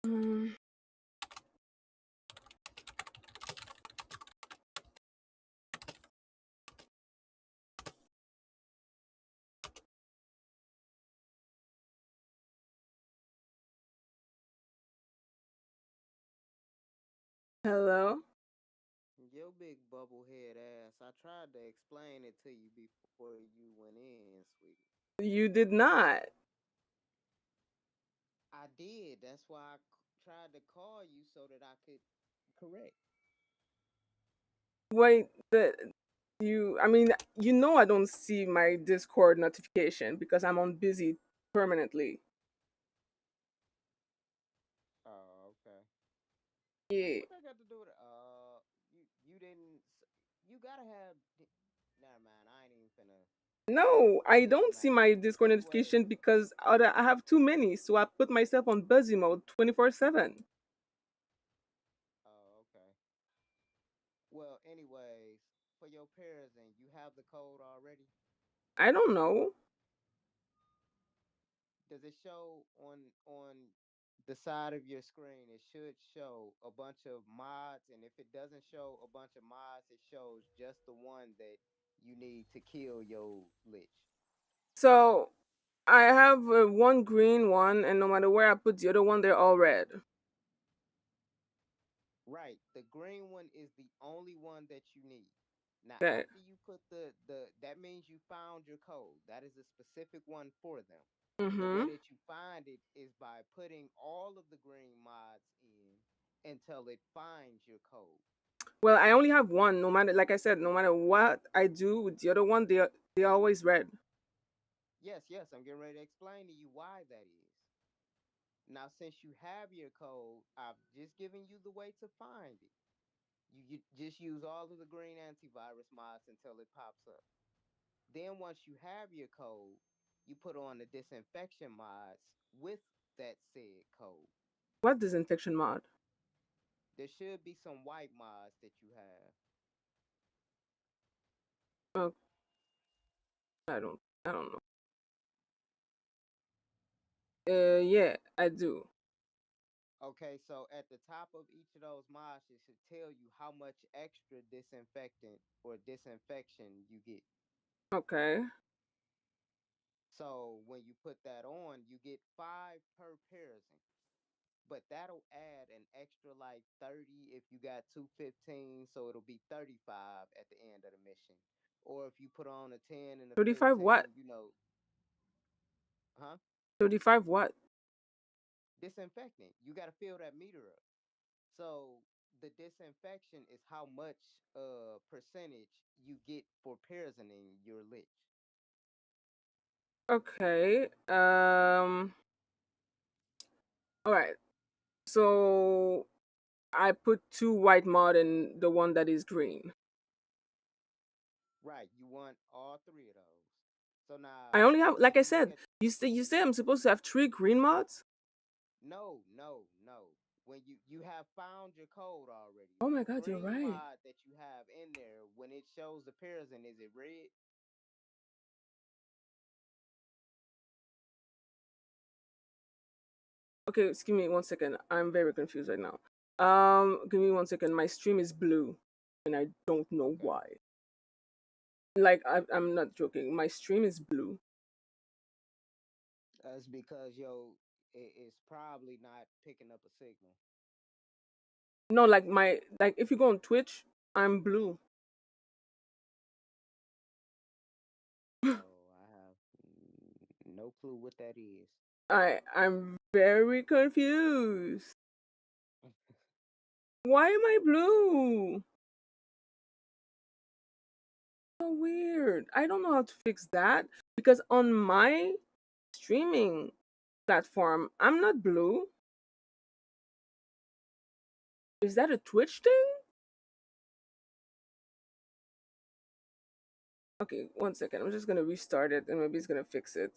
Mm, hello? Your big bubblehead ass. I tried to explain it to you before you went in, sweetie. You did not. I did. That's why tried to call you so that I could correct. Wait, I mean, you know I don't see my Discord notification because I'm on busy permanently. Oh, okay. Yeah. What that got to do with it? You didn't. You gotta have. Never mind. I ain't even finna. No, I Never don't see mind. my Discord Anyway, notification because I have too many, so I put myself on busy mode 24/7. oh, okay. Well, anyways, for your parison, you have the code already. I don't know. Does it show on the side of your screen? It should show a bunch of mods, and if it doesn't show a bunch of mods, it shows just the one that you need to kill your lich. So I have one green one, and no matter where I put the other one, they're all red. Right, the green one is the only one that you need. Now, Okay. after you put the that means you found your code. That is a specific one for them. The way Mm-hmm. that you find it is by putting all of the green mods in until it finds your code. Well, I only have one. No matter, like I said, no matter what I do with the other one, they're always red. Yes, yes, I'm getting ready to explain to you why that is. Now, since you have your code, I've just given you the way to find it. You just use all of the green antivirus mods until it pops up. Then, once you have your code, you put on the disinfection mods with that said code. What disinfection mod? There should be some white mods that you have. Oh, I don't know. Yeah, I do. Okay, so at the top of each of those mods, it should tell you how much extra disinfectant or disinfection you get. Okay. So when you put that on, you get 5 per person. But that'll add an extra like 30 if you got 215, so it'll be 35 at the end of the mission. Or if you put on a 10 and a 35 what? 15, huh? 35 what? Disinfectant. You got to fill that meter up. So the disinfection is how much percentage you get for poisoning your lich. Okay. All right. So I put two white mod in the one that is green. Right, you want all three of those. So I now only have, if like I you look said, at you say I'm supposed to have three green mods. no, no, no. When you have found your code already, Oh my the god, you're green right. mod that you have in there, when it shows the person, is it red? Okay, excuse me 1 second. I'm very confused right now. Give me 1 second. My stream is blue, and I don't know Okay, why. Like I'm not joking. My stream is blue. that's because it's probably not picking up a signal. No, like if you go on Twitch, I'm blue. Oh, I have no clue what that is. I'm very confused. Why am I blue? So weird. I don't know how to fix that because on my streaming platform, I'm not blue. Is that a Twitch thing? Okay, one second. I'm just gonna restart it and maybe it's gonna fix it.